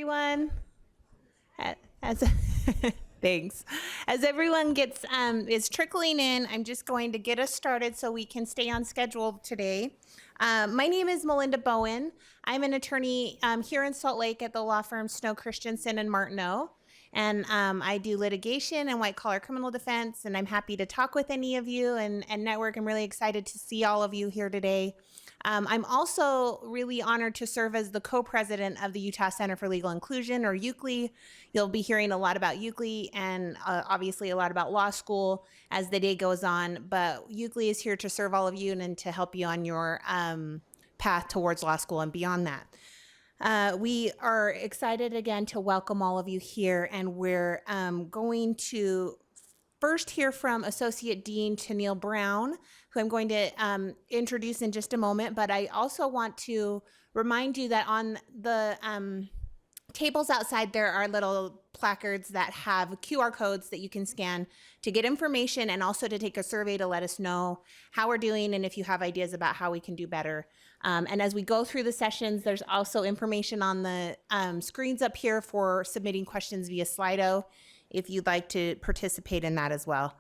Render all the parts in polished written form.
everyone. As thanks. As everyone gets is trickling in, I'm just going to get us started so we can stay on schedule today. My name is Melinda Bowen. I'm an attorney here in Salt Lake at the law firm Snow Christensen and Martineau. And I do litigation and white collar criminal defense, and I'm happy to talk with any of you and network. I'm really excited to see all of you here today. I'm also really honored to serve as the co-president of the Utah Center for Legal Inclusion, or UCLI. You'll be hearing a lot about UCLI and obviously a lot about law school as the day goes on, but UCLI is here to serve all of you and to help you on your path towards law school and beyond that. We are excited again to welcome all of you here, and we're going to first hear from Associate Dean Tennille Brown, who I'm going to introduce in just a moment, but I also want to remind you that on the tables outside there are little placards that have QR codes that you can scan to get information and also to take a survey to let us know how we're doing and if you have ideas about how we can do better. And as we go through the sessions, there's also information on the screens up here for submitting questions via Slido if you'd like to participate in that as well.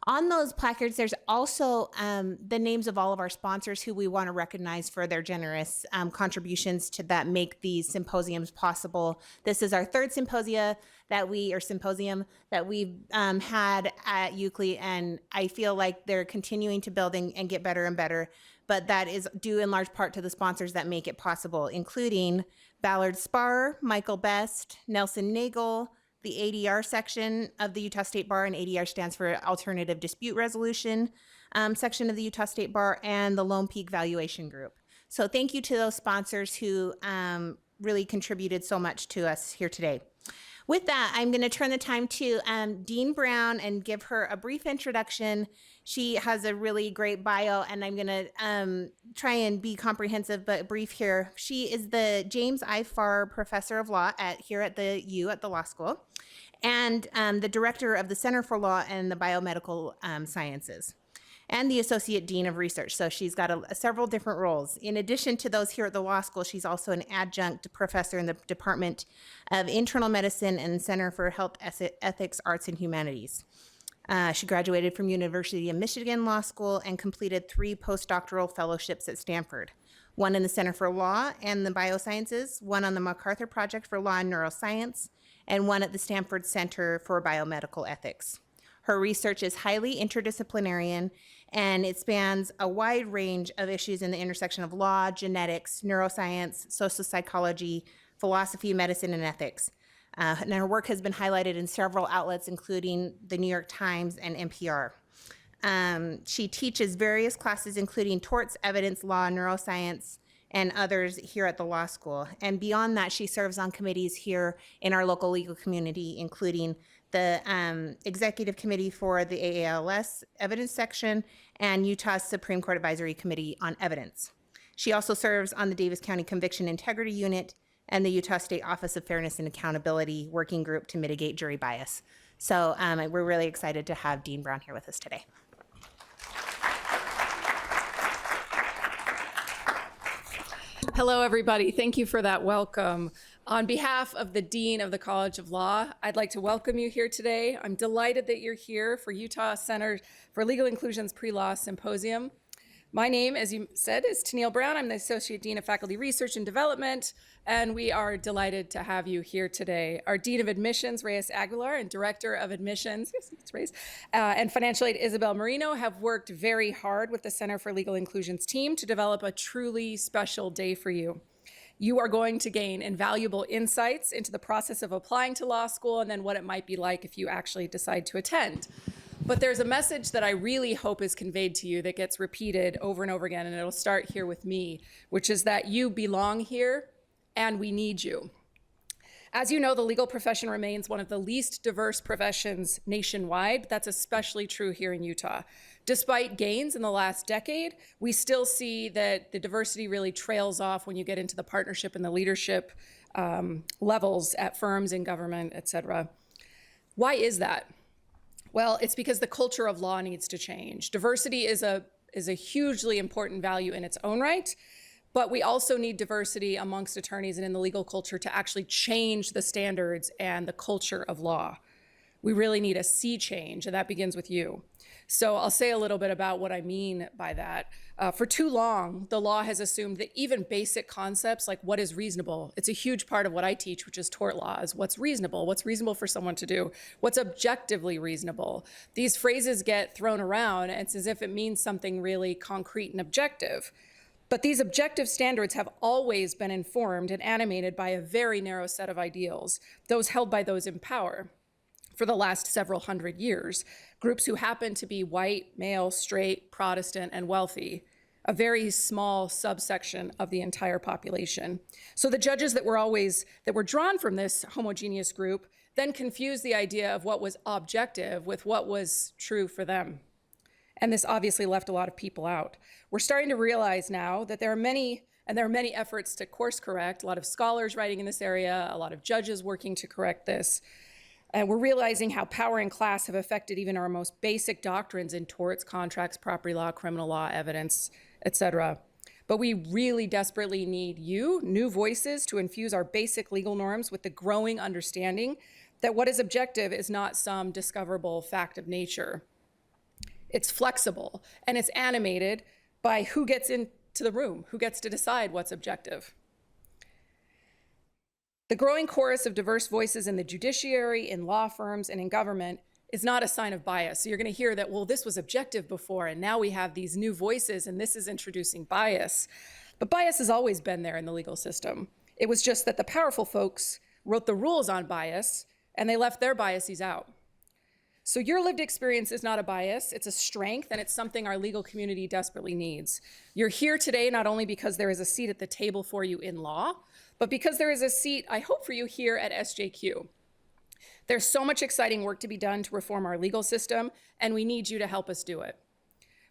On those placards, there's also the names of all of our sponsors who we want to recognize for their generous contributions to that make these symposiums possible. This is our third symposium that we've had at UCLI, and I feel like they're continuing to build and get better and better, but that is due in large part to the sponsors that make it possible, including Ballard Spahr, Michael Best, Nelson Nagel, the ADR section of the Utah State Bar, and ADR stands for Alternative Dispute Resolution section of the Utah State Bar, and the Lone Peak Valuation Group. So thank you to those sponsors who really contributed so much to us here today. With that, I'm going to turn the time to Dean Brown and give her a brief introduction. She has a really great bio, and I'm going to try and be comprehensive but brief here. She is the James I. Farr Professor of Law here at the law school, and the director of the Center for Law and the Biomedical Sciences, and the Associate Dean of Research. So she's got several different roles. In addition to those here at the law school, she's also an adjunct professor in the Department of Internal Medicine and Center for Health Ethics, Arts, and Humanities. She graduated from University of Michigan Law School and completed 3 postdoctoral fellowships at Stanford, one in the Center for Law and the Biosciences, one on the MacArthur Project for Law and Neuroscience, and one at the Stanford Center for Biomedical Ethics. Her research is highly interdisciplinary, and it spans a wide range of issues in the intersection of law, genetics, neuroscience, social psychology, philosophy, medicine, and ethics. And her work has been highlighted in several outlets, including the New York Times and NPR. She teaches various classes, including torts, evidence law, neuroscience, and others here at the law school. And beyond that, she serves on committees here in our local legal community, including the Executive Committee for the AALS Evidence Section and Utah Supreme Court Advisory Committee on Evidence. She also serves on the Davis County Conviction Integrity Unit and the Utah State Office of Fairness and Accountability Working Group to mitigate jury bias. So we're really excited to have Dean Brown here with us today. Hello, everybody. Thank you for that welcome. On behalf of the Dean of the College of Law, I'd like to welcome you here today. I'm delighted that you're here for Utah Center for Legal Inclusion's Pre-Law Symposium. My name, as you said, is Tennille Brown. I'm the Associate Dean of Faculty Research and Development, and we are delighted to have you here today. Our Dean of Admissions, Reyes Aguilar, and Director of Admissions, yes, it's Reyes, and Financial Aid, Isabel Marino, have worked very hard with the Center for Legal Inclusion's team to develop a truly special day for you. You are going to gain invaluable insights into the process of applying to law school and then what it might be like if you actually decide to attend. But there's a message that I really hope is conveyed to you that gets repeated over and over again, and it'll start here with me, which is that you belong here and we need you. As you know, the legal profession remains one of the least diverse professions nationwide. That's especially true here in Utah. Despite gains in the last decade, we still see that the diversity really trails off when you get into the partnership and the leadership levels at firms, in government, et cetera. Why is that? Well, it's because the culture of law needs to change. Diversity is a hugely important value in its own right, But we also need diversity amongst attorneys and in the legal culture to actually change the standards and the culture of law. We really need a sea change, and that begins with you. So I'll say a little bit about what I mean by that. For too long, the law has assumed that even basic concepts like what is reasonable, it's a huge part of what I teach, which is tort law, is what's reasonable for someone to do, what's objectively reasonable. These phrases get thrown around, and it's as if it means something really concrete and objective. But these objective standards have always been informed and animated by a very narrow set of ideals, those held by those in power. For the last several hundred years, groups who happen to be white, male, straight, Protestant, and wealthy, a very small subsection of the entire population. So the judges that were drawn from this homogeneous group then confused the idea of what was objective with what was true for them. And this obviously left a lot of people out. We're starting to realize now that there are many efforts to course correct, a lot of scholars writing in this area, a lot of judges working to correct this. And we're realizing how power and class have affected even our most basic doctrines in torts, contracts, property law, criminal law, evidence, etc. But we really desperately need you, new voices, to infuse our basic legal norms with the growing understanding that what is objective is not some discoverable fact of nature. It's flexible, and it's animated by who gets into the room, who gets to decide what's objective. The growing chorus of diverse voices in the judiciary, in law firms, and in government is not a sign of bias. So you're going to hear that, well, this was objective before, and now we have these new voices, and this is introducing bias. But bias has always been there in the legal system. It was just that the powerful folks wrote the rules on bias, and they left their biases out. So your lived experience is not a bias, it's a strength, and it's something our legal community desperately needs. You're here today not only because there is a seat at the table for you in law, but because there is a seat, I hope, for you here at SJQ. There's so much exciting work to be done to reform our legal system, and we need you to help us do it.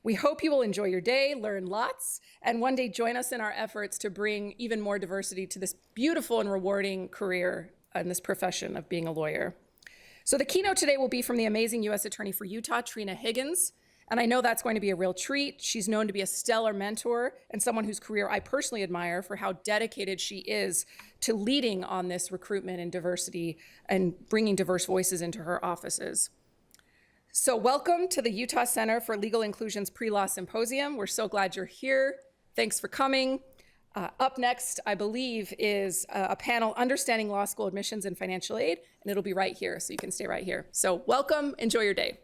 We hope you will enjoy your day, learn lots, and one day join us in our efforts to bring even more diversity to this beautiful and rewarding career in this profession of being a lawyer. So the keynote today will be from the amazing U.S. Attorney for Utah, Trina Higgins. And I know that's going to be a real treat. She's known to be a stellar mentor and someone whose career I personally admire for how dedicated she is to leading on this recruitment and diversity and bringing diverse voices into her offices. So welcome to the Utah Center for Legal Inclusion's Pre-Law Symposium. We're so glad you're here. Thanks for coming. Up next, I believe, is a panel, Understanding Law School Admissions and Financial Aid, and it'll be right here, so you can stay right here. So welcome, enjoy your day.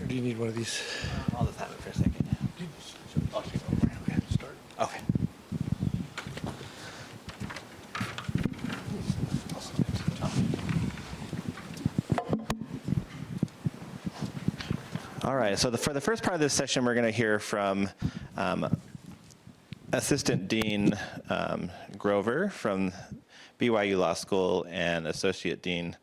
Do you need one of these? I'll just have it for a second. I'll keep it over. Okay, start. Okay. All right, so for the first part of this session, we're going to hear from Assistant Dean Grover from BYU Law School and Associate Dean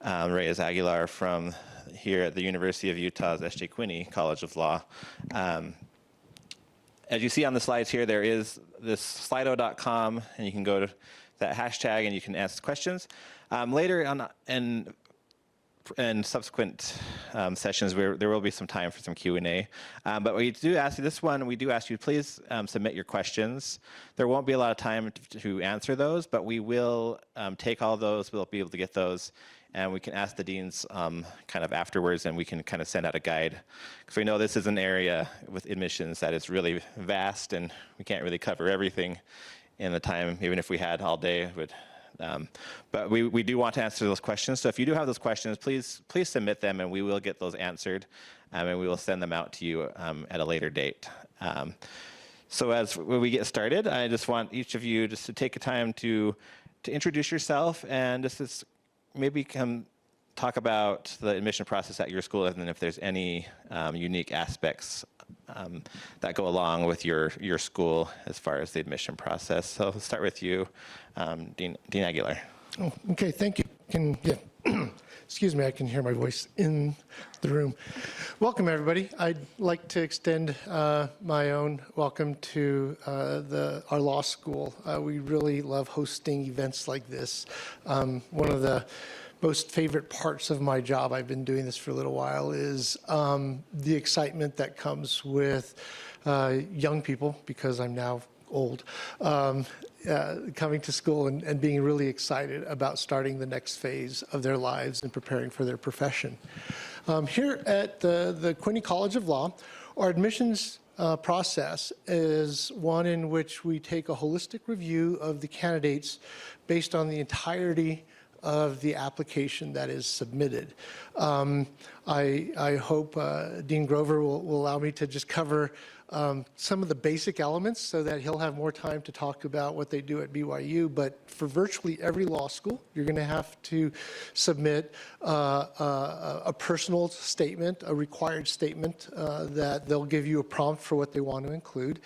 Reyes Aguilar from here at the University of Utah's S.J. Quinney College of Law. As you see on the slides here, there is this slido.com, and you can go to that hashtag and you can ask questions. Later on in subsequent sessions, there will be some time for some Q&A. But we do ask you, this one, we do ask you to please submit your questions. There won't be a lot of time to answer those, but we will take all those. We'll be able to get those, and we can ask the deans kind of afterwards, and we can kind of send out a guide. Because we know this is an area with admissions that is really vast, and we can't really cover everything in the time, even if we had all day. But we do want to answer those questions. So if you do have those questions, please submit them, and we will get those answered, and we will send them out to you at a later date. So when we get started, I just want each of you just to take a time to introduce yourself and just maybe come talk about the admission process at your school, and then if there's any unique aspects that go along with your school as far as the admission process. So let's start with you, Dean Aguilar. Oh, okay, thank you. Excuse me, I can hear my voice in the room. Welcome, everybody. I'd like to extend my own welcome to our law school. We really love hosting events like this. One of the most favorite parts of my job, I've been doing this for a little while, is the excitement that comes with young people, because I'm now old, coming to school and being really excited about starting the next phase of their lives and preparing for their profession. Here at the Quinney College of Law, our admissions process is one in which we take a holistic review of the candidates based on the entirety of the application that is submitted. I hope Dean Grover will allow me to just cover some of the basic elements so that he'll have more time to talk about what they do at BYU. But for virtually every law school, you're going to have to submit a personal statement, a required statement that they'll give you a prompt for what they want to include.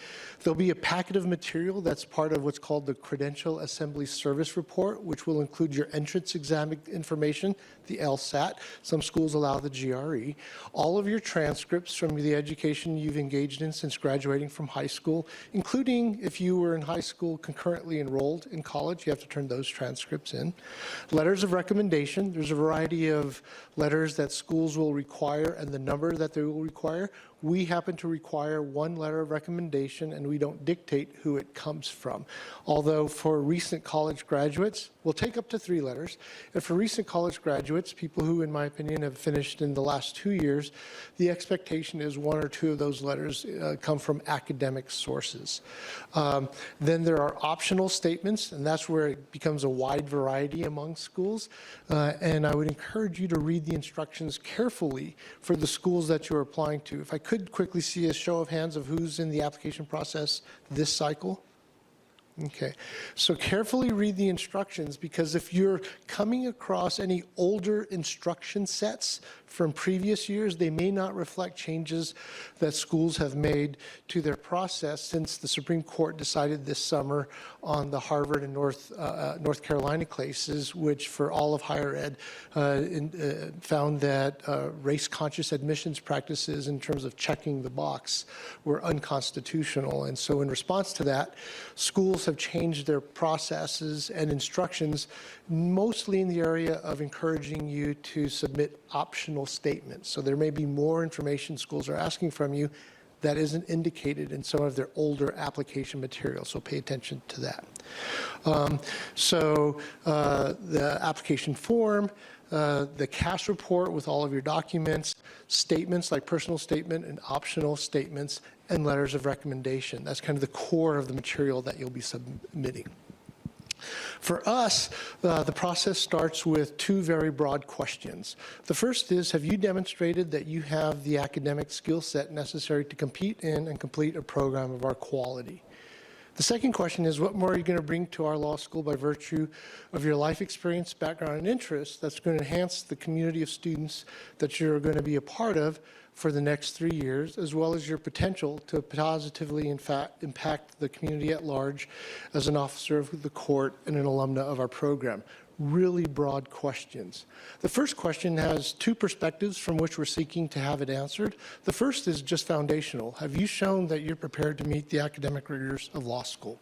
There'll be a packet of material that's part of what's called the Credential Assembly Service Report, which will include your entrance exam information, the LSAT. Some schools allow the GRE. All of your transcripts from the education you've engaged in since graduating from high school, including if you were in high school concurrently enrolled in college, you have to turn those transcripts in. Letters of recommendation. There's a variety of letters that schools will require and the number that they will require. We happen to require one letter of recommendation, and we don't dictate who it comes from. Although for recent college graduates, we'll take up to 3 letters. And for recent college graduates, people who, in my opinion, have finished in the last 2 years, the expectation is 1 or 2 of those letters come from academic sources. Then there are optional statements, and that's where it becomes a wide variety among schools. And I would encourage you to read the instructions carefully for the schools that you're applying to. If I could quickly see a show of hands of who's in the application process this cycle. Okay, so carefully read the instructions, because if you're coming across any older instruction sets from previous years, they may not reflect changes that schools have made to their process since the Supreme Court decided this summer on the Harvard and North Carolina cases, which for all of higher ed found that race-conscious admissions practices in terms of checking the box were unconstitutional. And so in response to that, schools have changed their processes and instructions, mostly in the area of encouraging you to submit optional statements. So there may be more information schools are asking from you that isn't indicated in some of their older application materials, so pay attention to that. The application form, the CAS report with all of your documents, statements like personal statement and optional statements, and letters of recommendation. That's kind of the core of the material that you'll be submitting. For us, the process starts with 2 very broad questions. The first is, have you demonstrated that you have the academic skill set necessary to compete in and complete a program of our quality? The second question is, what more are you going to bring to our law school by virtue of your life experience, background, and interests that's going to enhance the community of students that you're going to be a part of for the next 3 years, as well as your potential to positively, in fact, impact the community at large as an officer of the court and an alumna of our program? Really broad questions. The first question has 2 perspectives from which we're seeking to have it answered. The first is just foundational. Have you shown that you're prepared to meet the academic rigors of law school?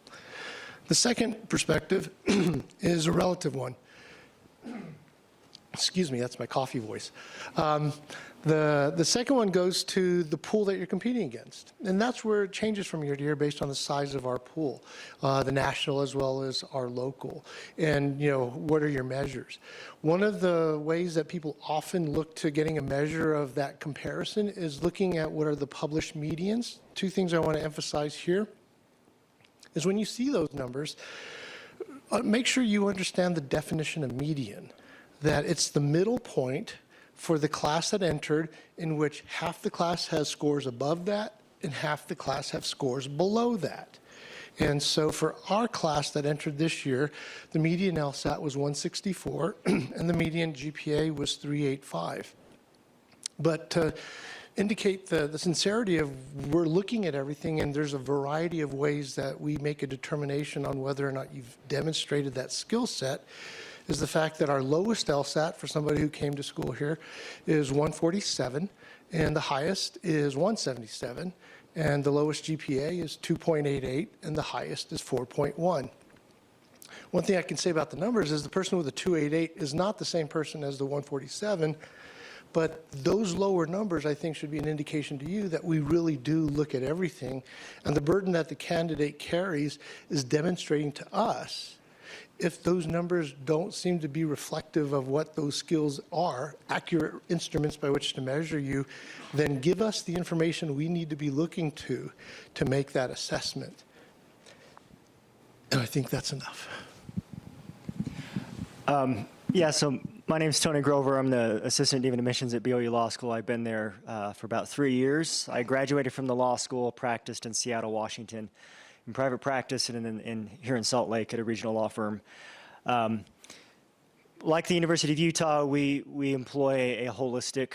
The second perspective is a relative one. Excuse me, that's my coffee voice. The second one goes to the pool that you're competing against. And that's where it changes from year to year based on the size of our pool, the national as well as our local. And, what are your measures? One of the ways that people often look to getting a measure of that comparison is looking at what are the published medians. 2 things I want to emphasize here is when you see those numbers, make sure you understand the definition of median, that it's the middle point for the class that entered, in which half the class has scores above that and half the class have scores below that. And so for our class that entered this year, the median LSAT was 164 and the median GPA was 385. But to indicate the sincerity of, we're looking at everything, and there's a variety of ways that we make a determination on whether or not you've demonstrated that skill set. is the fact that our lowest LSAT for somebody who came to school here is 147, and the highest is 177, and the lowest GPA is 2.88, and the highest is 4.1. One thing I can say about the numbers is the person with a 288 is not the same person as the 147, but those lower numbers, I think, should be an indication to you that we really do look at everything, and the burden that the candidate carries is demonstrating to us if those numbers don't seem to be reflective of what those skills are, accurate instruments by which to measure you, then give us the information we need to be looking to make that assessment. And I think that's enough. Yeah, so my name is Tony Grover. I'm the Assistant Dean of Admissions at BYU Law School. I've been there for about 3 years. I graduated from the law school, practiced in Seattle, Washington, in private practice, and here in Salt Lake at a regional law firm. Like the University of Utah, we employ a holistic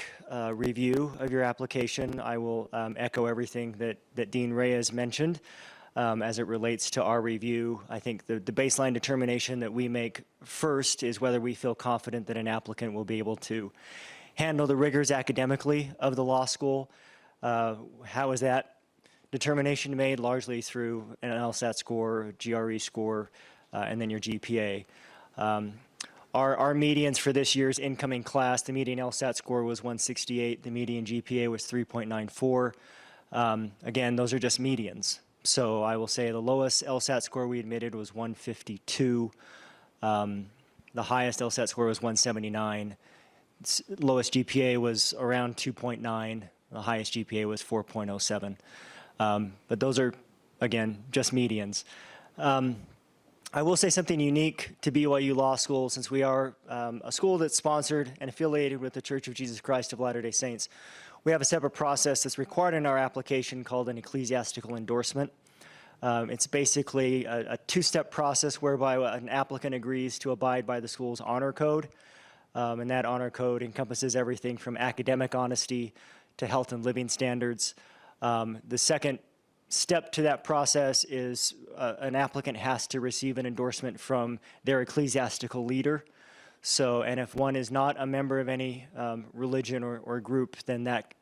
review of your application. I will echo everything that Dean Reyes mentioned. As it relates to our review, I think the baseline determination that we make first is whether we feel confident that an applicant will be able to handle the rigors academically of the law school. How is that determination made? Largely through an LSAT score, GRE score, and then your GPA. Our medians for this year's incoming class, the median LSAT score was 168, the median GPA was 3.94. Again, those are just medians. So I will say the lowest LSAT score we admitted was 152. The highest LSAT score was 179. Lowest GPA was around 2.9. The highest GPA was 4.07. But those are, again, just medians. I will say something unique to BYU Law School, since we are a school that's sponsored and affiliated with the Church of Jesus Christ of Latter-day Saints. We have a separate process that's required in our application called an ecclesiastical endorsement. It's basically a two-step process whereby an applicant agrees to abide by the school's honor code. And that honor code encompasses everything from academic honesty to health and living standards. The second step to that process is an applicant has to receive an endorsement from their ecclesiastical leader. So, and if one is not a member of any religion or group, then that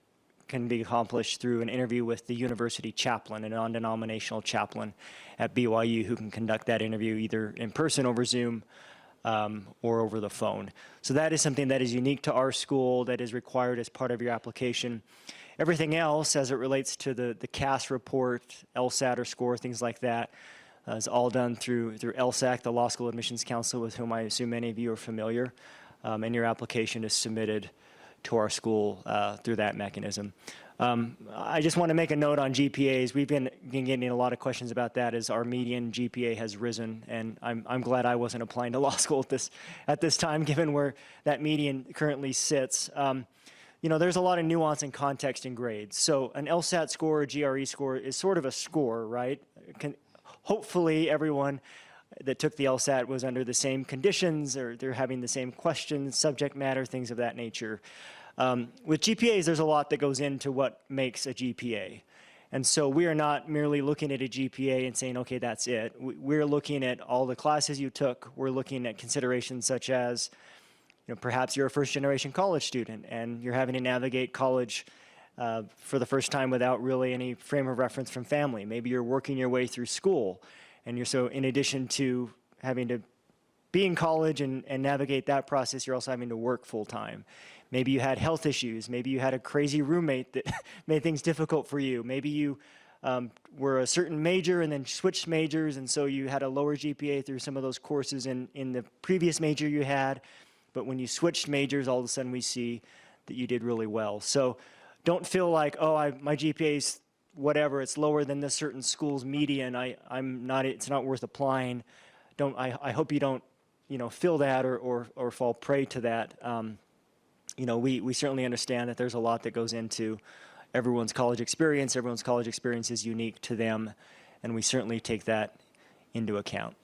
can be accomplished through an interview with the university chaplain, a non-denominational chaplain at BYU who can conduct that interview either in person over Zoom or over the phone. So that is something that is unique to our school that is required as part of your application. Everything else, as it relates to the CAS report, LSAT or score, things like that, is all done through LSAC, the Law School Admissions Council, with whom I assume many of you are familiar, and your application is submitted to our school through that mechanism. I just want to make a note on GPAs. We've been getting a lot of questions about that as our median GPA has risen, and I'm glad I wasn't applying to law school at this time, given where that median currently sits. You know, there's a lot of nuance and context in grades. So an LSAT score or GRE score is sort of a score, right? Hopefully everyone that took the LSAT was under the same conditions, or they're having the same questions, subject matter, things of that nature. With GPAs, there's a lot that goes into what makes a GPA. And so we are not merely looking at a GPA and saying, okay, that's it. We're looking at all the classes you took. We're looking at considerations such as, you know, perhaps you're a first-generation college student and you're having to navigate college for the first time without really any frame of reference from family. Maybe you're working your way through school, and you're so in addition to having to be in college and navigate that process, you're also having to work full-time. Maybe you had health issues. Maybe you had a crazy roommate that made things difficult for you. Maybe you were a certain major and then switched majors, and so you had a lower GPA through some of those courses in the previous major you had. But when you switched majors, all of a sudden we see that you did really well. So don't feel like, oh, my GPA is whatever, it's lower than this certain school's median. It's not worth applying. I hope you don't, feel that or fall prey to that. We certainly understand that there's a lot that goes into everyone's college experience. Everyone's college experience is unique to them, and we certainly take that into account.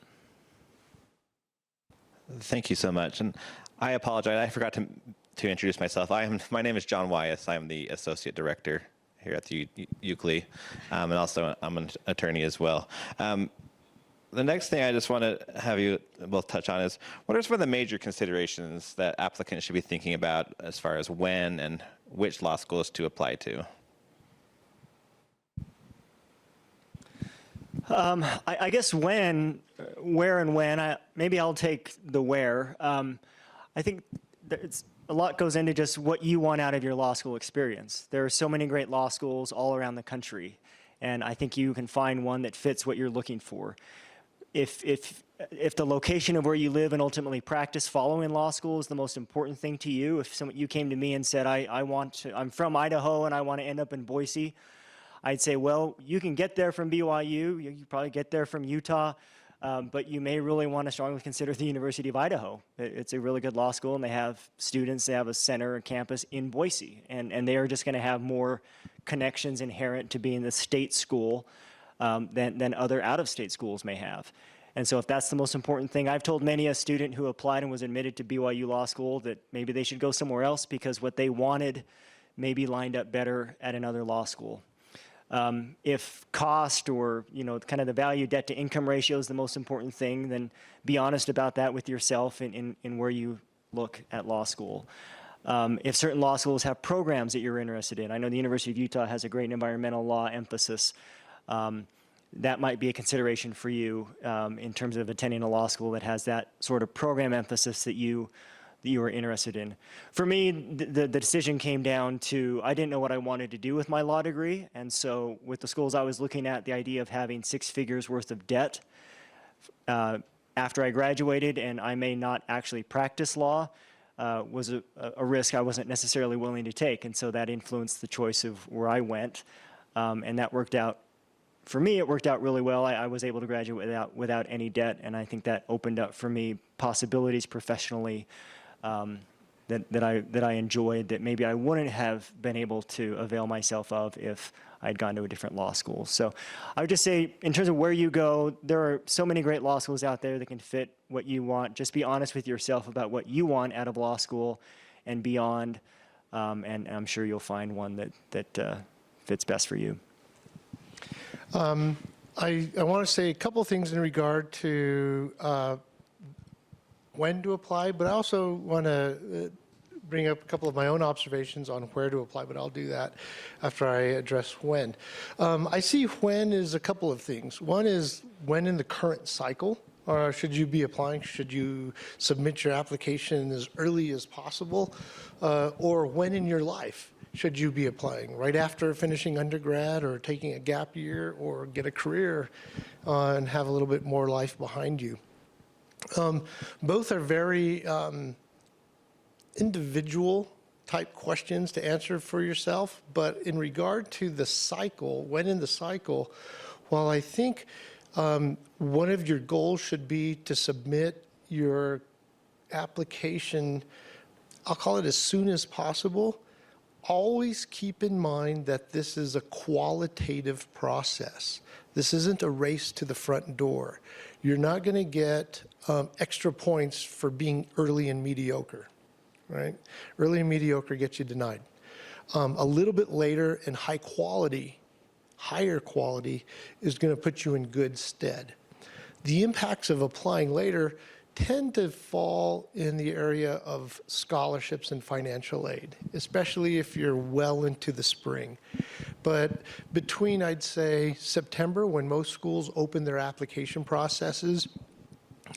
Thank you so much. And I apologize. I forgot to introduce myself. My name is John Wyeth. I'm the Associate Director here at the UCLI, and also I'm an attorney as well. the next thing I just want to have you both touch on is, what are some of the major considerations that applicants should be thinking about as far as when and which law schools to apply to? I guess where and when, maybe I'll take the where. I think a lot goes into just what you want out of your law school experience. There are so many great law schools all around the country, and I think you can find one that fits what you're looking for. If the location of where you live and ultimately practice following law school is the most important thing to you, if you came to me and said, I'm from Idaho and I want to end up in Boise, I'd say, well, you can get there from BYU, you probably get there from Utah, but you may really want to strongly consider the University of Idaho. It's a really good law school, and they have students, they have a center, a campus in Boise, and they are just going to have more connections inherent to being the state school than other out-of-state schools may have. And so if that's the most important thing, I've told many a student who applied and was admitted to BYU Law School that maybe they should go somewhere else because what they wanted maybe lined up better at another law school. If cost or, kind of the value debt to income ratio is the most important thing, then be honest about that with yourself in where you look at law school. If certain law schools have programs that you're interested in, I know the University of Utah has a great environmental law emphasis. That might be a consideration for you in terms of attending a law school that has that sort of program emphasis that you are interested in. For me, the decision came down to, I didn't know what I wanted to do with my law degree, and so with the schools I was looking at, the idea of having 6 figures worth of debt after I graduated and I may not actually practice law was a risk I wasn't necessarily willing to take, and so that influenced the choice of where I went, and that worked out. For me, it worked out really well. I was able to graduate without any debt, and I think that opened up for me possibilities professionally that I enjoyed that maybe I wouldn't have been able to avail myself of if I'd gone to a different law school. So I would just say, in terms of where you go, there are so many great law schools out there that can fit what you want. Just be honest with yourself about what you want out of law school and beyond, and I'm sure you'll find one that fits best for you. I want to say a couple things in regard to when to apply, but I also want to bring up a couple of my own observations on where to apply, but I'll do that after I address when. I see when is a couple of things. One is when in the current cycle, or should you be applying? Should you submit your application as early as possible? Or when in your life should you be applying? Right after finishing undergrad or taking a gap year or get a career and have a little bit more life behind you? Both are very individual type questions to answer for yourself, but in regard to the cycle, when in the cycle, while I think one of your goals should be to submit your application, I'll call it as soon as possible, always keep in mind that this is a qualitative process. This isn't a race to the front door. You're not going to get extra points for being early and mediocre, right? Early and mediocre gets you denied. A little bit later and high quality, higher quality is going to put you in good stead. The impacts of applying later tend to fall in the area of scholarships and financial aid, especially if you're well into the spring. But between, I'd say, September, when most schools open their application processes,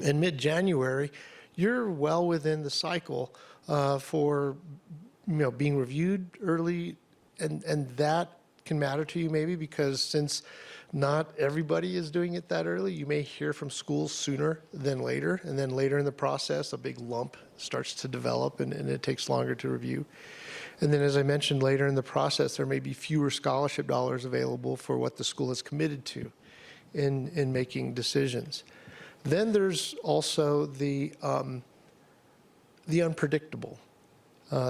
and mid-January, you're well within the cycle for being reviewed early, and that can matter to you maybe because since not everybody is doing it that early, you may hear from schools sooner than later, and then later in the process, a big lump starts to develop and it takes longer to review. And then as I mentioned later in the process, there may be fewer scholarship dollars available for what the school is committed to in making decisions. Then there's also the unpredictable.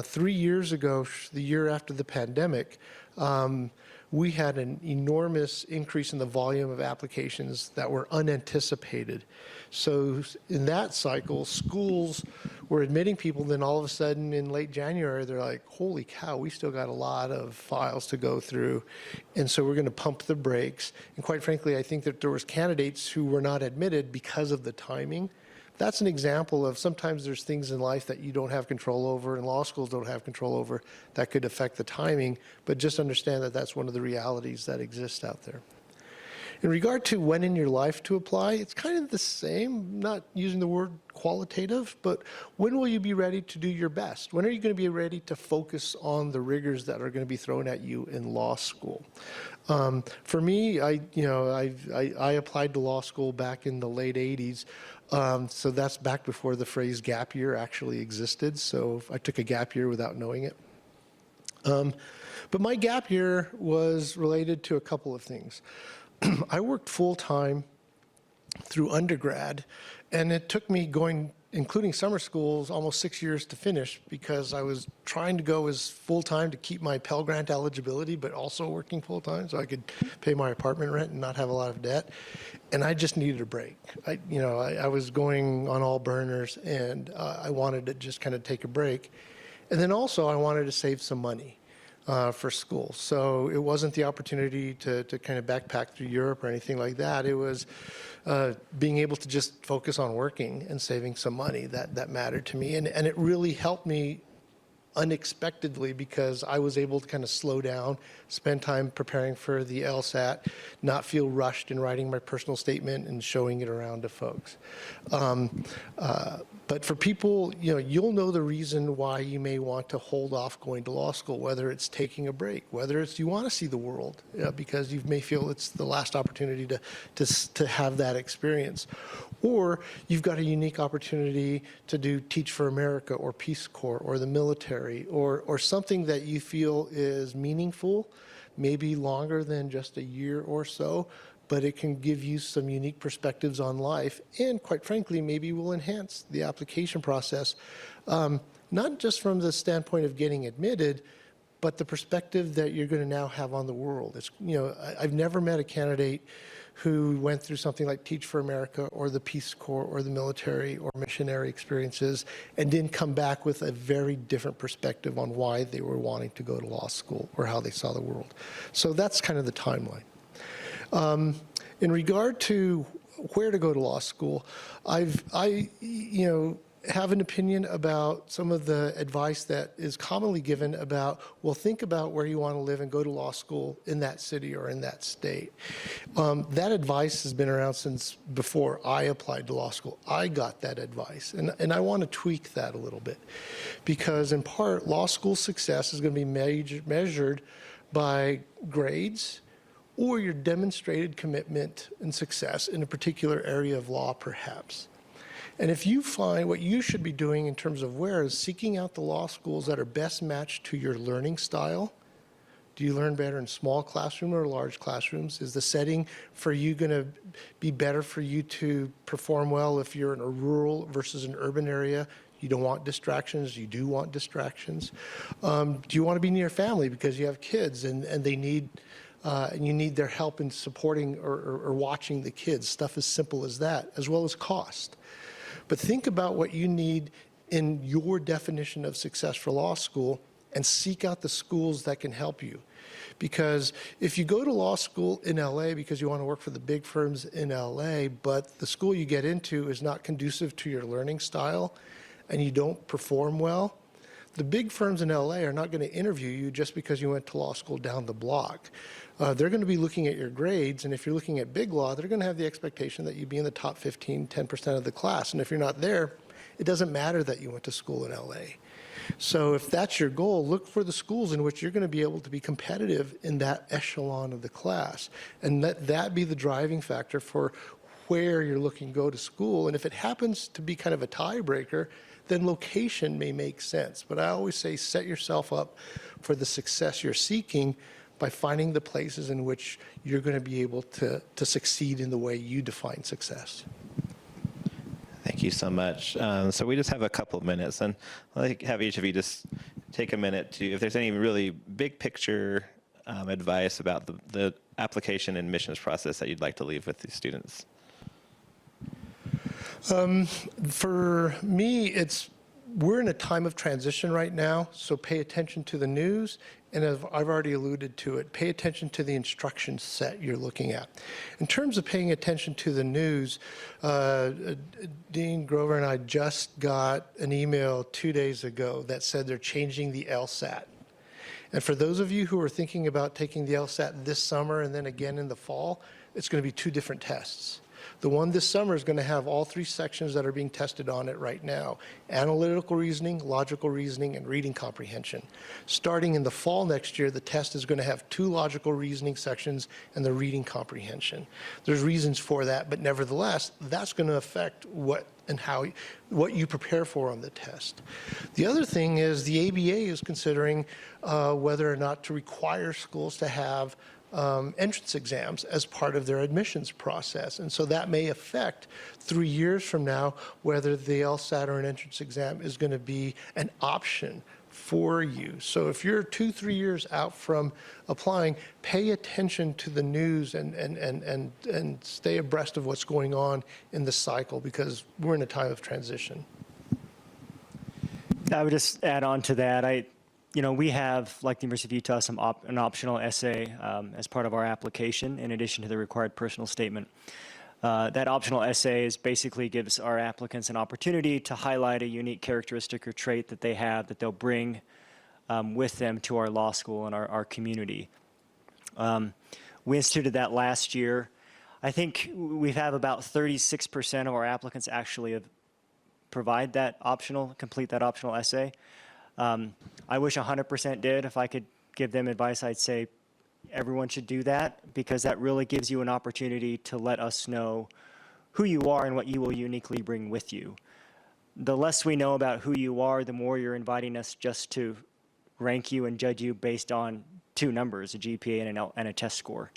3 years ago, the year after the pandemic, we had an enormous increase in the volume of applications that were unanticipated. So in that cycle, schools were admitting people, then all of a sudden in late January, they're like, holy cow, we still got a lot of files to go through. And so we're going to pump the brakes. And quite frankly, I think that there was candidates who were not admitted because of the timing. That's an example of sometimes there's things in life that you don't have control over and law schools don't have control over that could affect the timing, but just understand that that's one of the realities that exist out there. In regard to when in your life to apply, it's kind of the same, not using the word qualitative, but when will you be ready to do your best? When are you going to be ready to focus on the rigors that are going to be thrown at you in law school? For me, I applied to law school back in the late 80s. So that's back before the phrase gap year actually existed. So I took a gap year without knowing it. But my gap year was related to a couple of things. I worked full-time through undergrad, and it took me going, including summer schools, almost 6 years to finish because I was trying to go as full-time to keep my Pell Grant eligibility, but also working full-time so I could pay my apartment rent and not have a lot of debt. And I just needed a break. I was going on all burners, and I wanted to just kind of take a break. And then also I wanted to save some money for school. So it wasn't the opportunity to kind of backpack through Europe or anything like that. It was being able to just focus on working and saving some money that mattered to me. And it really helped me unexpectedly because I was able to kind of slow down, spend time preparing for the LSAT, not feel rushed in writing my personal statement and showing it around to folks. But for people, you'll know the reason why you may want to hold off going to law school, whether it's taking a break, whether it's you want to see the world because you may feel it's the last opportunity to have that experience. Or you've got a unique opportunity to do Teach for America or Peace Corps or the military or something that you feel is meaningful, maybe longer than just a year or so, but it can give you some unique perspectives on life and, quite frankly, maybe will enhance the application process, not just from the standpoint of getting admitted, but the perspective that you're going to now have on the world. I've never met a candidate who went through something like Teach for America or the Peace Corps or the military or missionary experiences and didn't come back with a very different perspective on why they were wanting to go to law school or how they saw the world. So that's kind of the timeline. In regard to where to go to law school, I have an opinion about some of the advice that is commonly given about, well, think about where you want to live and go to law school in that city or in that state. That advice has been around since before I applied to law school. I got that advice, and I want to tweak that a little bit because, in part, law school success is going to be measured by grades or your demonstrated commitment and success in a particular area of law, perhaps. And if you find what you should be doing in terms of where is seeking out the law schools that are best matched to your learning style. Do you learn better in small classroom or large classrooms? Is the setting for you going to be better for you to perform well if you're in a rural versus an urban area? You don't want distractions. You do want distractions. Do you want to be near family because you have kids and they need and you need their help in supporting or watching the kids, stuff as simple as that, as well as cost. But think about what you need in your definition of success for law school and seek out the schools that can help you. Because if you go to law school in LA because you want to work for the big firms in LA, but the school you get into is not conducive to your learning style and you don't perform well, the big firms in LA are not going to interview you just because you went to law school down the block. They're going to be looking at your grades, and if you're looking at big law, they're going to have the expectation that you be in the top 15, 10% of the class. And if you're not there, it doesn't matter that you went to school in LA. So if that's your goal, look for the schools in which you're going to be able to be competitive in that echelon of the class. And let that be the driving factor for where you're looking to go to school. And if it happens to be kind of a tiebreaker, then location may make sense. But I always say set yourself up for the success you're seeking by finding the places in which you're going to be able to succeed in the way you define success. Thank you so much. So we just have a couple of minutes, and I'd like to have each of you just take a minute to, if there's any really big picture advice about the application and admissions process that you'd like to leave with the students. For me, we're in a time of transition right now, so pay attention to the news, and as I've already alluded to it, pay attention to the instruction set you're looking at. In terms of paying attention to the news, Dean Grover and I just got an email 2 days ago that said they're changing the LSAT. And for those of you who are thinking about taking the LSAT this summer and then again in the fall, it's going to be 2 different tests. The one this summer is going to have all 3 sections that are being tested on it right now: analytical reasoning, logical reasoning, and reading comprehension. Starting in the fall next year, the test is going to have 2 logical reasoning sections and the reading comprehension. There's reasons for that, but nevertheless, that's going to affect what you prepare for on the test. The other thing is the ABA is considering whether or not to require schools to have entrance exams as part of their admissions process. And so that may affect 3 years from now whether the LSAT or an entrance exam is going to be an option for you. So if you're 2-3 years out from applying, pay attention to the news and stay abreast of what's going on in the cycle, because we're in a time of transition. I would just add on to that. We have, like the University of Utah, an optional essay as part of our application in addition to the required personal statement. That optional essay basically gives our applicants an opportunity to highlight a unique characteristic or trait that they have that they'll bring with them to our law school and our community. We instituted that last year. I think we have about 36% of our applicants actually complete that optional essay. I wish 100% did. If I could give them advice, I'd say everyone should do that, because that really gives you an opportunity to let us know who you are and what you will uniquely bring with you. The less we know about who you are, the more you're inviting us just to rank you and judge you based on 2 numbers, a GPA and a test score.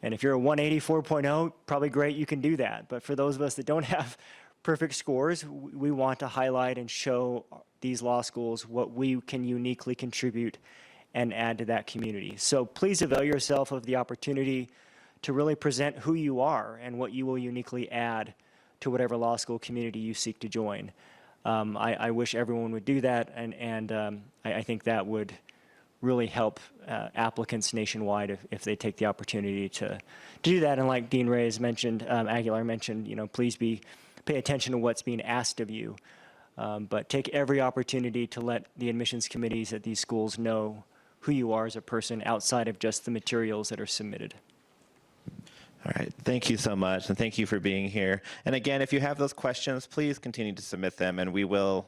And if you're a 184.0, probably great, you can do that. But for those of us that don't have perfect scores, we want to highlight and show these law schools what we can uniquely contribute and add to that community. So please avail yourself of the opportunity to really present who you are and what you will uniquely add to whatever law school community you seek to join. I wish everyone would do that, and I think that would really help applicants nationwide if they take the opportunity to do that. And like Dean Reyes mentioned, Aguilar mentioned, please pay attention to what's being asked of you. But take every opportunity to let the admissions committees at these schools know who you are as a person outside of just the materials that are submitted. All right, thank you so much, and thank you for being here. And again, if you have those questions, please continue to submit them, and we will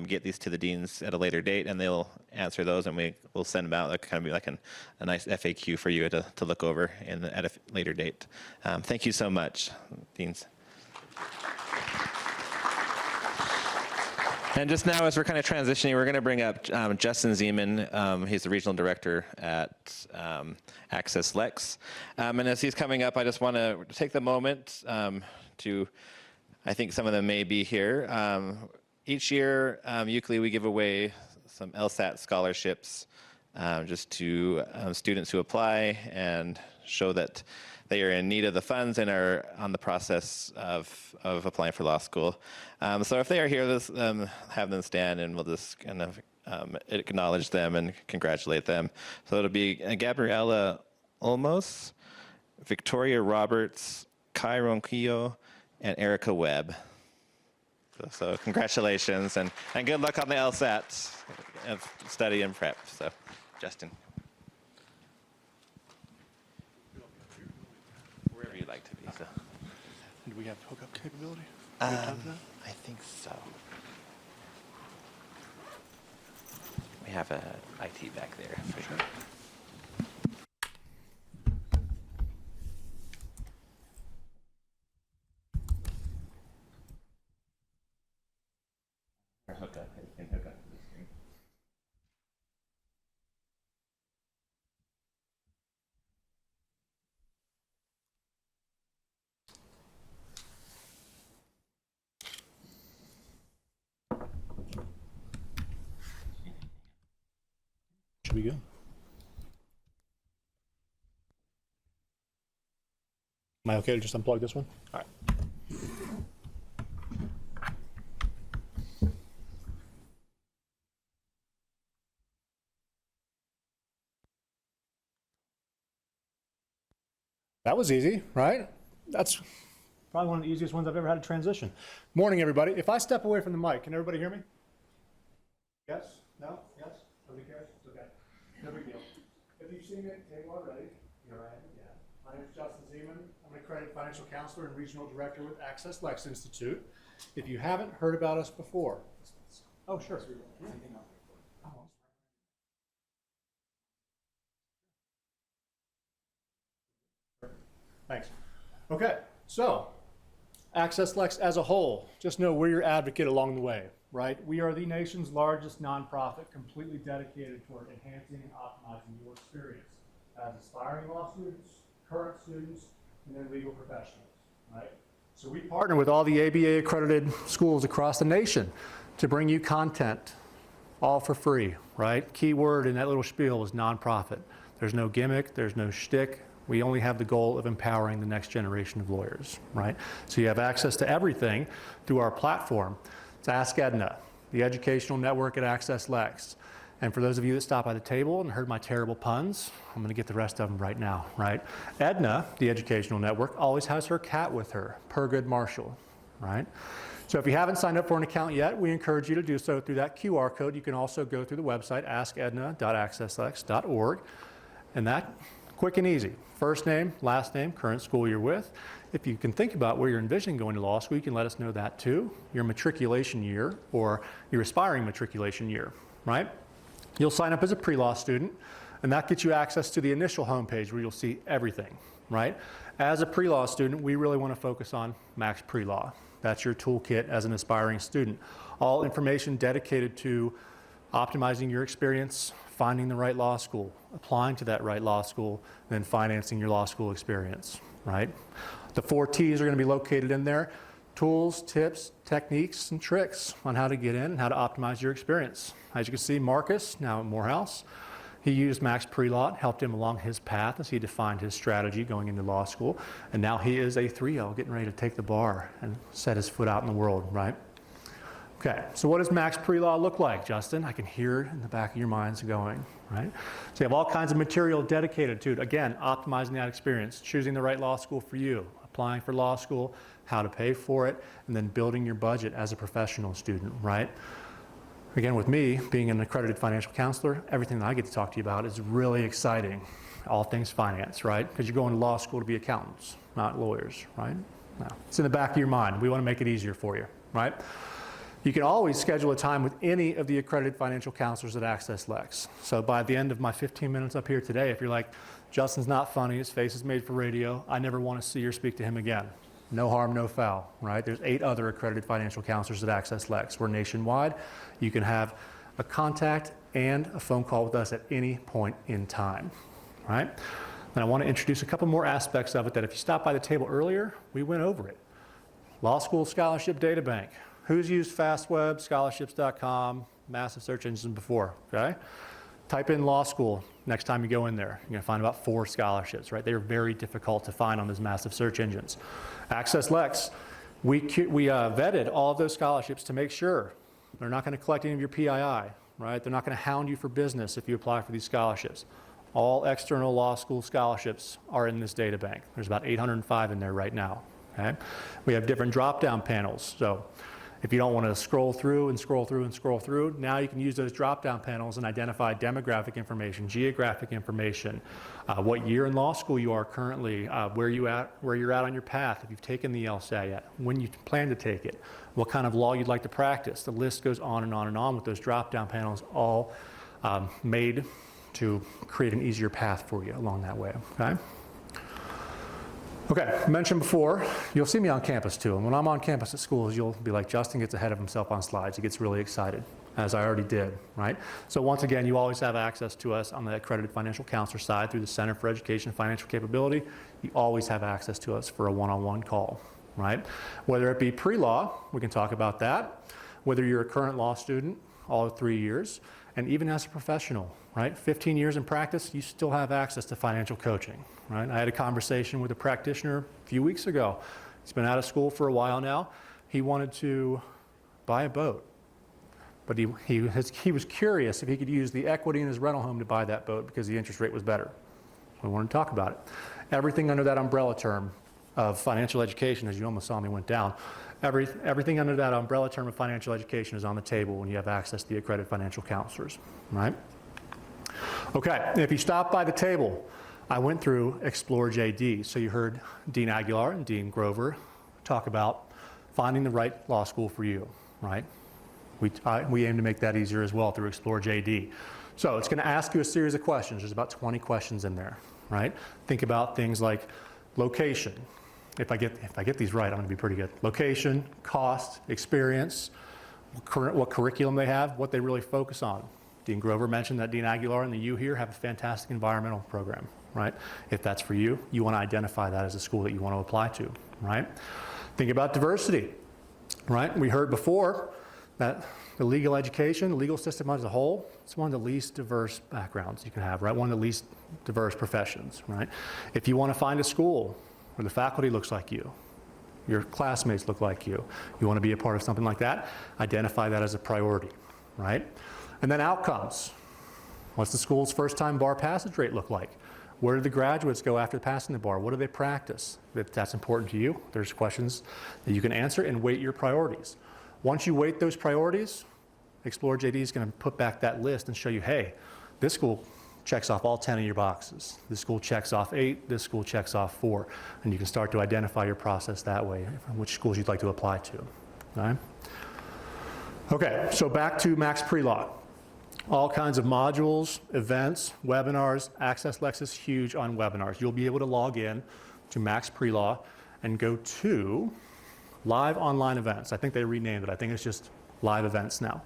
get these to the deans at a later date, and they'll answer those, and we'll send them out. That kind of be like a nice FAQ for you to look over at a later date. Thank you so much, deans. And just now, as we're kind of transitioning, we're going to bring up Justin Zeman. He's the regional director at Access Lex. And as he's coming up, I just want to take the moment to, I think some of them may be here. Each year, UCLI, we give away some LSAT scholarships just to students who apply and show that they are in need of the funds and are on the process of applying for law school. So if they are here, let's have them stand, and we'll just kind of acknowledge them and congratulate them. So it'll be Gabriela Olmos, Victoria Roberts, Kai Ronquillo, and Erica Webb. So congratulations, and good luck on the LSAT study and prep. So, Justin. Wherever you'd like to be. So. Do we have hookup capability? I think so. We have a IT back there. For sure. Hookup. You can hook up to the screen. should be good. Am I okay to just unplug this one? All right. That was easy, right? That's probably one of the easiest ones I've ever had to transition. Morning, everybody. If I step away from the mic, can everybody hear me? Yes? No? Yes? Nobody cares? It's okay. No big deal. If you've seen it, table already. Here I am. Yeah. My name is Justin Zeman. I'm an accredited financial counselor and regional director with Access Lex Institute. If you haven't heard about us before, oh, sure. Yeah. Thanks. Okay, so Access Lex as a whole, just know we're your advocate along the way, right? We are the nation's largest nonprofit completely dedicated toward enhancing and optimizing your experience as aspiring law students, current students, and then legal professionals, right? So we partner with all the ABA accredited schools across the nation to bring you content, all for free, right? Key word in that little spiel is nonprofit. There's no gimmick, there's no shtick. We only have the goal of empowering the next generation of lawyers, right? So you have access to everything through our platform. It's Ask Edna, the educational network at Access Lex. And for those of you that stopped by the table and heard my terrible puns, I'm gonna get the rest of them right now, right? Edna, the educational network, always has her cat with her, per good Marshall, right? So if you haven't signed up for an account yet, we encourage you to do so through that QR code. You can also go through the website, askedna.accesslex.org, and that, quick and easy. First name, last name, current school you're with. If you can think about where you're envisioning going to law school, you can let us know that too. Your matriculation year or your aspiring matriculation year, right? You'll sign up as a pre-law student, and that gets you access to the initial homepage where you'll see everything, right? As a pre-law student, we really want to focus on Max Pre-Law. That's your toolkit as an aspiring student. All information dedicated to optimizing your experience, finding the right law school, applying to that right law school, then financing your law school experience, right? The 4 T's are going to be located in there. Tools, tips, techniques, and tricks on how to get in and how to optimize your experience. As you can see, Marcus, now at Morehouse, he used Max Pre-Law, helped him along his path as he defined his strategy going into law school. And now he is a 3L, getting ready to take the bar and set his foot out in the world, right? Okay, so what does Max Pre-Law look like, Justin? I can hear it in the back of your minds going, right? So you have all kinds of material dedicated to it. Again, optimizing that experience, choosing the right law school for you, applying for law school, how to pay for it, and then building your budget as a professional student, right? Again, with me being an accredited financial counselor, everything that I get to talk to you about is really exciting. All things finance, right? Because you're going to law school to be accountants, not lawyers, right? No. It's in the back of your mind. We want to make it easier for you, right? You can always schedule a time with any of the accredited financial counselors at Access Lex. So by the end of my 15 minutes up here today, if you're like, Justin's not funny, his face is made for radio, I never want to see or speak to him again. No harm, no foul, right? There's 8 other accredited financial counselors at Access Lex. We're nationwide. You can have a contact and a phone call with us at any point in time, right? And I want to introduce a couple more aspects of it that if you stopped by the table earlier, we went over it. Law School Scholarship Data Bank. Who's used FastWeb, scholarships.com, massive search engines before, okay? Type in law school next time you go in there. You're gonna find about 4 scholarships, right? They're very difficult to find on those massive search engines. Access Lex, we vetted all of those scholarships to make sure they're not gonna collect any of your PII, right? They're not gonna hound you for business if you apply for these scholarships. All external law school scholarships are in this data bank. There's about 805 in there right now, okay? We have different drop-down panels, so if you don't want to scroll through and scroll through and scroll through, now you can use those drop-down panels and identify demographic information, geographic information, what year in law school you are currently, where you're at on your path, if you've taken the LSAT yet, when you plan to take it, what kind of law you'd like to practice. The list goes on and on and on with those drop-down panels all made to create an easier path for you along that way, okay? Okay, I mentioned before, you'll see me on campus too. And when I'm on campus at schools, you'll be like, Justin gets ahead of himself on slides. He gets really excited, as I already did, right? So once again, you always have access to us on the accredited financial counselor side through the Center for Education and Financial Capability. You always have access to us for a one-on-one call, right? Whether it be pre-law, we can talk about that. Whether you're a current law student, all 3 years, and even as a professional, right? 15 years in practice, you still have access to financial coaching, right? I had a conversation with a practitioner a few weeks ago. He's been out of school for a while now. He wanted to buy a boat, but he was curious if he could use the equity in his rental home to buy that boat because the interest rate was better. We wanted to talk about it. Everything under that umbrella term of financial education, as you almost saw me went down, everything under that umbrella term of financial education is on the table when you have access to the accredited financial counselors, right? Okay, if you stop by the table, I went through Explore JD. So you heard Dean Aguilar and Dean Grover talk about finding the right law school for you, right? We aim to make that easier as well through Explore JD. So it's going to ask you a series of questions. There's about 20 questions in there, right? Think about things like location. If I get these right, I'm going to be pretty good. Location, cost, experience, what curriculum they have, what they really focus on. Dean Grover mentioned that Dean Aguilar and the U here have a fantastic environmental program, right? If that's for you, you want to identify that as a school that you want to apply to, right? Think about diversity, right? We heard before that the legal education, the legal system as a whole, it's one of the least diverse backgrounds you can have, right? One of the least diverse professions, right? If you want to find a school where the faculty looks like you, your classmates look like you want to be a part of something like that, identify that as a priority, right? And then outcomes. What's the school's first-time bar passage rate look like? Where do the graduates go after passing the bar? What do they practice? If that's important to you, there's questions that you can answer and weight your priorities. Once you weight those priorities, Explore JD is going to put back that list and show you, hey, this school checks off all 10 of your boxes. This school checks off 8, this school checks off 4. And you can start to identify your process that way, which schools you'd like to apply to. All right? Okay, so back to Max Pre-Law. All kinds of modules, events, webinars. Access Lex is huge on webinars. You'll be able to log in to Max Pre-Law and go to live online events. I think they renamed it. I think it's just live events now.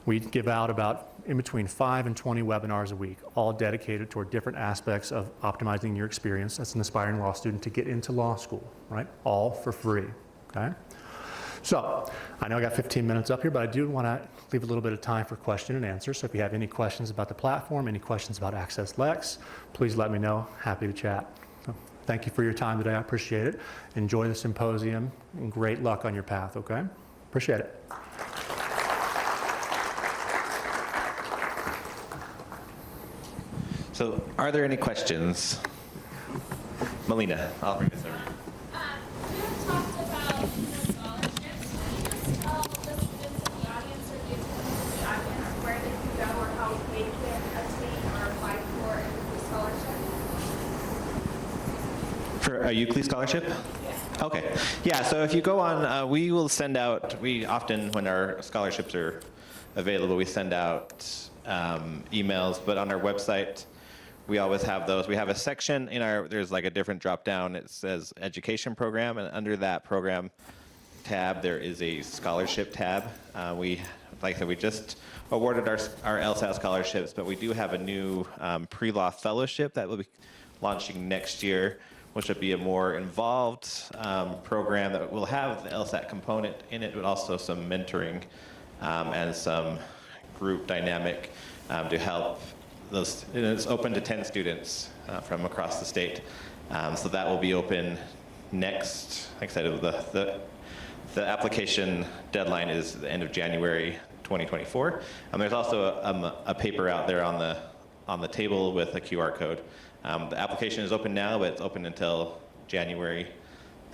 We give out about in between 5 and 20 webinars a week, all dedicated toward different aspects of optimizing your experience as an aspiring law student to get into law school, right? All for free, okay? So, I know I got 15 minutes up here, but I do want to leave a little bit of time for question and answer. So if you have any questions about the platform, any questions about Access Lex, please let me know. Happy to chat. So, thank you for your time today. I appreciate it. Enjoy the symposium and great luck on your path, okay? Appreciate it. So are there any questions? Melina, I'll bring this over. You have talked about scholarships. Can you just tell the students in the audience or the attendees in the audience where they can go or how they can attain or apply for a scholarship? For a UCLI scholarship? Yeah. Okay. Yeah, so if you go on, we will send out, we often, when our scholarships are available, we send out emails, but on our website, we always have those. We have a section in our, there's like a different drop down. It says education program, and under that program tab, there is a scholarship tab. Like I said, we just awarded our LSAT scholarships, but we do have a new pre-law fellowship that will be launching next year, which will be a more involved program that will have the LSAT component in it, but also some mentoring and some group dynamic to help those. It's open to 10 students from across the state. So that will be open next, like I said, the application deadline is the end of January 2024. There's also a paper out there on the table with a QR code. The application is open now, but it's open until January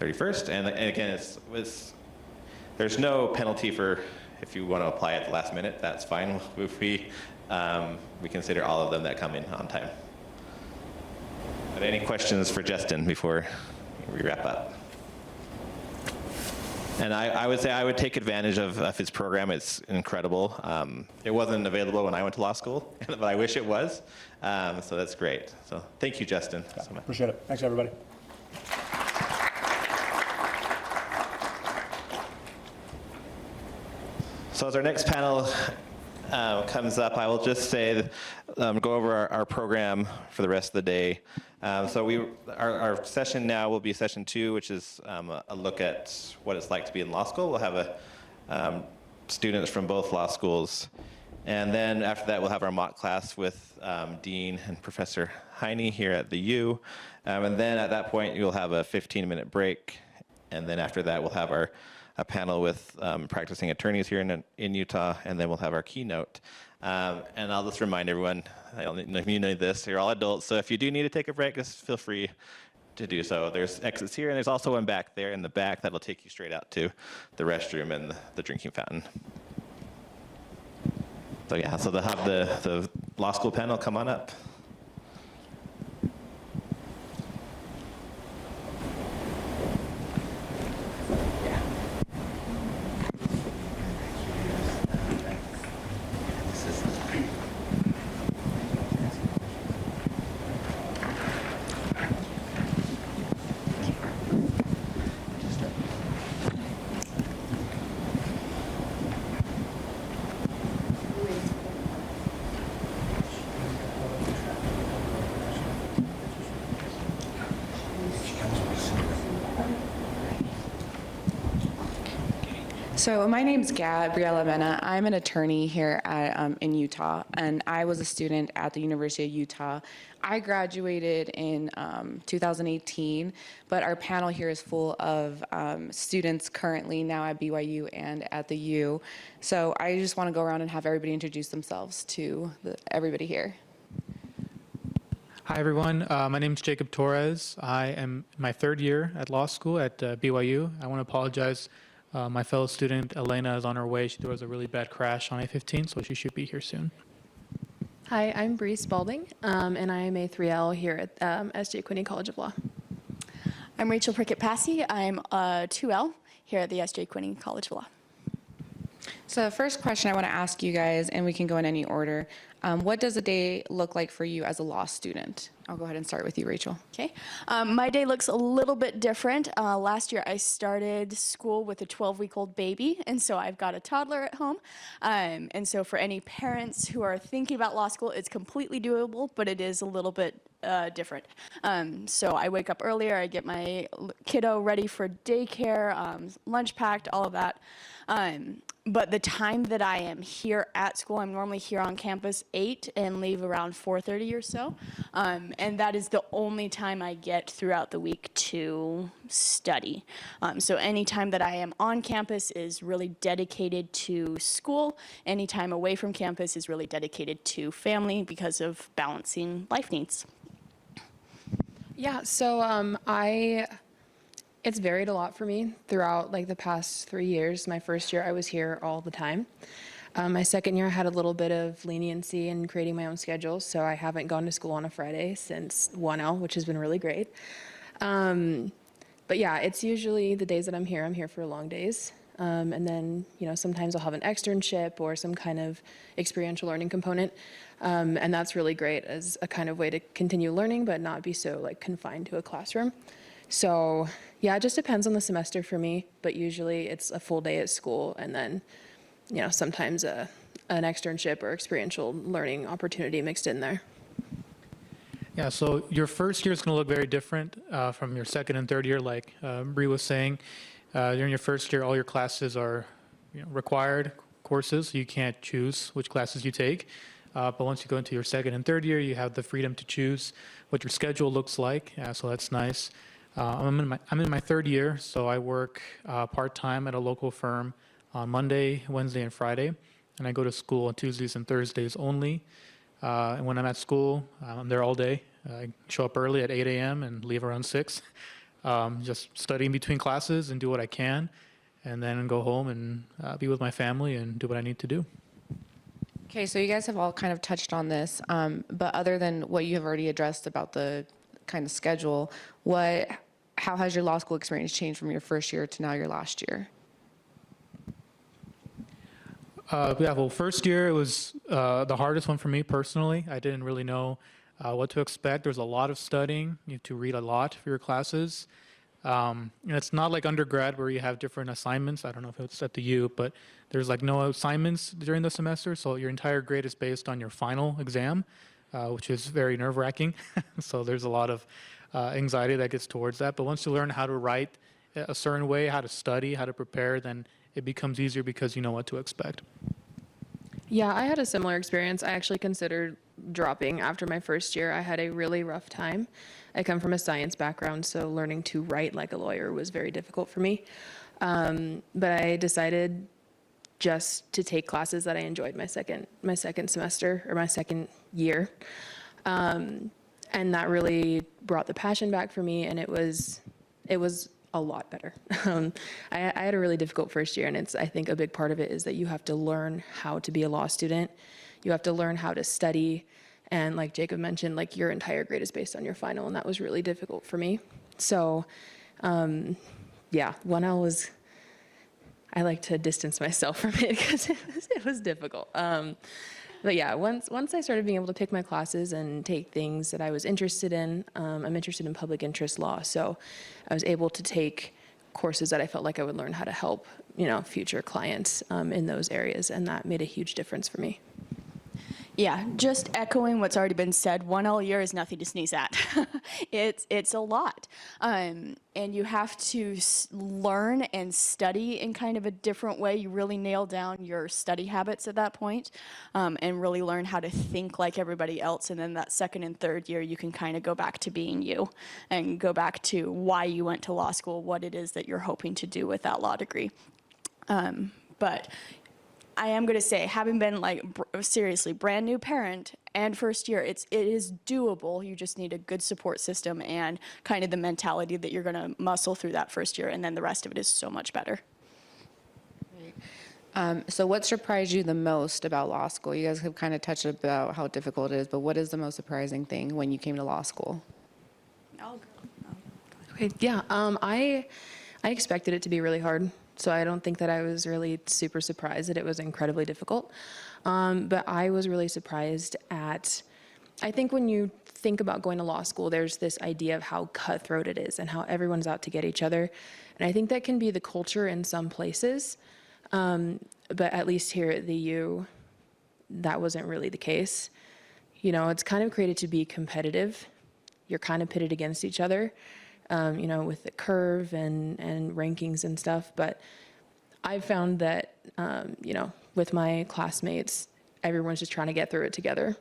31st. And again, there's no penalty for if you want to apply at the last minute. That's fine. We consider all of them that come in on time. But any questions for Justin before we wrap up? And I would say I would take advantage of his program. It's incredible. It wasn't available when I went to law school, but I wish it was. So that's great. So thank you, Justin. Yeah, so appreciate it. Thanks, everybody. So as our next panel comes up, I will just say, go over our program for the rest of the day. So our session now will be session 2, which is a look at what it's like to be in law school. We'll have students from both law schools And then after that, we'll have our mock class with Dean and Professor Heine here at the U. And then at that point, you'll have a 15-minute break. And then after that, we'll have a panel with practicing attorneys here in Utah, and then we'll have our keynote. And I'll just remind everyone, I don't know if you know this, you're all adults, so if you do need to take a break, just feel free to do so. There's exits here, and there's also one back there in the back that'll take you straight out to the restroom and the drinking fountain. So yeah, so they'll have the law school panel come on up. So my name's Gabriela Mena. I'm an attorney here in Utah, and I was a student at the University of Utah. I graduated in 2018, but our panel here is full of students currently now at BYU and at the U. So I just want to go around and have everybody introduce themselves to everybody here. Hi, everyone. My name is Jacob Torres. I am in my third year at law school at BYU. I want to apologize. My fellow student, Elena, is on her way. There was a really bad crash on I-15, so she should be here soon. Hi, I'm Bree Spalding, and I am a 3L here at SJ Quinney College of Law. I'm Rachel Prickett-Passy. I'm a 2L here at the SJ Quinney College of Law. So the first question I want to ask you guys, and we can go in any order, what does a day look like for you as a law student? I'll go ahead and start with you, Rachel. Okay. My day looks a little bit different. Last year I started school with a 12-week-old baby, and so I've got a toddler at home. And so for any parents who are thinking about law school, it's completely doable, but it is a little bit different. So I wake up earlier, I get my kiddo ready for daycare, lunch packed, all of that. But the time that I am here at school, I'm normally here on campus 8 and leave around 4:30 or so. And that is the only time I get throughout the week to study. So any time that I am on campus is really dedicated to school. Any time away from campus is really dedicated to family because of balancing life needs. Yeah, so it's varied a lot for me throughout like the past 3 years. My first year I was here all the time. My second year I had a little bit of leniency in creating my own schedule, so I haven't gone to school on a Friday since 1L, which has been really great. But yeah, it's usually the days that I'm here for long days. And then, sometimes I'll have an externship or some kind of experiential learning component. And that's really great as a kind of way to continue learning, but not be so like confined to a classroom. So yeah, it just depends on the semester for me, but usually it's a full day at school and then, sometimes an externship or experiential learning opportunity mixed in there. Yeah, so your first year is going to look very different from your second and third year, like Bree was saying. During your first year, all your classes are required courses. You can't choose which classes you take. But once you go into your second and third year, you have the freedom to choose what your schedule looks like. So that's nice. I'm in my third year, so I work part-time at a local firm on Monday, Wednesday, and Friday. And I go to school on Tuesdays and Thursdays only. And when I'm at school, I'm there all day. I show up early at 8 a.m. and leave around 6. Just study in between classes and do what I can, and then go home and be with my family and do what I need to do. Okay, so you guys have all kind of touched on this, but other than what you have already addressed about the kind of schedule, how has your law school experience changed from your first year to now your last year? Well, first year it was the hardest one for me personally. I didn't really know what to expect. There's a lot of studying. You have to read a lot for your classes. It's not like undergrad where you have different assignments. I don't know if it's at the U, but there's like no assignments during the semester. So your entire grade is based on your final exam, which is very nerve-wracking. So there's a lot of anxiety that gets towards that. But once you learn how to write a certain way, how to study, how to prepare, then it becomes easier because you know what to expect. Yeah, I had a similar experience. I actually considered dropping after my first year. I had a really rough time. I come from a science background, so learning to write like a lawyer was very difficult for me. But I decided just to take classes that I enjoyed my second semester or my second year. And that really brought the passion back for me, and it was a lot better. I had a really difficult first year, and I think a big part of it is that you have to learn how to be a law student. You have to learn how to study, and like Jacob mentioned, like your entire grade is based on your final, and that was really difficult for me. So, yeah, 1L was, I like to distance myself from it because it was difficult. But yeah, once I started being able to pick my classes and take things that I was interested in, I'm interested in public interest law, so I was able to take courses that I felt like I would learn how to help, future clients in those areas, and that made a huge difference for me. Yeah, just echoing what's already been said, 1L year is nothing to sneeze at. It's a lot. And you have to learn and study in kind of a different way. You really nail down your study habits at that point, and really learn how to think like everybody else. And then that second and third year, you can kind of go back to being you and go back to why you went to law school, what it is that you're hoping to do with that law degree. But I am going to say, having been like seriously brand new parent and first year, it is doable. You just need a good support system and kind of the mentality that you're going to muscle through that first year, and then the rest of it is so much better. So what surprised you the most about law school? You guys have kind of touched about how difficult it is, but what is the most surprising thing when you came to law school? Okay, yeah, I expected it to be really hard. So I don't think that I was really super surprised that it was incredibly difficult. But I was really surprised at, I think when you think about going to law school, there's this idea of how cutthroat it is and how everyone's out to get each other. And I think that can be the culture in some places. But at least here at the U, that wasn't really the case. It's kind of created to be competitive. You're kind of pitted against each other. With the curve and rankings and stuff. But I've found that, with my classmates, everyone's just trying to get through it together.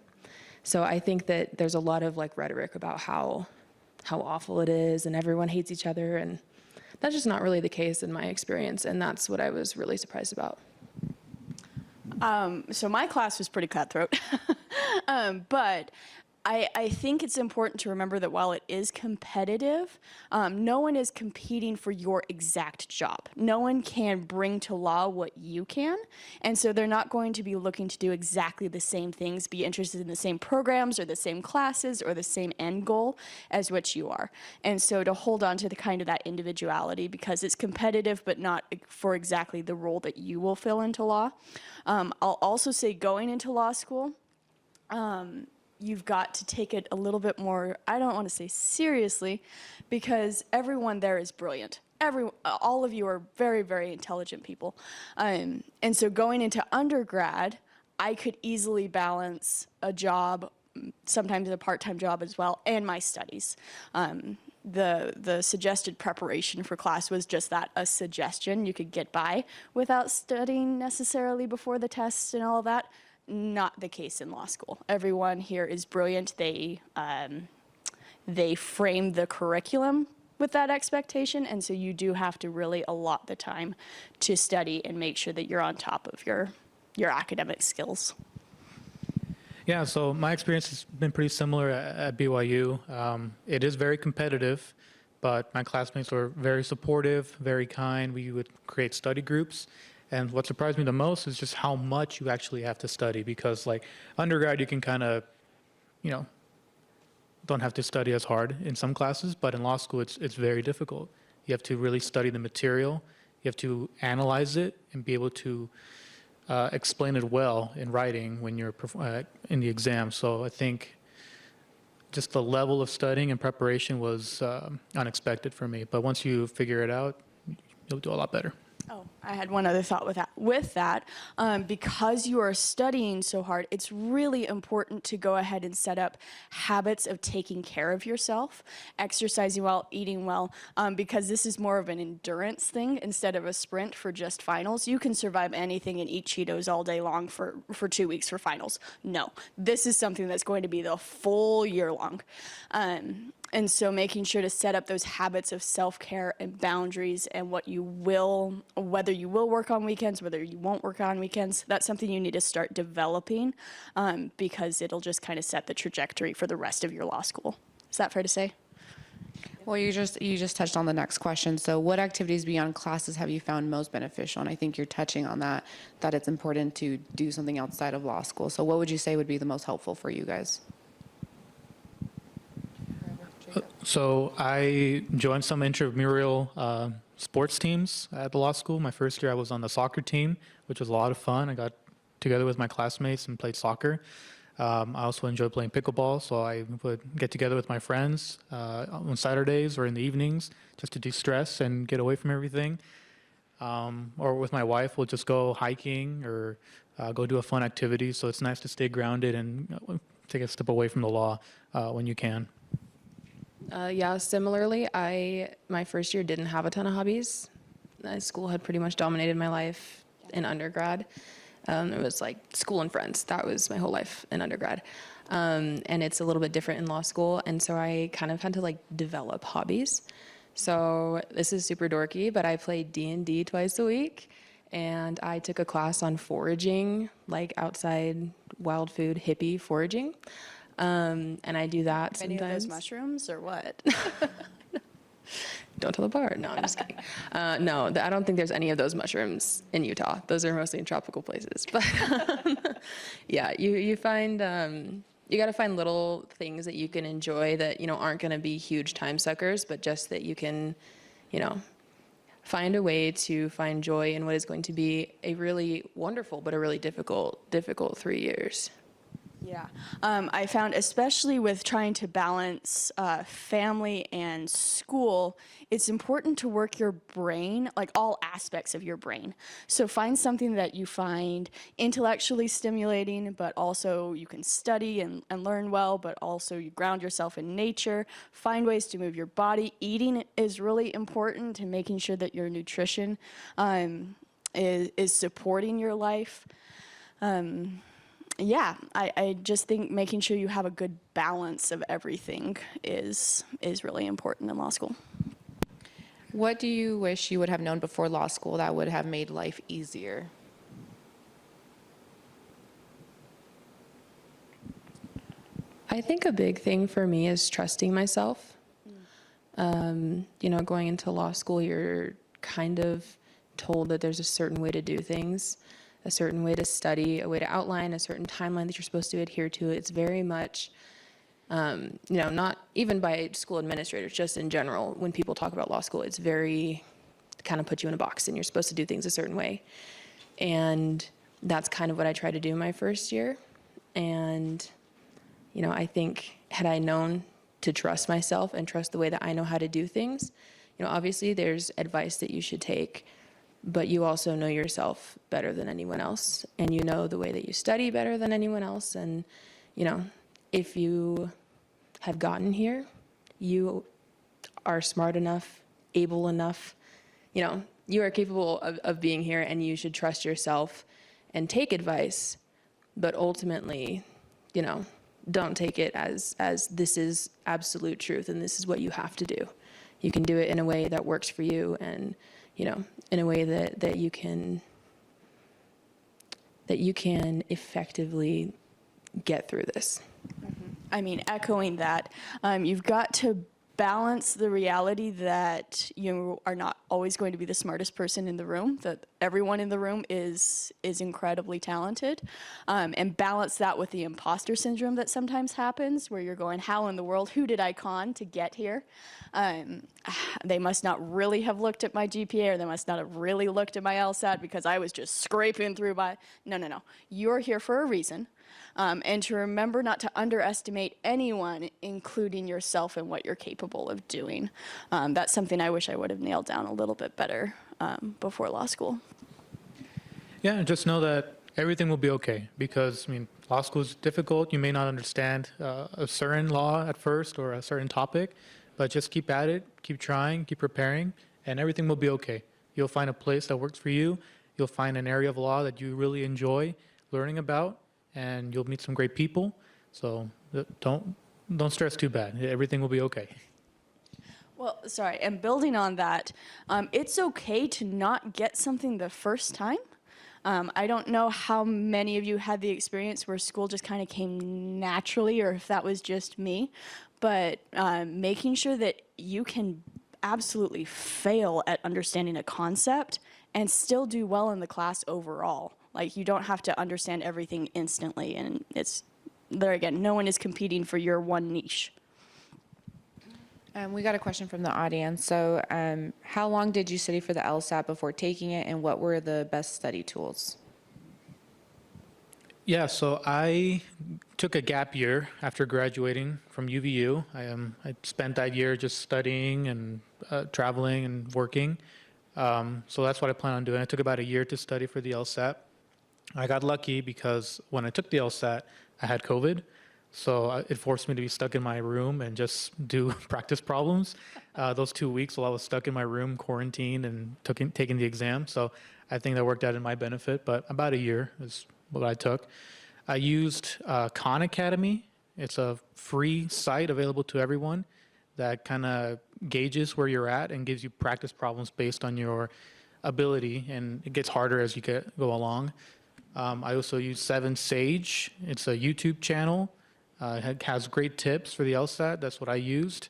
So I think that there's a lot of like rhetoric about how awful it is and everyone hates each other. And that's just not really the case in my experience. And that's what I was really surprised about. So my class was pretty cutthroat, but I think it's important to remember that while it is competitive, no one is competing for your exact job. No one can bring to law what you can, and so they're not going to be looking to do exactly the same things, be interested in the same programs or the same classes or the same end goal as what you are. And so to hold on to the kind of that individuality, because it's competitive but not for exactly the role that you will fill into law. I'll also say going into law school, you've got to take it a little bit more, I don't want to say seriously, because everyone there is brilliant. All of you are very, very intelligent people. And so going into undergrad, I could easily balance a job, sometimes a part-time job as well, and my studies. The suggested preparation for class was just that, a suggestion. You could get by without studying necessarily before the tests and all of that. Not the case in law school. Everyone here is brilliant. They frame the curriculum with that expectation, and so you do have to really allot the time to study and make sure that you're on top of your academic skills. Yeah, so my experience has been pretty similar at BYU. It is very competitive, but my classmates were very supportive, very kind. We would create study groups. And what surprised me the most is just how much you actually have to study, because like undergrad, you can kind of, don't have to study as hard in some classes, but in law school, it's very difficult. You have to really study the material. You have to analyze it and be able to explain it well in writing when you're in the exam. So I think just the level of studying and preparation was unexpected for me. But once you figure it out, you'll do a lot better. Oh, I had one other thought with that. Because you are studying so hard, it's really important to go ahead and set up habits of taking care of yourself, exercising well, eating well, because this is more of an endurance thing instead of a sprint for just finals. You can survive anything and eat Cheetos all day long for 2 weeks for finals. No, this is something that's going to be the full year long. And so making sure to set up those habits of self-care and boundaries and whether you will work on weekends, whether you won't work on weekends, that's something you need to start developing because it'll just kind of set the trajectory for the rest of your law school. Is that fair to say? Well, you just touched on the next question. So what activities beyond classes have you found most beneficial? And I think you're touching on that it's important to do something outside of law school. So what would you say would be the most helpful for you guys? So I joined some intramural sports teams at the law school. My first year I was on the soccer team, which was a lot of fun. I got together with my classmates and played soccer. I also enjoyed playing pickleball, so I would get together with my friends on Saturdays or in the evenings just to de-stress and get away from everything. Or with my wife, we'll just go hiking or go do a fun activity. So it's nice to stay grounded and take a step away from the law when you can. Yeah, similarly, my first year didn't have a ton of hobbies. School had pretty much dominated my life in undergrad. It was like school and friends. That was my whole life in undergrad. And it's a little bit different in law school. And so I kind of had to develop hobbies. So this is super dorky, but I played D&D twice a week. And I took a class on foraging, like outside wild food hippie foraging. And I do that sometimes. Any of those mushrooms or what? Don't tell the bar. No, I'm just kidding. No, I don't think there's any of those mushrooms in Utah. Those are mostly in tropical places. But yeah, you find, you got to find little things that you can enjoy that, aren't going to be huge time suckers, but just that you can, find a way to find joy in what is going to be a really wonderful, but a really difficult 3 years. Yeah, I found especially with trying to balance family and school, it's important to work your brain, like all aspects of your brain. So find something that you find intellectually stimulating, but also you can study and learn well, but also you ground yourself in nature. Find ways to move your body. Eating is really important and making sure that your nutrition is supporting your life. Yeah, I just think making sure you have a good balance of everything is really important in law school. What do you wish you would have known before law school that would have made life easier? I think a big thing for me is trusting myself. Going into law school, you're kind of told that there's a certain way to do things, a certain way to study, a way to outline, a certain timeline that you're supposed to adhere to. It's very much, not even by school administrators, just in general, when people talk about law school, it's very kind of put you in a box and you're supposed to do things a certain way. And that's kind of what I tried to do my first year. And, I think had I known to trust myself and trust the way that I know how to do things, obviously there's advice that you should take, but you also know yourself better than anyone else, and you know the way that you study better than anyone else. And, if you have gotten here, you are smart enough, able enough, you are capable of being here, and you should trust yourself and take advice, but ultimately, don't take it as this is absolute truth and this is what you have to do. You can do it in a way that works for you, and in a way that you can effectively get through this. I mean, echoing that, you've got to balance the reality that you are not always going to be the smartest person in the room, that everyone in the room is incredibly talented, and balance that with the imposter syndrome that sometimes happens, where you're going, how in the world, who did I con to get here? They must not really have looked at my GPA, or they must not have really looked at my LSAT, because I was just scraping through my, no. You're here for a reason. and to remember not to underestimate anyone, including yourself and what you're capable of doing. That's something I wish I would have nailed down a little bit better before law school. Yeah, and just know that everything will be okay because, I mean, law school is difficult. You may not understand a certain law at first or a certain topic, but just keep at it, keep trying, keep preparing, and everything will be okay. You'll find a place that works for you. You'll find an area of law that you really enjoy learning about, and you'll meet some great people. So don't stress too bad. Everything will be okay. Well, sorry, and building on that, it's okay to not get something the first time. I don't know how many of you had the experience where school just kind of came naturally, or if that was just me, but making sure that you can absolutely fail at understanding a concept and still do well in the class overall. Like, you don't have to understand everything instantly, and it's, there again, no one is competing for your one niche. We got a question from the audience. So how long did you study for the LSAT before taking it, and what were the best study tools? Yeah, so I took a gap year after graduating from UVU. I spent that year just studying and traveling and working. So that's what I plan on doing. I took about a year to study for the LSAT. I got lucky because when I took the LSAT, I had COVID. So it forced me to be stuck in my room and just do practice problems. Those 2 weeks while I was stuck in my room, quarantined and taking the exam. So I think that worked out in my benefit, but about a year is what I took. I used Khan Academy. It's a free site available to everyone that kind of gauges where you're at and gives you practice problems based on your ability, and it gets harder as you go along. I also use 7 Sage. It's a YouTube channel. It has great tips for the LSAT. That's what I used.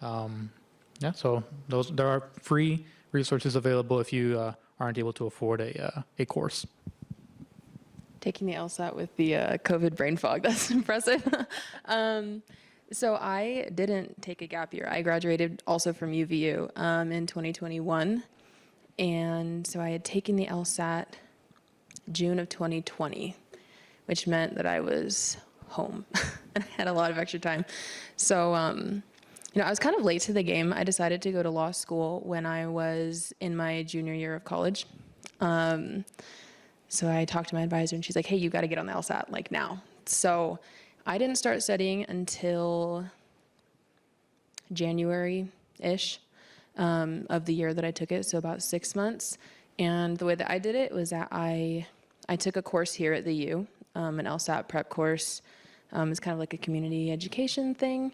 Yeah, so there are free resources available if you aren't able to afford a course. Taking the LSAT with the COVID brain fog, that's impressive. So I didn't take a gap year. I graduated also from UVU in 2021. And so I had taken the LSAT June of 2020, which meant that I was home and I had a lot of extra time. So, I was kind of late to the game. I decided to go to law school when I was in my junior year of college. So I talked to my advisor and she's like, hey, you got to get on the LSAT like now. So I didn't start studying until January-ish of the year that I took it, so about 6 months. And the way that I did it was that I took a course here at the U, an LSAT prep course. It's kind of like a community education thing.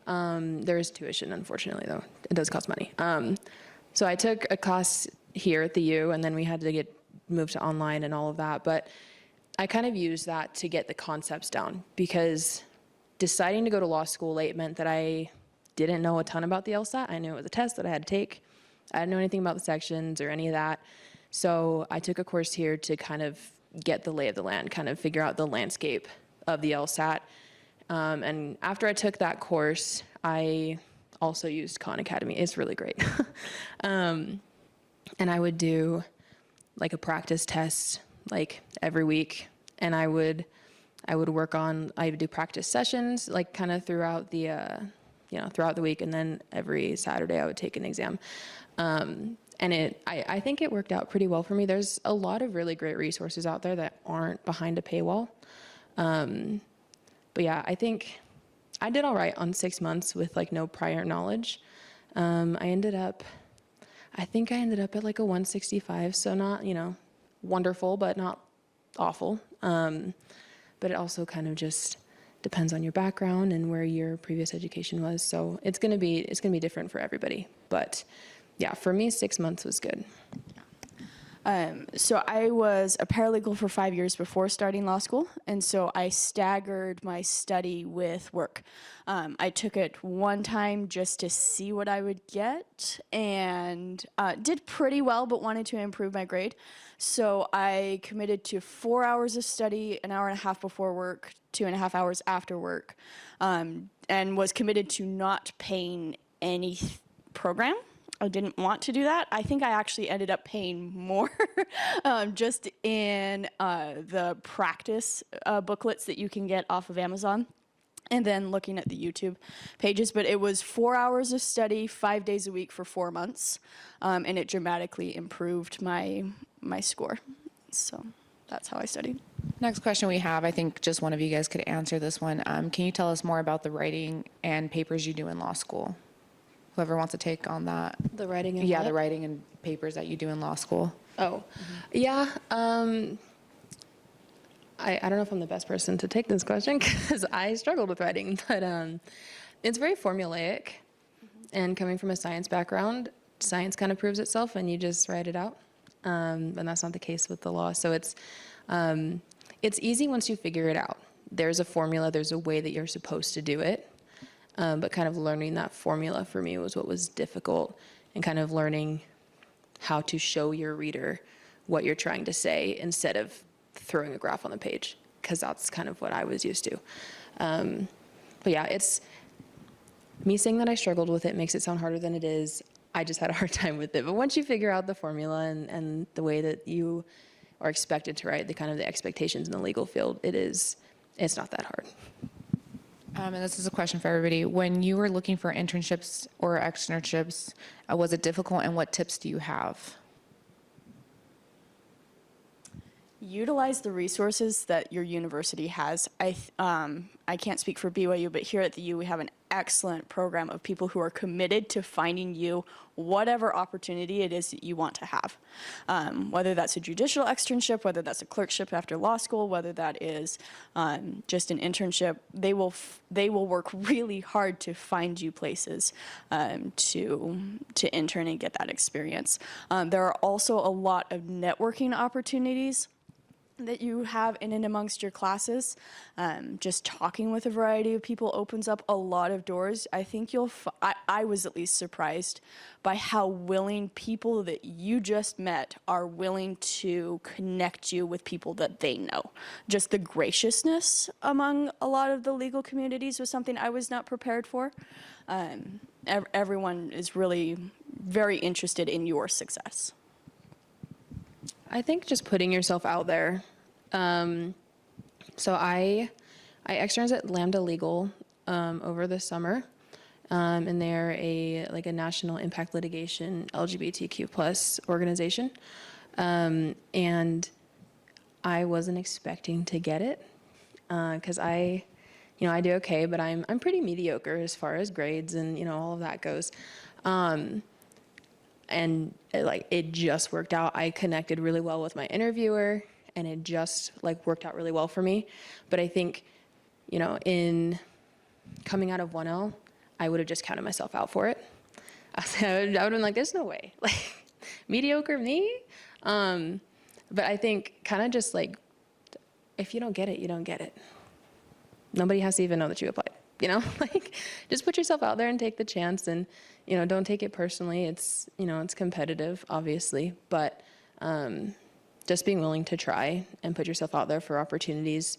There is tuition, unfortunately, though. It does cost money. So I took a class here at the U, and then we had to get moved to online and all of that. But I kind of used that to get the concepts down, because deciding to go to law school late meant that I didn't know a ton about the LSAT. I knew it was a test that I had to take. I didn't know anything about the sections or any of that. So I took a course here to kind of get the lay of the land, kind of figure out the landscape of the LSAT. And after I took that course, I also used Khan Academy. It's really great. And I would do like a practice test like every week. And I would do practice sessions like kind of throughout the, throughout the week. And then every Saturday I would take an exam. And I think it worked out pretty well for me. There's a lot of really great resources out there that aren't behind a paywall. But yeah, I think I did all right on 6 months with like no prior knowledge. I ended up at like a 165, so not, wonderful, but not awful. But it also kind of just depends on your background and where your previous education was. So it's gonna be different for everybody. But yeah, for me, 6 months was good. So I was a paralegal for 5 years before starting law school, and so I staggered my study with work. I took it one time just to see what I would get, and did pretty well, but wanted to improve my grade. So I committed to 4 hours of study, an hour and a half before work, 2.5 hours after work, and was committed to not paying any program. I didn't want to do that. I think I actually ended up paying more just in the practice booklets that you can get off of Amazon, and then looking at the YouTube pages. But it was 4 hours of study, 5 days a week for 4 months, and it dramatically improved my score. So that's how I studied. Next question we have, I think just one of you guys could answer this one. Can you tell us more about the writing and papers you do in law school? Whoever wants to take on that. The writing and Yeah, what? the writing and papers that you do in law school. Oh, yeah. I don't know if I'm the best person to take this question because I struggled with writing, but it's very formulaic. And coming from a science background, science kind of proves itself and you just write it out. And that's not the case with the law. So it's easy once you figure it out. There's a formula, there's a way that you're supposed to do it. But kind of learning that formula for me was what was difficult, and kind of learning how to show your reader what you're trying to say instead of throwing a graph on the page, because that's kind of what I was used to. But yeah, it's me saying that I struggled with it makes it sound harder than it is. I just had a hard time with it. But once you figure out the formula and the way that you are expected to write, the kind of the expectations in the legal field, it's not that hard. And this is a question for everybody. When you were looking for internships or externships, was it difficult, and what tips do you have? Utilize the resources that your university has. I can't speak for BYU, but here at the U, we have an excellent program of people who are committed to finding you whatever opportunity it is that you want to have. Whether that's a judicial externship, whether that's a clerkship after law school, whether that is just an internship, they will work really hard to find you places to intern and get that experience. There are also a lot of networking opportunities that you have in and amongst your classes. Just talking with a variety of people opens up a lot of doors. I think I was at least surprised by how willing people that you just met are willing to connect you with people that they know. Just the graciousness among a lot of the legal communities was something I was not prepared for. Everyone is really very interested in your success. I think just putting yourself out there. So I externed at Lambda Legal over the summer, and they're a national impact litigation LGBTQ+ organization, and I wasn't expecting to get it because I do okay, but I'm pretty mediocre as far as grades and all of that goes. And it just worked out. I connected really well with my interviewer, and it just worked out really well for me. But I think, in coming out of 1L, I would have just counted myself out for it. I would have been like, there's no way, mediocre me. But I think kind of just if you don't get it, you don't get it. Nobody has to even know that you applied. Just put yourself out there and take the chance, and don't take it personally. It's it's competitive, obviously, but just being willing to try and put yourself out there for opportunities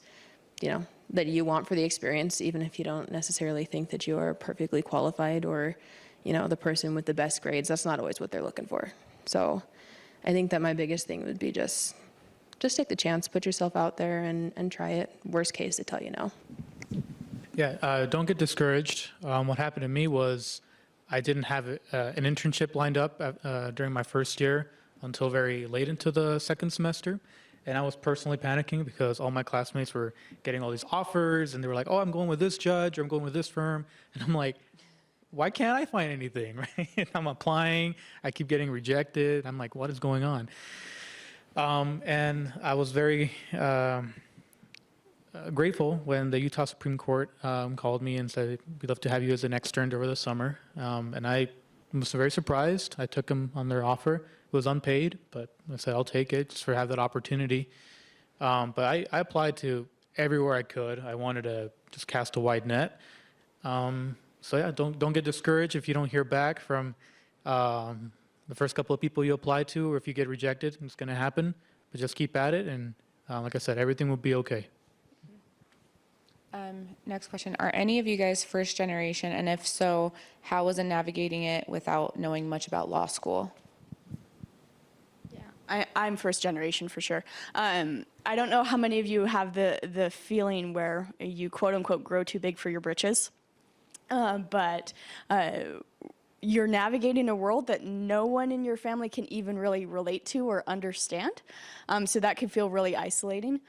that you want for the experience, even if you don't necessarily think that you are perfectly qualified or the person with the best grades. That's not always what they're looking for. So I think that my biggest thing would be just take the chance, put yourself out there and try it. Worst case, they tell you no. Yeah, don't get discouraged. What happened to me was I didn't have an internship lined up during my first year until very late into the second semester. And I was personally panicking because all my classmates were getting all these offers, and they were like, oh, I'm going with this judge, or I'm going with this firm. And I'm like, why can't I find anything, right? I'm applying, I keep getting rejected. I'm like, what is going on? And I was very grateful when the Utah Supreme Court called me and said, we'd love to have you as an extern over the summer. And I was very surprised. I took them on their offer. It was unpaid, but I said, I'll take it just for have that opportunity. But I applied to everywhere I could. I wanted to just cast a wide net. So yeah, don't get discouraged if you don't hear back from the first couple of people you apply to, or if you get rejected. It's going to happen, but just keep at it, and like I said, everything will be okay. Next question. Are any of you guys first generation? And if so, how was it navigating it without knowing much about law school? I'm first generation for sure. I don't know how many of you have the feeling where you quote unquote grow too big for your britches, but you're navigating a world that no one in your family can even really relate to or understand. So that can feel really isolating.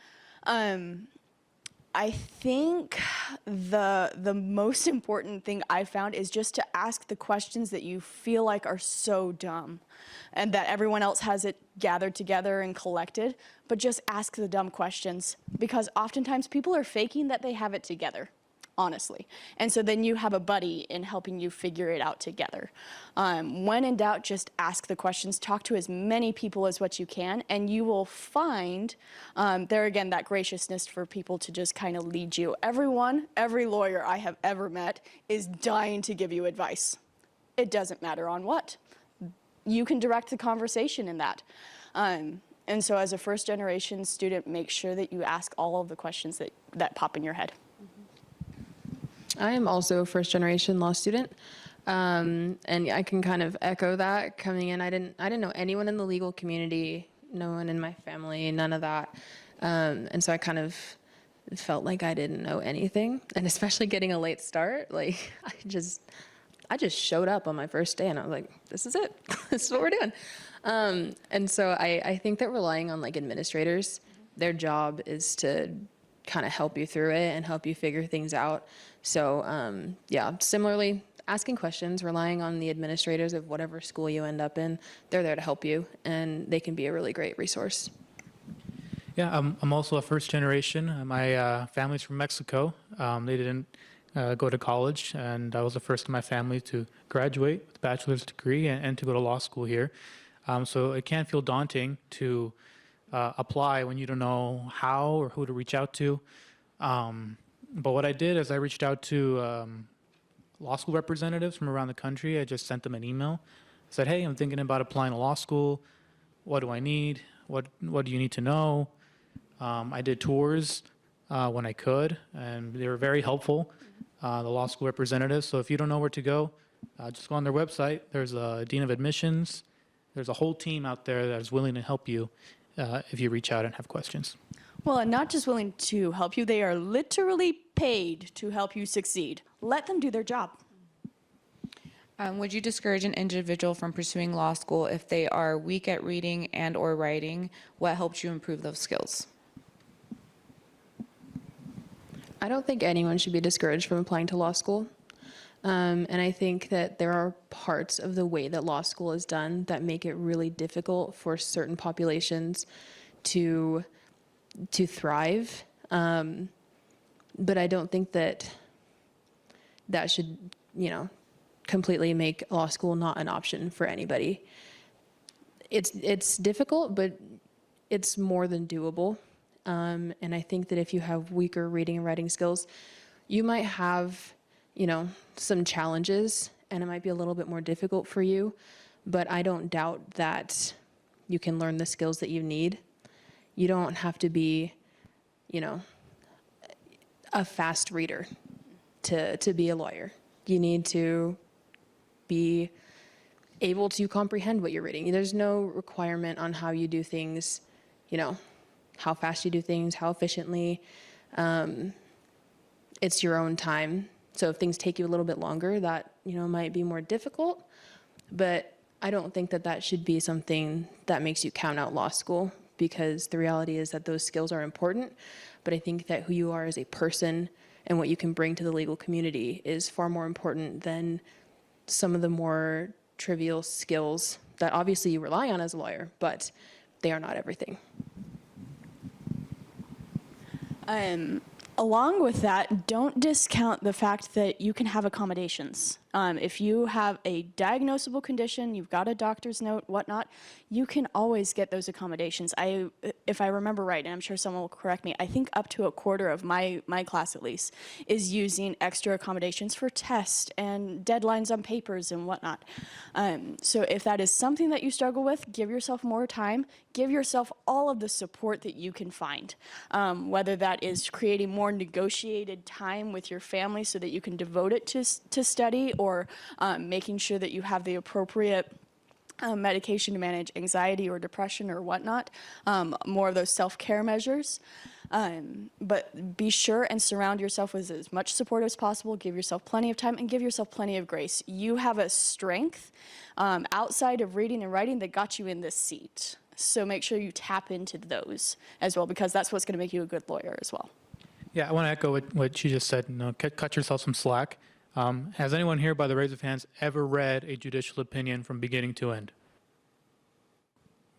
I think the most important thing I found is just to ask the questions that you feel like are so dumb and that everyone else has it gathered together and collected, but just ask the dumb questions because oftentimes people are faking that they have it together, honestly. And so then you have a buddy in helping you figure it out together. When in doubt, just ask the questions, talk to as many people as what you can, and you will find, there again, that graciousness for people to just kind of lead you. Every lawyer I have ever met is dying to give you advice. It doesn't matter on what. You can direct the conversation in that. And so as a first generation student, make sure that you ask all of the questions that pop in your head. I am also a first generation law student. And I can kind of echo that coming in. I didn't know anyone in the legal community, no one in my family, none of that. And so I kind of felt like I didn't know anything. And especially getting a late start, like I just showed up on my first day and I was like, this is it. This is what we're doing. And so I think that relying on like administrators, their job is to kind of help you through it and help you figure things out. So yeah, similarly, asking questions, relying on the administrators of whatever school you end up in, they're there to help you and they can be a really great resource. Yeah, I'm also a first generation. My family's from Mexico. They didn't go to college, and I was the first in my family to graduate with a bachelor's degree and to go to law school here. So it can feel daunting to apply when you don't know how or who to reach out to. But what I did is I reached out to law school representatives from around the country. I just sent them an email. I said, hey, I'm thinking about applying to law school. What do I need? What do you need to know? I did tours when I could, and they were very helpful, the law school representatives. So if you don't know where to go, just go on their website. There's a dean of admissions. There's a whole team out there that is willing to help you if you reach out and have questions. Well, and not just willing to help you, they are literally paid to help you succeed. Let them do their job. Would you discourage an individual from pursuing law school if they are weak at reading and or writing? What helped you improve those skills? I don't think anyone should be discouraged from applying to law school. And I think that there are parts of the way that law school is done that make it really difficult for certain populations to thrive. But I don't think that should, completely make law school not an option for anybody. It's difficult, but it's more than doable. And I think that if you have weaker reading and writing skills, you might have, some challenges and it might be a little bit more difficult for you, but I don't doubt that you can learn the skills that you need. You don't have to be, a fast reader to be a lawyer. You need to be able to comprehend what you're reading. There's no requirement on how you do things, how fast you do things, how efficiently. It's your own time. So if things take you a little bit longer, that, might be more difficult. But I don't think that should be something that makes you count out law school, because the reality is that those skills are important. But I think that who you are as a person and what you can bring to the legal community is far more important than some of the more trivial skills that obviously you rely on as a lawyer, but they are not everything. Along with that, don't discount the fact that you can have accommodations. If you have a diagnosable condition, you've got a doctor's note, whatnot, you can always get those accommodations. If I remember right, and I'm sure someone will correct me, I think up to a quarter of my class at least is using extra accommodations for tests and deadlines on papers and whatnot. So if that is something that you struggle with, give yourself more time, give yourself all of the support that you can find, whether that is creating more more negotiated time with your family so that you can devote it to study, or making sure that you have the appropriate medication to manage anxiety or depression or whatnot, more of those self-care measures. But be sure and surround yourself with as much support as possible. Give yourself plenty of time and give yourself plenty of grace. You have a strength outside of reading and writing that got you in this seat. So make sure you tap into those as well, because that's what's going to make you a good lawyer as well. Yeah, I want to echo what she just said. Cut yourself some slack. Has anyone here, by the raise of hands, ever read a judicial opinion from beginning to end?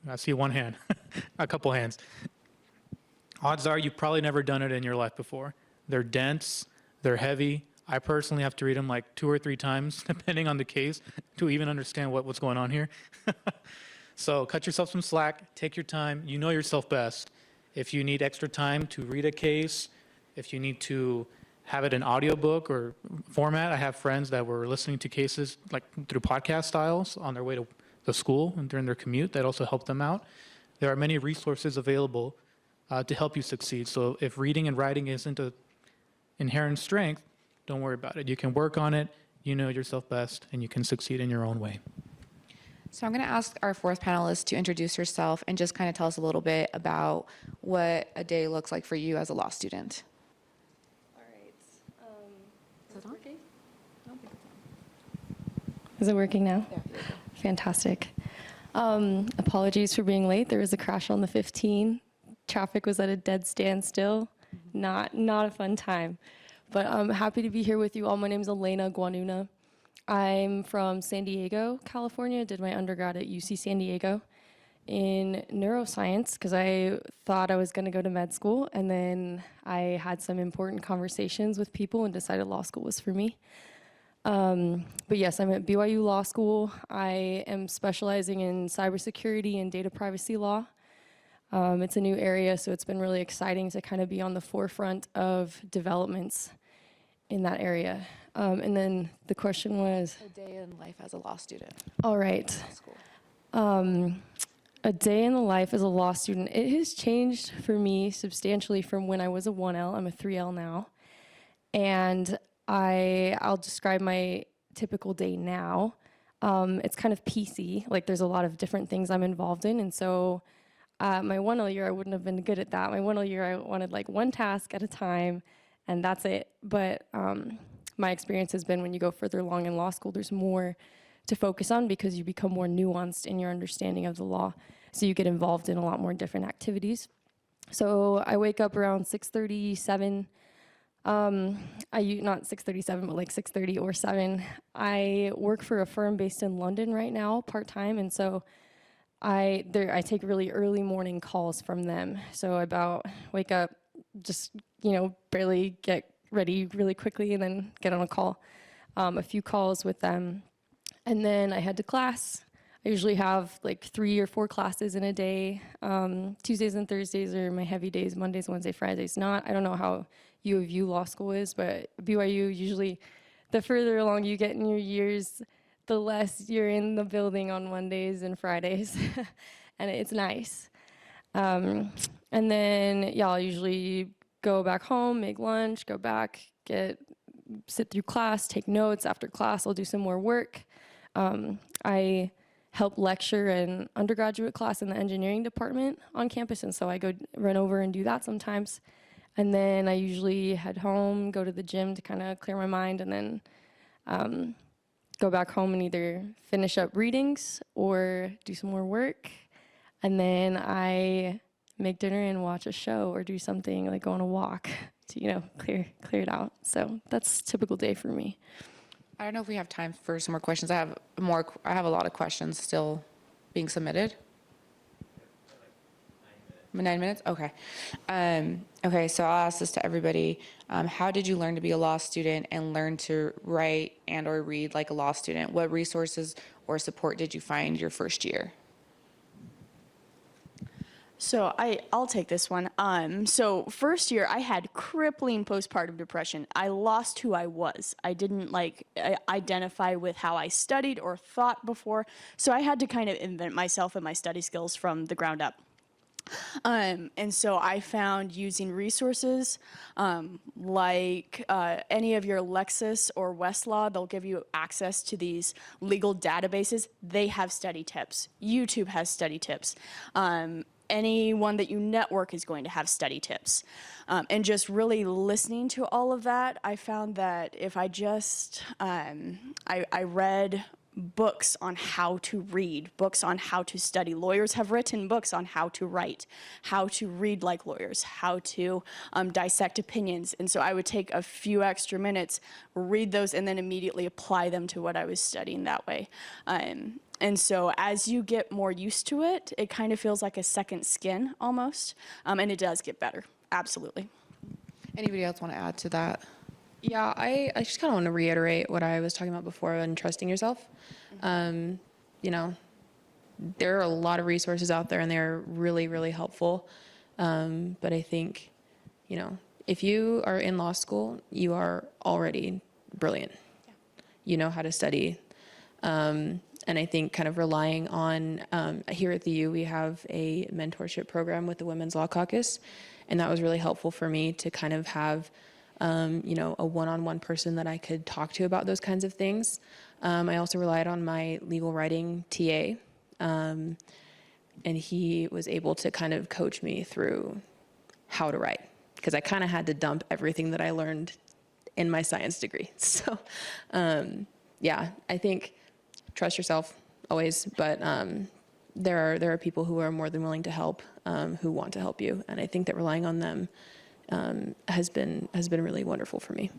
I see one hand, a couple hands. Odds are you've probably never done it in your life before. They're dense, they're heavy. I personally have to read them like 2 or 3 times, depending on the case, to even understand what's going on here. So cut yourself some slack, take your time. You know yourself best. If you need extra time to read a case, if you need to have it in audiobook or format, I have friends that were listening to cases like through podcast styles on their way to the school and during their commute. That also helped them out. There are many resources available to help you succeed. So if reading and writing isn't an inherent strength, don't worry about it. You can work on it, you know yourself best, and you can succeed in your own way. So I'm going to ask our fourth panelist to introduce herself and just kind of tell us a little bit about what a day looks like for you as a law student. All right. Is it working? I don't think it's on. Is it working now? Yeah. Fantastic. Apologies for being late. There was a crash on the 15. Traffic was at a dead standstill. Not a fun time. But I'm happy to be here with you all. My name is Elena Guanuna. I'm from San Diego, California. Did my undergrad at UC San Diego in neuroscience because I thought I was going to go to med school. And then I had some important conversations with people and decided law school was for me. But yes, I'm at BYU Law School. I am specializing in cybersecurity and data privacy law. It's a new area, so it's been really exciting to kind of be on the forefront of developments in that area. And then the question was? A day in life as a law student. All right. A day in the life as a law student. It has changed for me substantially from when I was a 1L. I'm a 3L now. And I'll describe my typical day now. It's kind of PC. Like there's a lot of different things I'm involved in. And so my 1L year, I wouldn't have been good at that. My 1L year, I wanted like one task at a time, and that's it. But my experience has been when you go further along in law school, there's more to focus on because you become more nuanced in your understanding of the law. So you get involved in a lot more different activities. So I wake up around 6:37. Not 6:37, but like 6:30 or 7. I work for a firm based in London right now, part-time, and so I take really early morning calls from them. So wake up, just barely get ready really quickly, and then get on a call, a few calls with them, and then I head to class. I usually have like 3 or 4 classes in a day. Tuesdays and Thursdays are my heavy days. Mondays, Wednesdays, Fridays not. I don't know how U of U law school is, but BYU usually, the further along you get in your years, the less you're in the building on Mondays and Fridays, and it's nice. And then, I'll usually go back home, make lunch, go back, sit through class, take notes. After class, I'll do some more work. I help lecture an undergraduate class in the engineering department on campus, and so I go run over and do that sometimes. And then I usually head home, go to the gym to kind of clear my mind, and then go back home and either finish up readings or do some more work. And then I make dinner and watch a show or do something like go on a walk to, clear it out. So that's a typical day for me. I don't know if we have time for some more questions. I have a lot of questions still being submitted. 9 minutes? Okay. Okay, so I'll ask this to everybody. How did you learn to be a law student and learn to write and or read like a law student? What resources or support did you find your first year? So I'll take this one. So first year, I had crippling postpartum depression. I lost who I was. I didn't identify with how I studied or thought before. So I had to kind of invent myself and my study skills from the ground up. And so I found using resources like any of your Lexis or Westlaw, they'll give you access to these legal databases. They have study tips. YouTube has study tips. Anyone that you network is going to have study tips. And just really listening to all of that, I found that if I just, I read books on how to read, books on how to study. Lawyers have written books on how to write, how to read like lawyers, how to dissect opinions. And so I would take a few extra minutes, read those, and then immediately apply them to what I was studying that way. And so as you get more used to it, it kind of feels like a second skin almost, and it does get better, absolutely. Anybody else want to add to that? Yeah, I just kind of want to reiterate what I was talking about before on trusting yourself. You know, there are a lot of resources out there and they're really, really helpful. But I think, you know, if you are in law school, you are already brilliant. Yeah. You know how to study. And I think kind of relying on, here at the U, we have a mentorship program with the Women's Law Caucus. And that was really helpful for me to kind of have you know, a one-on-one person that I could talk to about those kinds of things. I also relied on my legal writing TA, and he was able to kind of coach me through how to write, because I kind of had to dump everything that I learned in my science degree. So, yeah, I think trust yourself always, but there are people who are more than willing to help, who want to help you, and I think that relying on them has been really wonderful for me.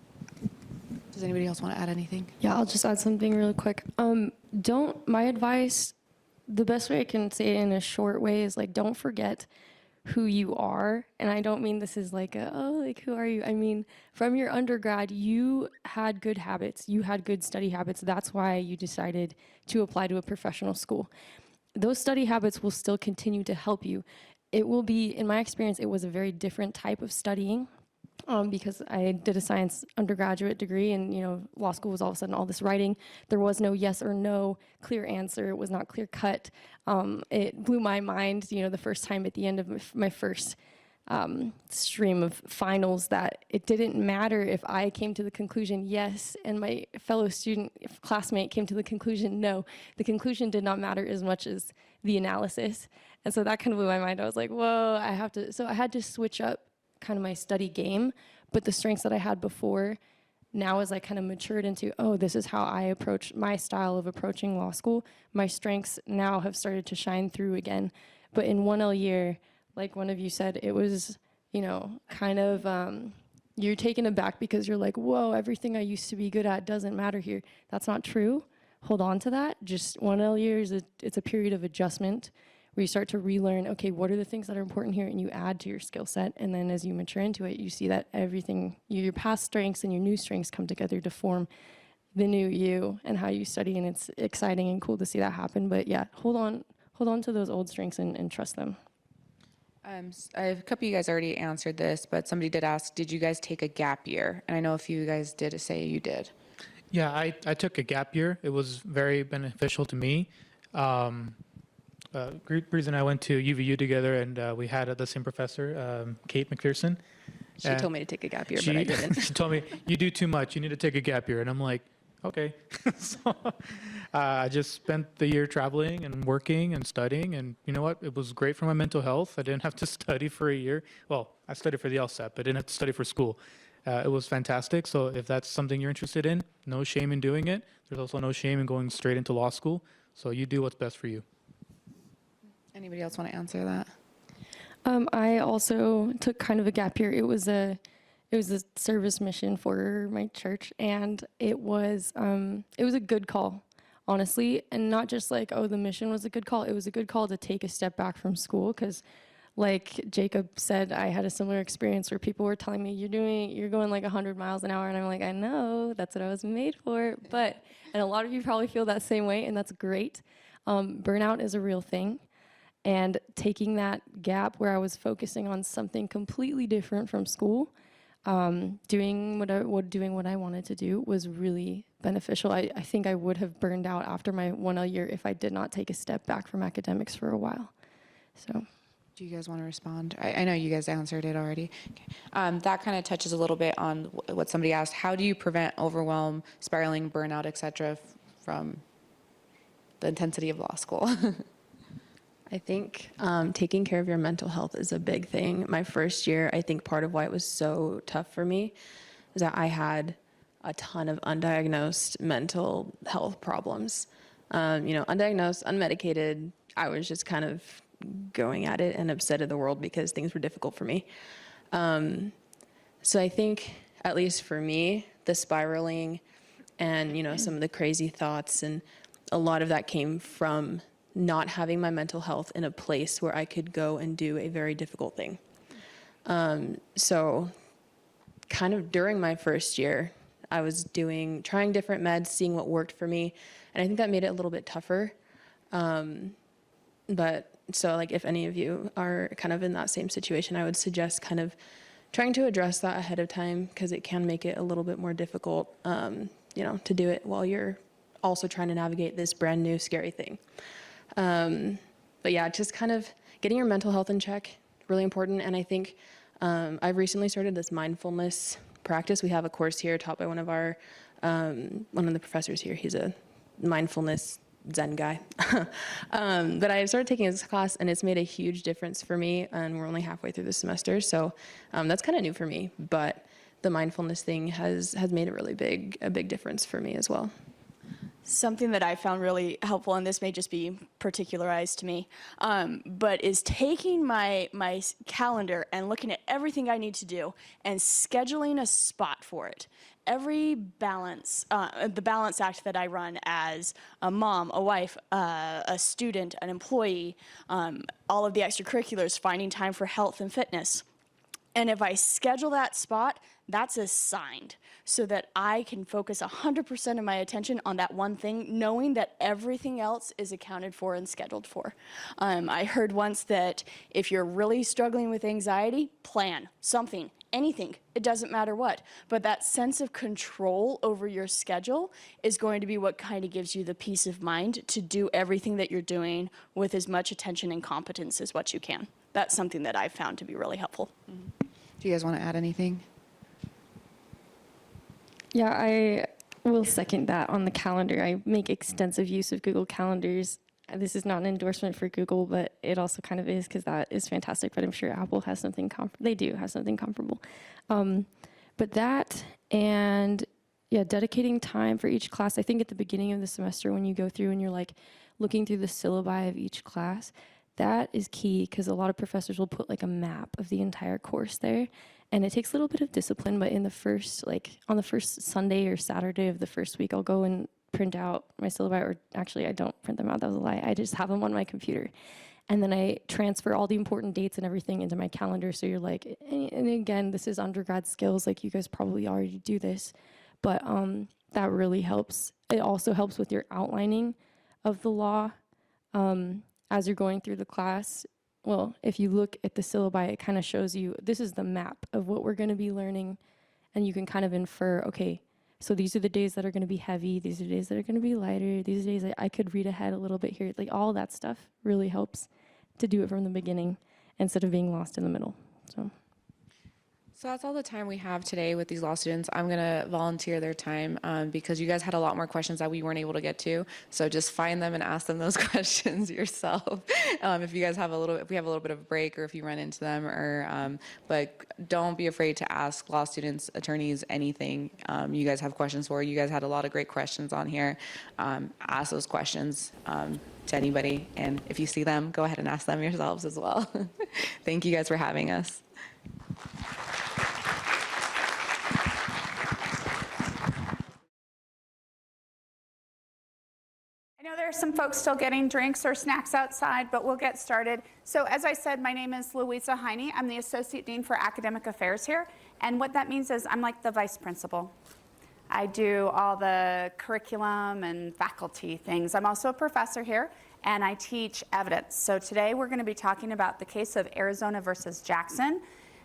Does anybody else want to add anything? Yeah, I'll just add something really quick. My advice, the best way I can say it in a short way is like, don't forget who you are. And I don't mean this is like, who are you? I mean, from your undergrad, you had good habits. You had good study habits. That's why you decided to apply to a professional school. Those study habits will still continue to help you. It will be, in my experience, it was a very different type of studying because I did a science undergraduate degree and, you know, law school was all of a sudden all this writing. There was no yes or no clear answer. It was not clear cut. It blew my mind, you know, the first time at the end of my first stream of finals that it didn't matter if I came to the conclusion yes and my fellow classmate came to the conclusion no. The conclusion did not matter as much as the analysis. And so that kind of blew my mind. I was like, whoa, I had to switch up kind of my study game, but the strengths that I had before, now as I kind of matured into, this is how I approach my style of approaching law school, my strengths now have started to shine through again. But in 1L year, like one of you said, it was, you know, kind of, you're taken aback because you're like, whoa, everything I used to be good at doesn't matter here. That's not true. Hold on to that. Just 1L year it's a period of adjustment where you start to relearn, okay, what are the things that are important here, and you add to your skill set. And then as you mature into it, you see that everything, your past strengths and your new strengths come together to form the new you and how you study, and it's exciting and cool to see that happen. But yeah, hold on to those old strengths and trust them. A couple of you guys already answered this, but somebody did ask, did you guys take a gap year? And I know a few of you guys did say you did. Yeah, I took a gap year. It was very beneficial to me. Breeze and I went to UVU together, and we had the same professor, Kate McPherson. She told me to take a gap year, but I didn't. She told me, you do too much. You need to take a gap year. And I'm like, okay. So I just spent the year traveling and working and studying. And you know what? It was great for my mental health. I didn't have to study for a year. Well, I studied for the LSAT, but I didn't have to study for school. It was fantastic. So if that's something you're interested in, no shame in doing it. There's also no shame in going straight into law school. So you do what's best for you. Anybody else want to answer that? I also took kind of a gap year. It was a service mission for my church, and it was a good call, honestly, and not just like, the mission was a good call. It was a good call to take a step back from school, because like Jacob said, I had a similar experience where people were telling me, you're going like 100 miles an hour, and I'm like, I know, that's what I was made for. And a lot of you probably feel that same way, and that's great. Burnout is a real thing. And taking that gap where I was focusing on something completely different from school, doing what I wanted to do was really beneficial. I think I would have burned out after my 1L year if I did not take a step back from academics for a while. So, Do you guys want to respond? I know you guys answered it already. Okay. That kind of touches a little bit on what somebody asked. How do you prevent overwhelm, spiraling, burnout, et cetera, from the intensity of law school? I think taking care of your mental health is a big thing. My first year, I think part of why it was so tough for me is that I had a ton of undiagnosed mental health problems. Undiagnosed, unmedicated, I was just kind of going at it and upset at the world because things were difficult for me. So I think, at least for me, the spiraling and, some of the crazy thoughts, and a lot of that came from not having my mental health in a place where I could go and do a very difficult thing. So kind of during my first year, I was trying different meds, seeing what worked for me, and I think that made it a little bit tougher. But so like if any of you are kind of in that same situation, I would suggest kind of trying to address that ahead of time, because it can make it a little bit more difficult, to do it while you're also trying to navigate this brand new scary thing. But yeah, just kind of getting your mental health in check, really important. And I think I've recently started this mindfulness practice. We have a course here taught by one of the professors here. He's a mindfulness Zen guy. But I started taking his class, and it's made a huge difference for me, and we're only halfway through the semester, so that's kind of new for me, but the mindfulness thing has made a big difference for me as well. Something that I found really helpful, and this may just be particularized to me, but is taking my calendar and looking at everything I need to do and scheduling a spot for it. Every the balance act that I run as a mom, a wife, a student, an employee, all of the extracurriculars, finding time for health and fitness. And if I schedule that spot, that's assigned so that I can focus 100% of my attention on that one thing, knowing that everything else is accounted for and scheduled for. I heard once that if you're really struggling with anxiety, plan something, anything, it doesn't matter what. But that sense of control over your schedule is going to be what kind of gives you the peace of mind to do everything that you're doing with as much attention and competence as what you can. That's something that I've found to be really helpful. Do you guys want to add anything? Yeah, I will second that on the calendar. I make extensive use of Google Calendars. This is not an endorsement for Google, but it also kind of is, because that is fantastic. But I'm sure Apple has something they do have something comparable. But that, and yeah, dedicating time for each class. I think at the beginning of the semester, when you go through and you're like looking through the syllabi of each class, that is key, because a lot of professors will put like a map of the entire course there. And it takes a little bit of discipline, but on the first Sunday or Saturday of the first week, I'll go and print out my syllabi, or actually I don't print them out, that was a lie. I just have them on my computer. And then I transfer all the important dates and everything into my calendar. So you're like, and again, this is undergrad skills, like you guys probably already do this, but that really helps. It also helps with your outlining of the law as you're going through the class. Well, if you look at the syllabi, it kind of shows you, this is the map of what we're going to be learning, and you can kind of infer, okay, so these are the days that are going to be heavy, these are the days that are going to be lighter, these are days that I could read ahead a little bit here. Like all that stuff really helps to do it from the beginning instead of being lost in the middle. So that's all the time we have today with these law students. I'm going to volunteer their time because you guys had a lot more questions that we weren't able to get to. So just find them and ask them those questions yourself. If you guys have if we have a little bit of a break, or if you run into them, but don't be afraid to ask law students, attorneys, anything you guys have questions for. You guys had a lot of great questions on here. Ask those questions to anybody. And if you see them, go ahead and ask them yourselves as well. Thank you guys for having us. I know there are some folks still getting drinks or snacks outside, but we'll get started. So as I said, my name is Louisa Heine. I'm the Associate Dean for Academic Affairs here. And what that means is I'm like the vice principal. I do all the curriculum and faculty things. I'm also a professor here, and I teach evidence. So today we're going to be talking about the case of Arizona versus Jackson.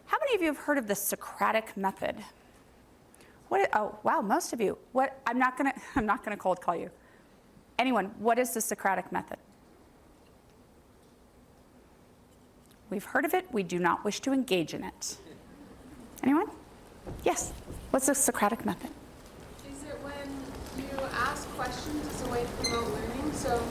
How many of you have heard of the Socratic method? Oh, wow, most of you. I'm not gonna cold call you. Anyone, what is the Socratic method? We've heard of it. We do not wish to engage in it. Anyone? Yes. What's the Socratic method? Is it when you ask questions as a way to promote learning? So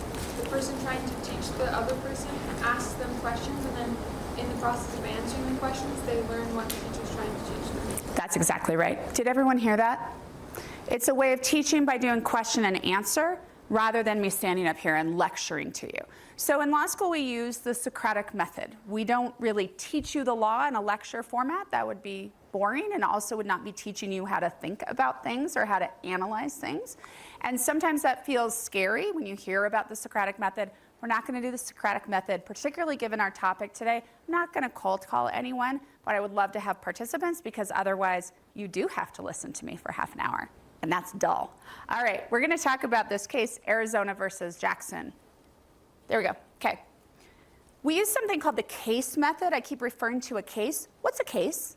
the person trying to teach the other person asks them questions, and then in the process of answering the questions, they learn what the teacher's trying to teach them. That's exactly right. Did everyone hear that? It's a way of teaching by doing question and answer rather than me standing up here and lecturing to you. So in law school, we use the Socratic method. We don't really teach you the law in a lecture format. That would be boring, and also would not be teaching you how to think about things or how to analyze things. And sometimes that feels scary when you hear about the Socratic method. We're not going to do the Socratic method, particularly given our topic today. I'm not going to cold call anyone, but I would love to have participants, because otherwise you do have to listen to me for half an hour, and that's dull. All right, we're going to talk about this case, Arizona versus Jackson. There we go. Okay. We use something called the case method. I keep referring to a case. What's a case?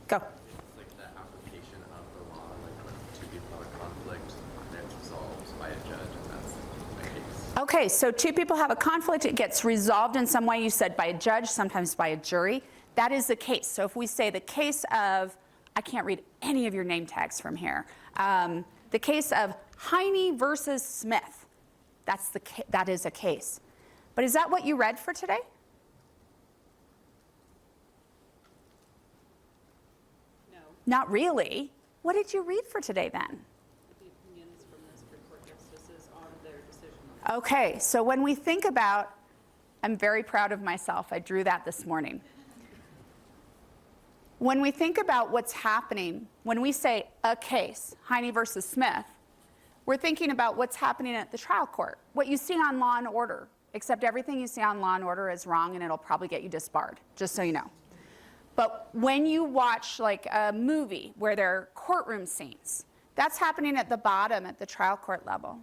Go. Like the application of the law, like when two people have a conflict, it's resolved by a judge, and that's a case. Okay, so two people have a conflict. It gets resolved in some way. You said by a judge, sometimes by a jury. That is the case. So if we say the case of, I can't read any of your name tags from here. The case of Heine versus Smith. That is a case. But is that what you read for today? No. Not really. What did you read for today then? The opinions from the Supreme Court justices on their decision. Okay, so when we think about, I'm very proud of myself. I drew that this morning. When we think about what's happening, when we say a case, Heine versus Smith, we're thinking about what's happening at the trial court, what you see on Law and Order, except everything you see on Law and Order is wrong, and it'll probably get you disbarred, just so you know. But when you watch like a movie where there are courtroom scenes, that's happening at the bottom at the trial court level.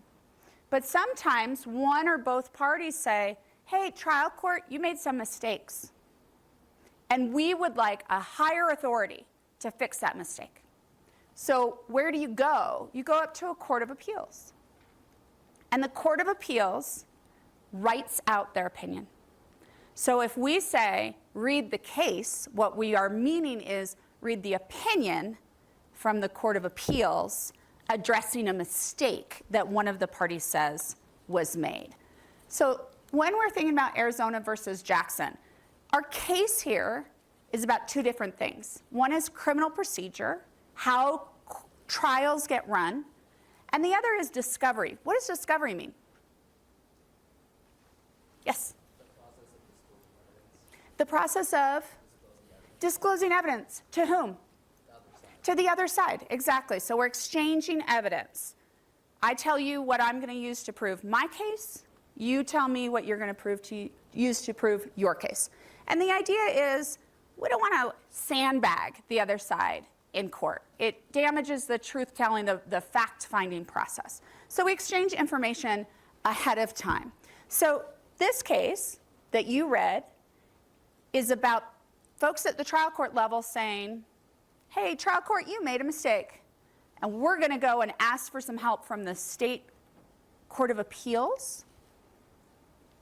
But sometimes one or both parties say, hey, trial court, you made some mistakes. And we would like a higher authority to fix that mistake. So where do you go? You go up to a court of appeals. And the court of appeals writes out their opinion. So if we say, read the case, what we are meaning is read the opinion from the court of appeals addressing a mistake that one of the parties says was made. So when we're thinking about Arizona versus Jackson, our case here is about two different things. One is criminal procedure, how trials get run, and the other is discovery. What does discovery mean? Yes? The process of disclosing evidence. To whom? To the other side, exactly. So we're exchanging evidence. I tell you what I'm going to use to prove my case. You tell me what you're going to use to prove your case. And the idea is we don't want to sandbag the other side in court. It damages the truth-telling, the fact-finding process. So we exchange information ahead of time. So this case that you read is about folks at the trial court level saying, hey, trial court, you made a mistake. And we're going to go and ask for some help from the state court of appeals.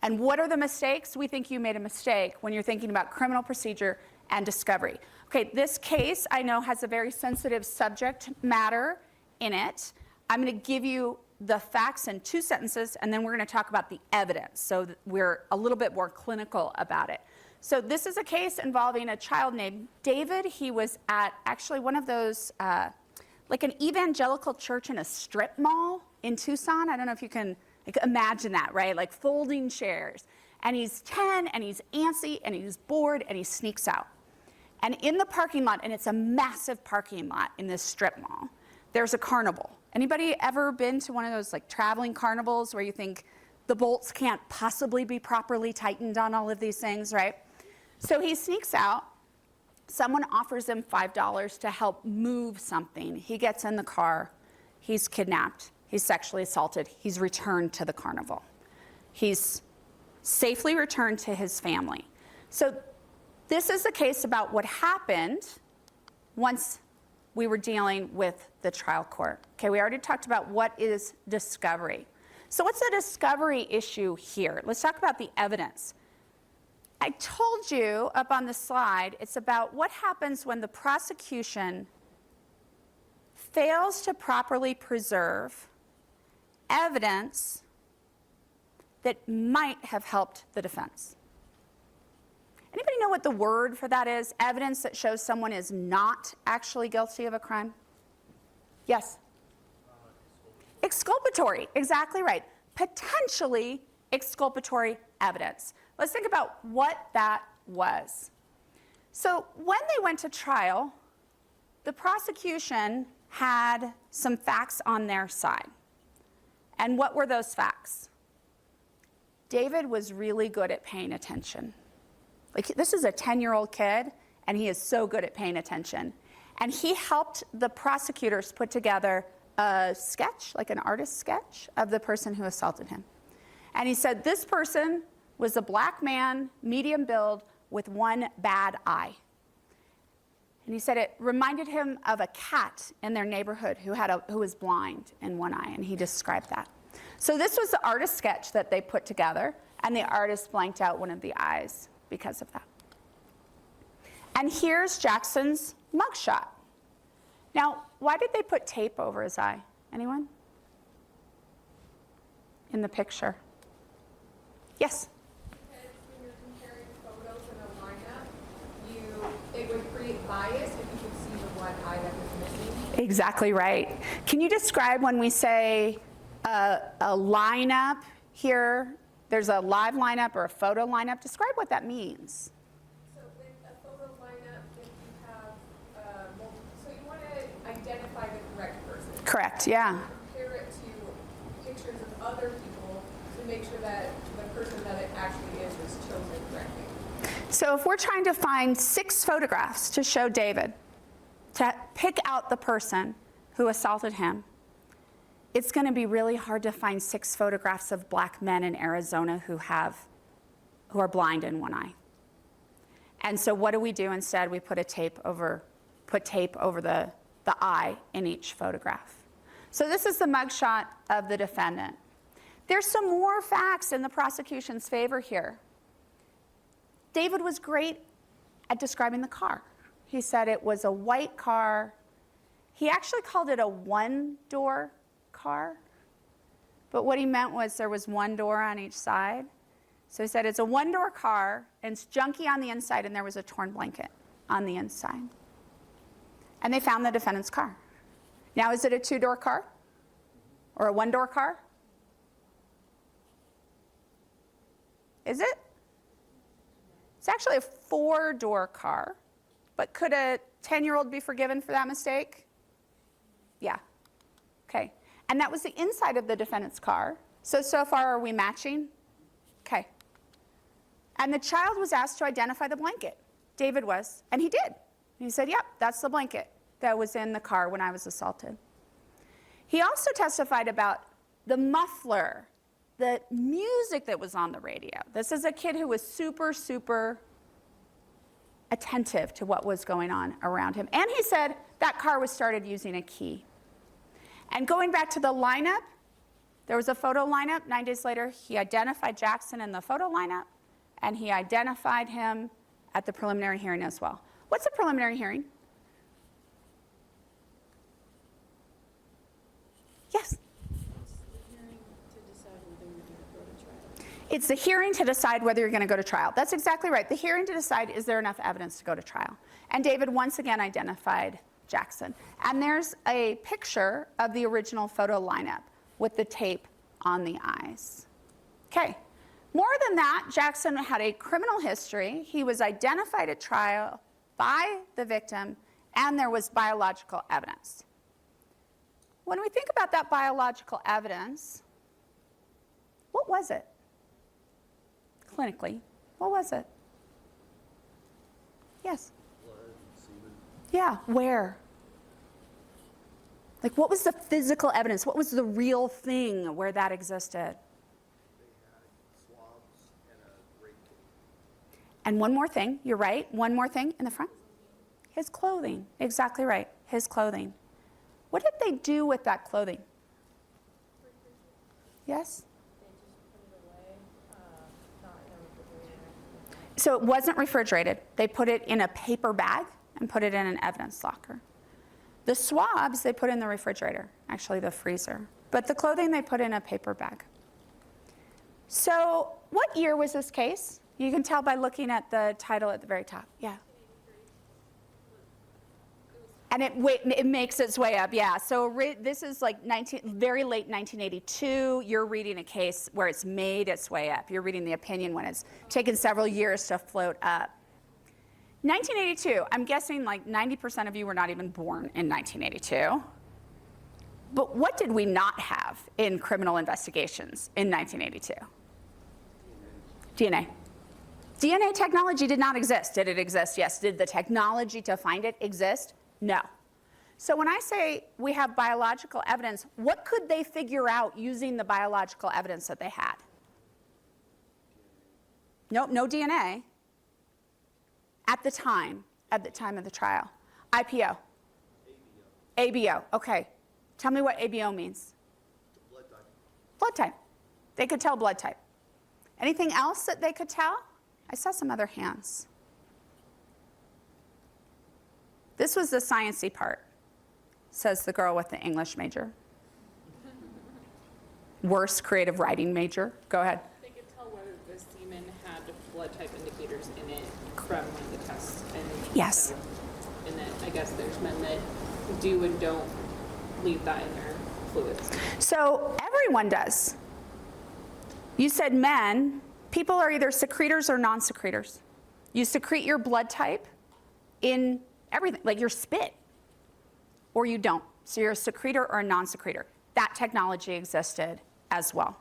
And what are the mistakes? We think you made a mistake when you're thinking about criminal procedure and discovery. Okay, this case I know has a very sensitive subject matter in it. I'm going to give you the facts in 2 sentences, and then we're going to talk about the evidence so that we're a little bit more clinical about it. So this is a case involving a child named David. He was at actually one of those, like an evangelical church in a strip mall in Tucson. I don't know if you can imagine that, right? Like folding chairs. And he's 10, and he's antsy, and he's bored, and he sneaks out. And in the parking lot, and it's a massive parking lot in this strip mall, there's a carnival. Anybody ever been to one of those like traveling carnivals where you think the bolts can't possibly be properly tightened on all of these things, right? So he sneaks out. Someone offers him $5 to help move something. He gets in the car. He's kidnapped. He's sexually assaulted. He's returned to the carnival. He's safely returned to his family. So this is a case about what happened once we were dealing with the trial court. Okay, we already talked about what is discovery. So what's the discovery issue here? Let's talk about the evidence. I told you up on the slide, it's about what happens when the prosecution fails to properly preserve evidence that might have helped the defense. Anybody know what the word for that is? Evidence that shows someone is not actually guilty of a crime? Yes? Exculpatory, exactly right. Potentially exculpatory evidence. Let's think about what that was. So when they went to trial, the prosecution had some facts on their side. And what were those facts? David was really good at paying attention. Like, this is a 10-year-old kid, and he is so good at paying attention. And he helped the prosecutors put together a sketch, like an artist sketch, of the person who assaulted him. And he said this person was a black man, medium build, with one bad eye. And he said it reminded him of a cat in their neighborhood who was blind in one eye, and he described that. So this was the artist sketch that they put together, and the artist blanked out one of the eyes because of that. And here's Jackson's mugshot. Now, why did they put tape over his eye? Anyone? In the picture. Yes? Because when you're comparing photos in a lineup, it would create bias if you could see the one eye that was missing. Exactly right. Can you describe when we say a lineup here, there's a live lineup or a photo lineup? Describe what that means. So with a photo lineup, if you have so you want to identify the correct person. Correct, yeah. Compare it to pictures of other people to make sure that the person that it actually is chosen correctly. So if we're trying to find 6 photographs to show David, to pick out the person who assaulted him, it's going to be really hard to find 6 photographs of black men in Arizona who are blind in one eye. And so what do we do instead? We put tape over the eye in each photograph. So this is the mugshot of the defendant. There's some more facts in the prosecution's favor here. David was great at describing the car. He said it was a white car. He actually called it a one-door car. But what he meant was there was one door on each side. So he said it's a one-door car, and it's junky on the inside, and there was a torn blanket on the inside. And they found the defendant's car. Now, is it a 2-door car? Or a 1-door car? Is it? It's actually a 4-door car. But could a 10-year-old be forgiven for that mistake? Yeah. Okay. And that was the inside of the defendant's car. So far, are we matching? Okay. And the child was asked to identify the blanket. David was, and he did. He said, yep, that's the blanket that was in the car when I was assaulted. He also testified about the muffler, the music that was on the radio. This is a kid who was super, super attentive to what was going on around him. And he said that car was started using a key. And going back to the lineup, there was a photo lineup. 9 days later, he identified Jackson in the photo lineup, and he identified him at the preliminary hearing as well. What's a preliminary hearing? Yes? It's the hearing to decide whether you're going to go to trial. That's exactly right. The hearing to decide, is there enough evidence to go to trial? And David once again identified Jackson. And there's a picture of the original photo lineup with the tape on the eyes. Okay. More than that, Jackson had a criminal history. He was identified at trial by the victim, and there was biological evidence. When we think about that biological evidence, what was it? Clinically, what was it? Yes? Blood, semen. Yeah, where? Like, what was the physical evidence? What was the real thing where that existed? They had swabs and a rape kit. And one more thing, you're right, one more thing in the front. His clothing, exactly right, his clothing. What did they do with that clothing? Yes? So it wasn't refrigerated. They put it in a paper bag and put it in an evidence locker. The swabs they put in the refrigerator, actually the freezer. But the clothing they put in a paper bag. So what year was this case? You can tell by looking at the title at the very top. Yeah. And it makes its way up, yeah. So this is like very late 1982. You're reading a case where it's made its way up. You're reading the opinion when it's taken several years to float up. 1982, I'm guessing like 90% of you were not even born in 1982. But what did we not have in criminal investigations in 1982? DNA. DNA technology did not exist. Did it exist? Yes. Did the technology to find it exist? No. So when I say we have biological evidence, what could they figure out using the biological evidence that they had? No DNA. At the time of the trial. IPO. ABO. Okay. Tell me what ABO means. Blood type. Blood type. They could tell blood type. Anything else that they could tell? I saw some other hands. This was the sciencey part, says the girl with the English major. Worst creative writing major. Go ahead. They could tell whether the semen had blood type indicators in it from one of the tests. And yes. So, and then I guess there's men that do and don't leave that in their fluids. So everyone does. You said men. People are either secretors or non-secretors. You secrete your blood type in everything, like your spit, or you don't. So you're a secretor or a non-secretor. That technology existed as well.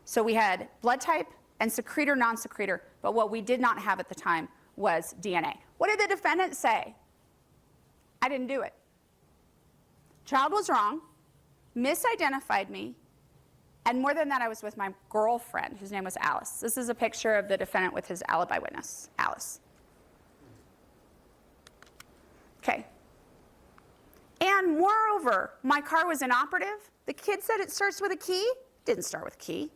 So we had blood type and secretor, non-secretor, but what we did not have at the time was DNA. What did the defendant say? I didn't do it. Child was wrong, misidentified me, and more than that, I was with my girlfriend, whose name was Alice. This is a picture of the defendant with his alibi witness, Alice. Okay. And moreover, my car was inoperative. The kid said it starts with a key. Didn't start with a key.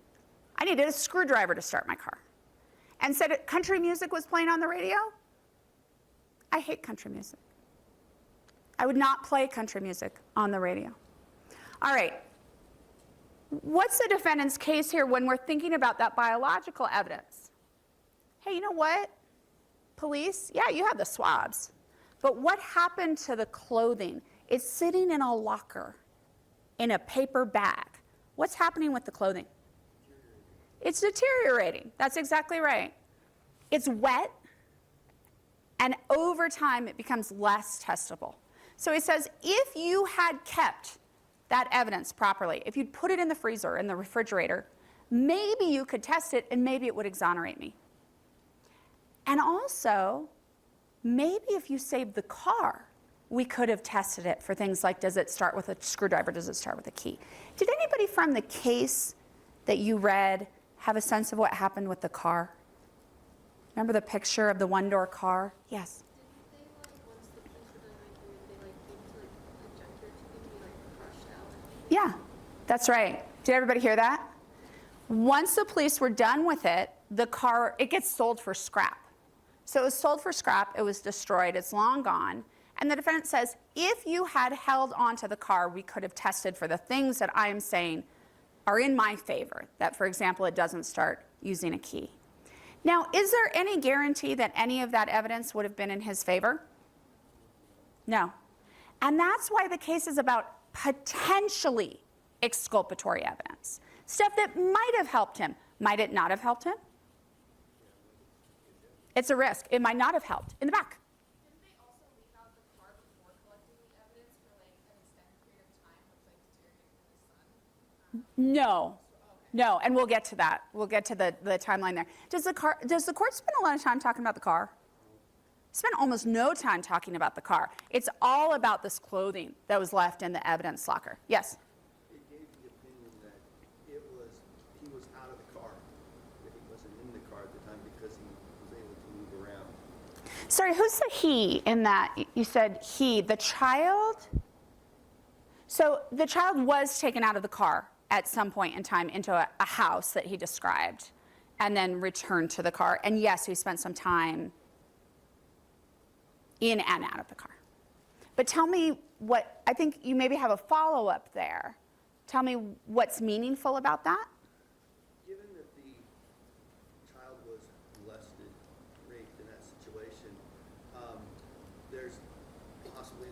I needed a screwdriver to start my car. And said country music was playing on the radio. I hate country music. I would not play country music on the radio. All right. What's the defendant's case here when we're thinking about that biological evidence? Hey, you know what? Police, yeah, you have the swabs. But what happened to the clothing? It's sitting in a locker in a paper bag. What's happening with the clothing? It's deteriorating. That's exactly right. It's wet, and over time it becomes less testable. So he says if you had kept that evidence properly, if you'd put it in the freezer, in the refrigerator, maybe you could test it and maybe it would exonerate me. And also, maybe if you saved the car, we could have tested it for things like, does it start with a screwdriver, does it start with a key? Did anybody from the case that you read have a sense of what happened with the car? Remember the picture of the one-door car? Yes. Yeah, that's right. Did everybody hear that? Once the police were done with it, the car, it gets sold for scrap. So it was sold for scrap, it was destroyed, it's long gone. And the defendant says, if you had held onto the car, we could have tested for the things that I am saying are in my favor. That, for example, it doesn't start using a key. Now, is there any guarantee that any of that evidence would have been in his favor? No. And that's why the case is about potentially exculpatory evidence. Stuff that might have helped him. Might it not have helped him? It's a risk. It might not have helped. In the back. Didn't they also leave out the car before collecting the evidence for like an extended period of time, which like deteriorated the sun? No. No, and we'll get to that. We'll get to the timeline there. Does the court spend a lot of time talking about the car? Spent almost no time talking about the car. It's all about this clothing that was left in the evidence locker. Yes? It gave the opinion that he was out of the car, that he wasn't in the car at the time because he was able to move around. Sorry, who's the he in that? You said he, the child? So the child was taken out of the car at some point in time into a house that he described and then returned to the car. And yes, we spent some time in and out of the car. But tell me what, I think you maybe have a follow-up there. Tell me what's meaningful about that. Given that the child was molested, raped in that situation, there's possibly,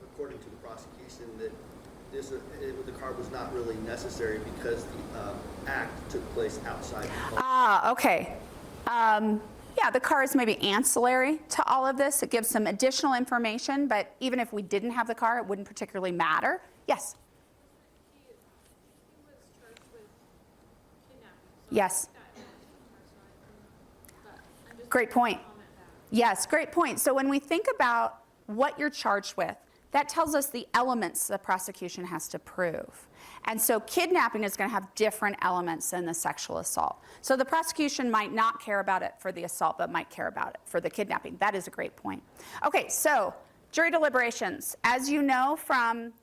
according to the prosecution, that the car was not really necessary because the act took place outside the home. Ah, okay. Yeah, the car is maybe ancillary to all of this. It gives some additional information, but even if we didn't have the car, it wouldn't particularly matter. Yes? Yes. Great point. Yes, great point. So when we think about what you're charged with, that tells us the elements the prosecution has to prove. And so kidnapping is going to have different elements than the sexual assault. So the prosecution might not care about it for the assault, but might care about it for the kidnapping. That is a great point. Okay, so jury deliberations. As you know from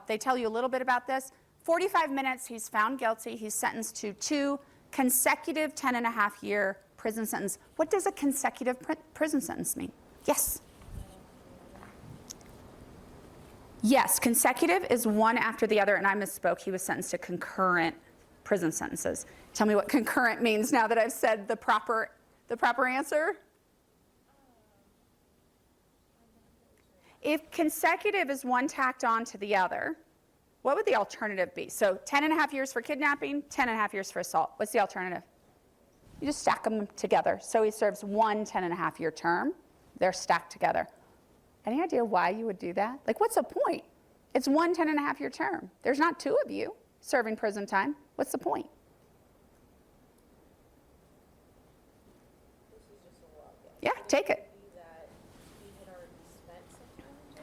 they tell you a little bit about this. 45 minutes, he's found guilty. He's sentenced to 2 consecutive 10.5-year prison sentence. What does a consecutive prison sentence mean? Yes? Yes, consecutive is one after the other, and I misspoke. He was sentenced to concurrent prison sentences. Tell me what concurrent means now that I've said the proper answer. If consecutive is one tacked on to the other, what would the alternative be? So 10.5 years for kidnapping, 10.5 years for assault. What's the alternative? You just stack them together. So he serves one 10.5-year term. They're stacked together. Any idea why you would do that? Like, what's the point? It's one 10.5-year term. There's not 2 of you serving prison time. What's the point? Yeah, take it.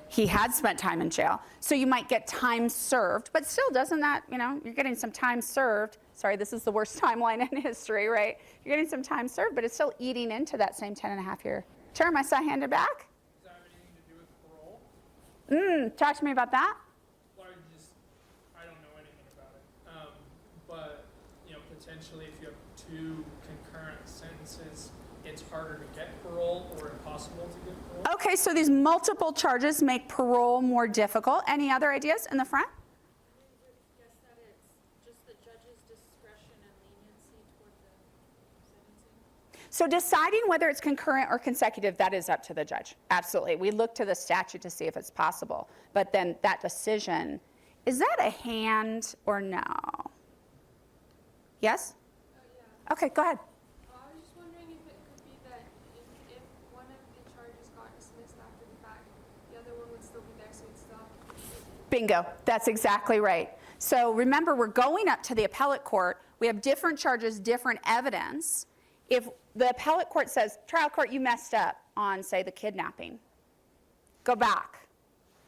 He had spent time in jail. So you might get time served, but still doesn't that, you're getting some time served. Sorry, this is the worst timeline in history, right? You're getting some time served, but it's still eating into that same 10.5-year term. I saw handed back. Does that have anything to do with parole? Talk to me about that. Well, I don't know anything about it. But, potentially if you have 2 concurrent sentences, it's harder to get parole or impossible to get parole. Okay, so these multiple charges make parole more difficult. Any other ideas in the front? Guess that it's just the judge's discretion and leniency toward the sentencing. So deciding whether it's concurrent or consecutive, that is up to the judge. Absolutely. We look to the statute to see if it's possible. But then that decision, is that a hand or no? Yes? Yeah. Okay, go ahead. I was just wondering if it could be that if one of the charges got dismissed after the fact, the other one would still be there, so it's still. Bingo. That's exactly right. So remember, we're going up to the appellate court. We have different charges, different evidence. If the appellate court says, trial court, you messed up on, say, the kidnapping, go back.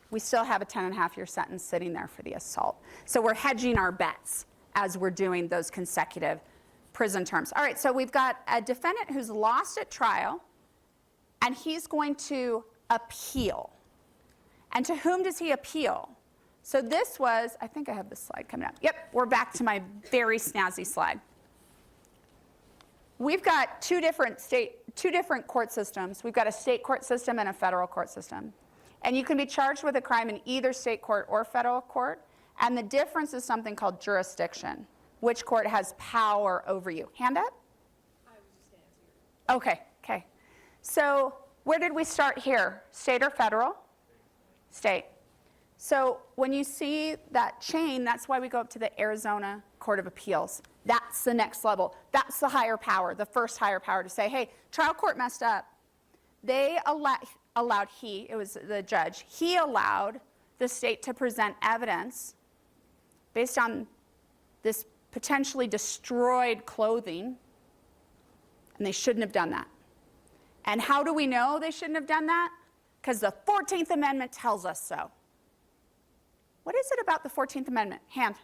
We still have a 10.5-year sentence sitting there for the assault. So we're hedging our bets as we're doing those consecutive prison terms. All right, so we've got a defendant who's lost at trial, and he's going to appeal. And to whom does he appeal? So this was, I think I have this slide coming up. Yep, we're back to my very snazzy slide. We've got two different court systems. We've got a state court system and a federal court system. And you can be charged with a crime in either state court or federal court. And the difference is something called jurisdiction. Which court has power over you? Hand up? I was just answering. Okay. So where did we start here? State or federal? State. So when you see that chain, that's why we go up to the Arizona Court of Appeals. That's the next level. That's the higher power, the first higher power to say, hey, trial court messed up. They allowed it was the judge, he allowed the state to present evidence based on this potentially destroyed clothing, and they shouldn't have done that. And how do we know they shouldn't have done that? Because the 14th Amendment tells us so. What is it about the 14th Amendment? Hand.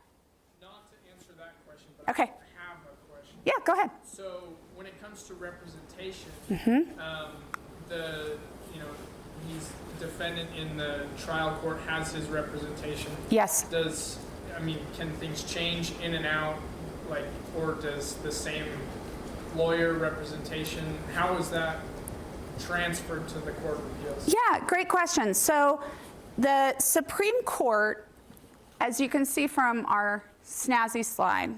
Not to answer that question, but Okay. I have a question. Yeah, go ahead. So when it comes to representation, he's defendant in the trial court has his representation. Yes. Can things change in and out, or does the same lawyer representation, how is that transferred to the Court of Appeals? Yeah, great question. So the Supreme Court, as you can see from our snazzy slide,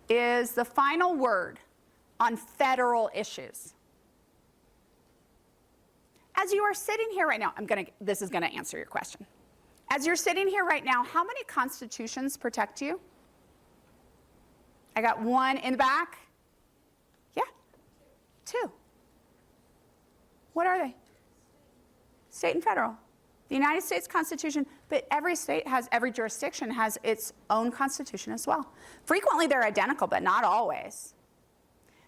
is the final word on federal issues. As you are sitting here right now, this is going to answer your question. As you're sitting here right now, how many constitutions protect you? I got one in the back. Yeah, 2. What are they? State and federal. The United States Constitution, but every jurisdiction has its own constitution as well. Frequently they're identical, but not always.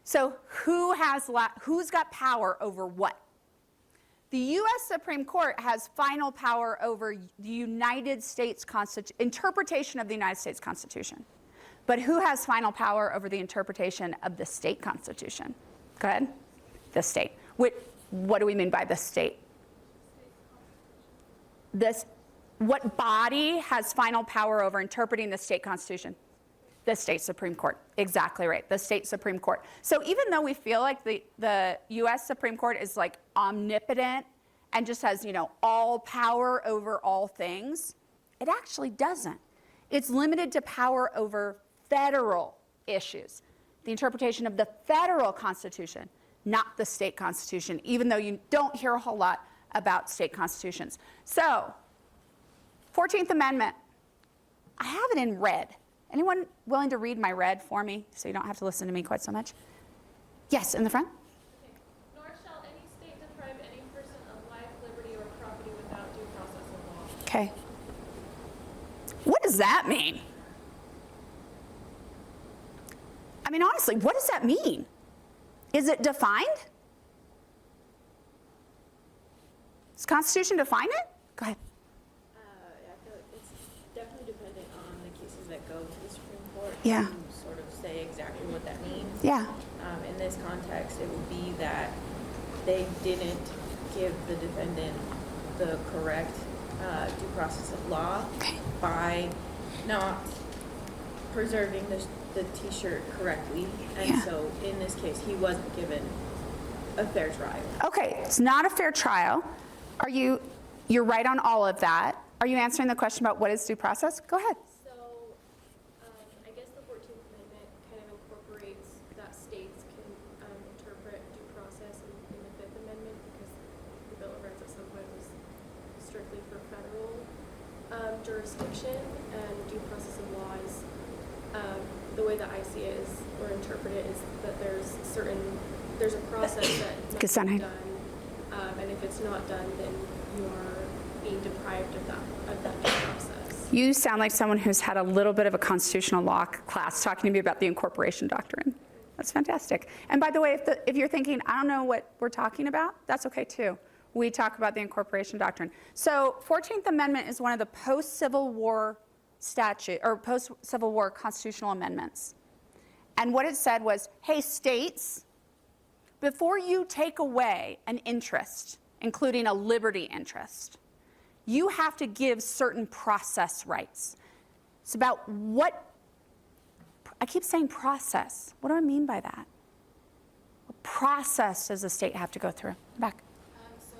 So who's got power over what? The U.S. Supreme Court has final power over the United States interpretation of the United States Constitution. But who has final power over the interpretation of the state constitution? Go ahead. The state. What do we mean by the state? What body has final power over interpreting the state constitution? The state Supreme Court. Exactly right. The state Supreme Court. So even though we feel like the U.S. Supreme Court is like omnipotent and just has, all power over all things, it actually doesn't. It's limited to power over federal issues, the interpretation of the federal constitution, not the state constitution, even though you don't hear a whole lot about state constitutions. So, 14th Amendment, I have it in red. Anyone willing to read my red for me so you don't have to listen to me quite so much? Yes, in the front. Okay. Nor shall any state deprive any person of life, liberty, or property without due process of law. Okay. What does that mean? Honestly, what does that mean? Is it defined? Does the Constitution define it? Go ahead. I feel like it's definitely dependent on the cases that go to the Supreme Court. Yeah. To sort of say exactly what that means. Yeah. In this context, it would be that they didn't give the defendant the correct due process of law by not preserving the T-shirt correctly, and so in this case, he wasn't given a fair trial. Okay, it's not a fair trial. You're right on all of that. Are you answering the question about what is due process? Go ahead. So, I guess the 14th Amendment kind of incorporates that states can interpret due process in the 5th Amendment, because the Bill of Rights at some point was strictly for federal jurisdiction, and due process of law is, the way that I see it is, or interpret it, is that there's a process that must be done, and if it's not done, then you are being deprived of that due process. You sound like someone who's had a little bit of a constitutional law class talking to me about the incorporation doctrine. That's fantastic. And by the way, if you're thinking, I don't know what we're talking about, that's okay too. We talk about the incorporation doctrine. So 14th Amendment is one of the post-Civil War post-Civil War constitutional amendments. And what it said was, hey, states, before you take away an interest, including a liberty interest, you have to give certain process rights. It's about I keep saying process. What do I mean by that? What process does the state have to go through? Back. So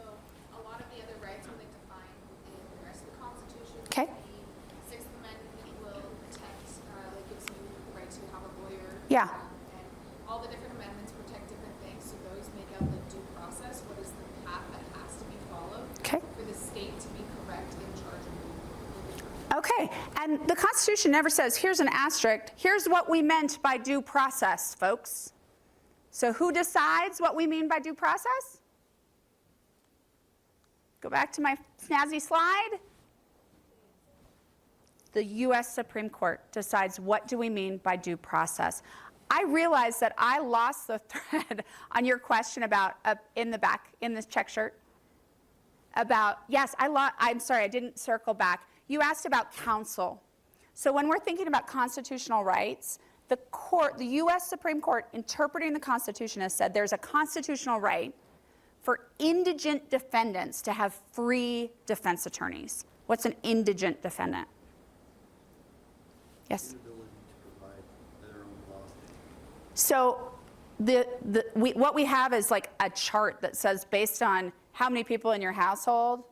a lot of the other rights are defined in the rest of the Constitution. Okay. The 6th Amendment will protect, gives you the right to have a lawyer. Yeah. And all the different amendments protect different things. So those make out the due process. What is the path that has to be followed for the state to be correct in charge of the Okay, and the Constitution never says, here's an asterisk, here's what we meant by due process, folks. So who decides what we mean by due process? Go back to my snazzy slide. The U.S. Supreme Court decides what do we mean by due process. I realize that I lost the thread on your question about in the back, in this check shirt. About, yes, I'm sorry, I didn't circle back. You asked about counsel. So when we're thinking about constitutional rights, the U.S. Supreme Court, interpreting the Constitution, has said there's a constitutional right for indigent defendants to have free defense attorneys. What's an indigent defendant? Yes? So what we have is like a chart that says based on how many people in your household,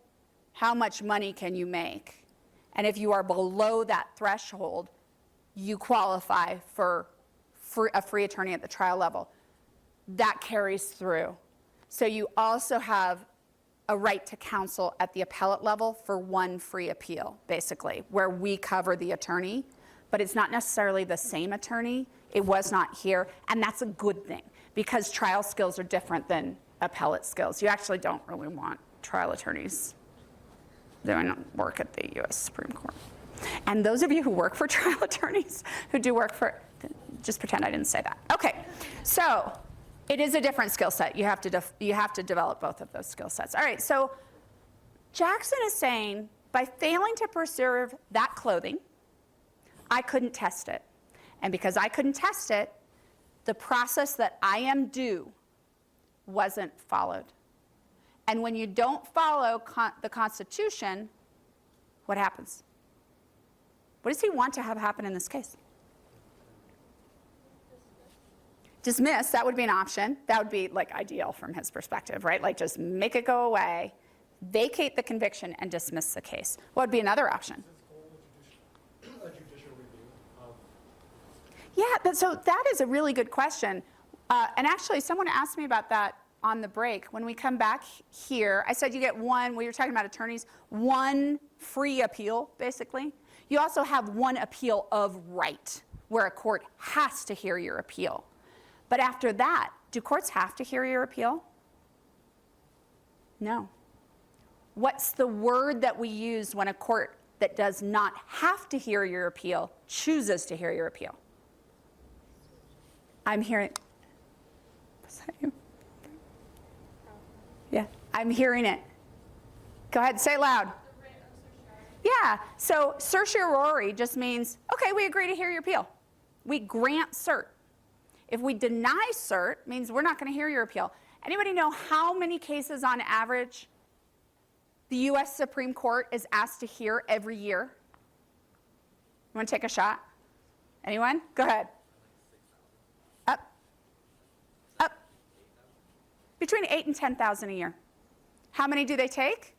how much money can you make? And if you are below that threshold, you qualify for a free attorney at the trial level. That carries through. So you also have a right to counsel at the appellate level for one free appeal, basically, where we cover the attorney, but it's not necessarily the same attorney. It was not here, and that's a good thing because trial skills are different than appellate skills. You actually don't really want trial attorneys doing work at the U.S. Supreme Court. And those of you who work for trial attorneys, who do work for, just pretend I didn't say that. Okay, so it is a different skill set. You have to develop both of those skill sets. All right, so Jackson is saying by failing to preserve that clothing, I couldn't test it. And because I couldn't test it, the process that I am due wasn't followed. And when you don't follow the Constitution, what happens? What does he want to have happen in this case? Dismiss, that would be an option. That would be like ideal from his perspective, right? Like just make it go away, vacate the conviction, and dismiss the case. What would be another option? Yeah, so that is a really good question. And actually, someone asked me about that on the break. When we come back here, I said you get one, we were talking about attorneys, one free appeal, basically. You also have one appeal of right, where a court has to hear your appeal. But after that, do courts have to hear your appeal? No. What's the word that we use when a court that does not have to hear your appeal chooses to hear your appeal? I'm hearing, was that you? Yeah, I'm hearing it. Go ahead, say it loud. Yeah, so certiorari just means, okay, we agree to hear your appeal. We grant cert. If we deny cert, means we're not going to hear your appeal. Anybody know how many cases on average the U.S. Supreme Court is asked to hear every year? You want to take a shot? Anyone? Go ahead. Up. Between 8,000 and 10,000 a year. How many do they take?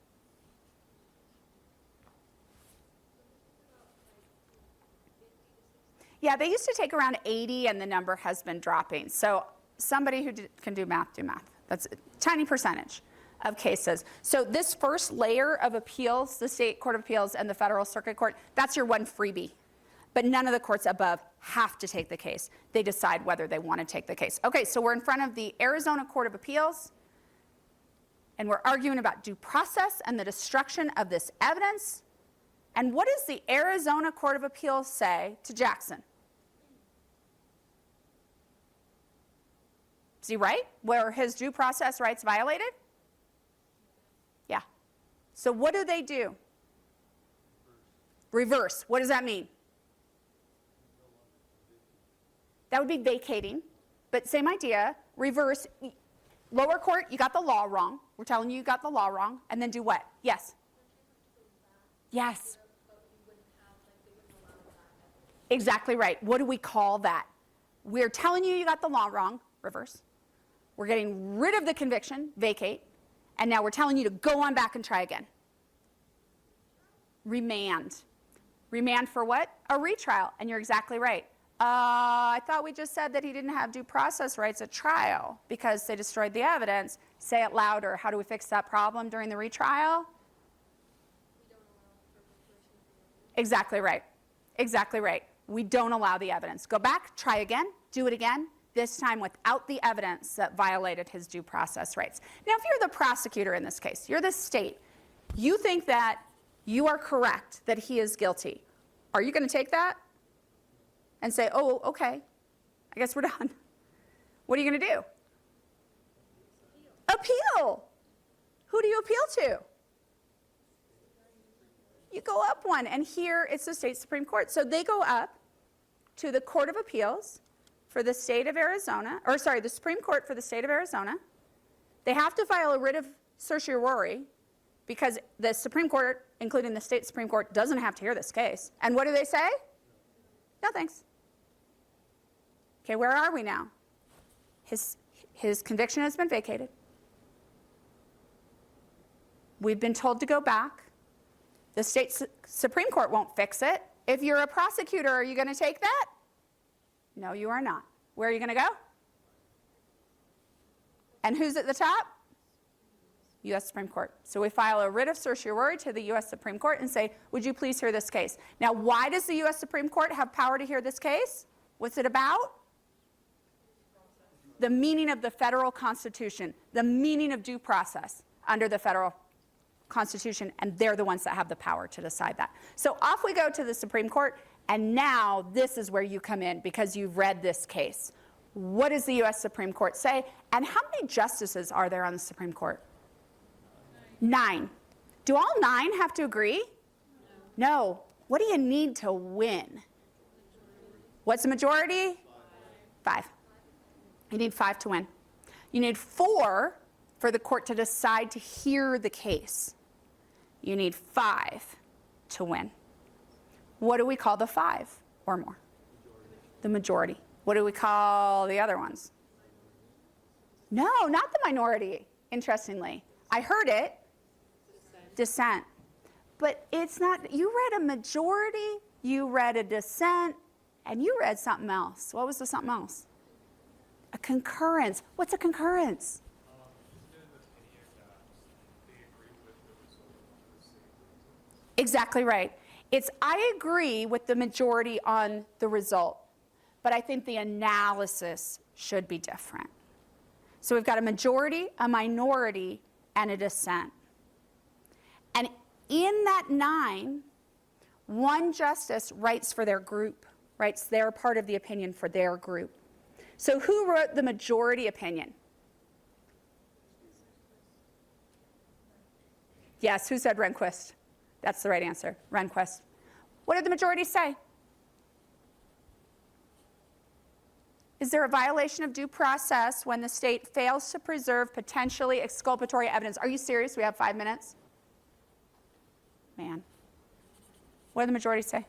Yeah, they used to take around 80, and the number has been dropping. So somebody who can do math, do math. That's a tiny percentage of cases. So this first layer of appeals, the State Court of Appeals and the Federal Circuit Court, that's your one freebie. But none of the courts above have to take the case. They decide whether they want to take the case. Okay, so we're in front of the Arizona Court of Appeals, and we're arguing about due process and the destruction of this evidence. And what does the Arizona Court of Appeals say to Jackson? Is he right? Were his due process rights violated? Yeah. So what do? Reverse. What does that mean? That would be vacating, but same idea. Reverse. Lower court, you got the law wrong. We're telling you got the law wrong. And then do what? Yes. Yes. Exactly right. What do we call that? We're telling you got the law wrong. Reverse. We're getting rid of the conviction, vacate, and now we're telling you to go on back and try again. Remand. Remand for what? A retrial, and you're exactly right. I thought we just said that he didn't have due process rights at trial because they destroyed the evidence. Say it louder. How do we fix that problem during the retrial? Exactly right. Exactly right. We don't allow the evidence. Go back, try again, do it again, this time without the evidence that violated his due process rights. Now, if you're the prosecutor in this case, you're the state, you think that you are correct that he is guilty. Are you going to take that and say, oh, okay, I guess we're done? What are you going to do? Appeal. Who do you appeal to? You go up one, and here it's the state Supreme Court. So they go up to the Court of Appeals for the state of Arizona, or sorry, the Supreme Court for the state of Arizona. They have to file a writ of certiorari because the Supreme Court, including the state Supreme Court, doesn't have to hear this case. And what do they say? No thanks. Okay, where are we now? His conviction has been vacated. We've been told to go back. The state Supreme Court won't fix it. If you're a prosecutor, are you going to take that? No, you are not. Where are you going to go? And who's at the top? U.S. Supreme Court. So we file a writ of certiorari to the U.S. Supreme Court and say, would you please hear this case? Now, why does the U.S. Supreme Court have power to hear this case? What's it about? The meaning of the federal Constitution, the meaning of due process under the federal Constitution, and they're the ones that have the power to decide that. So off we go to the Supreme Court, and now this is where you come in because you've read this case. What does the U.S. Supreme Court say? And how many justices are there on the Supreme Court? 9. Do all 9 have to agree? No. What do you need to win? What's the majority? 5. You need 5 to win. You need 4 for the court to decide to hear the case. You need 5 to win. What do we call the 5 or more? The majority. What do we call the other ones? No, not the minority, interestingly. I heard it. Dissent. But it's not, you read a majority, you read a dissent, and you read something else. What was the something else? A concurrence. What's a concurrence? Exactly right. It's I agree with the majority on the result, but I think the analysis should be different. So we've got a majority, a minority, and a dissent. And in that 9, one justice writes for their group, writes their part of the opinion for their group. So who wrote the majority opinion? Yes, who said Rehnquist? That's the right answer, Rehnquist. What did the majority say? Is there a violation of due process when the state fails to preserve potentially exculpatory evidence? Are you serious? We have 5 minutes? Man. What did the majority say?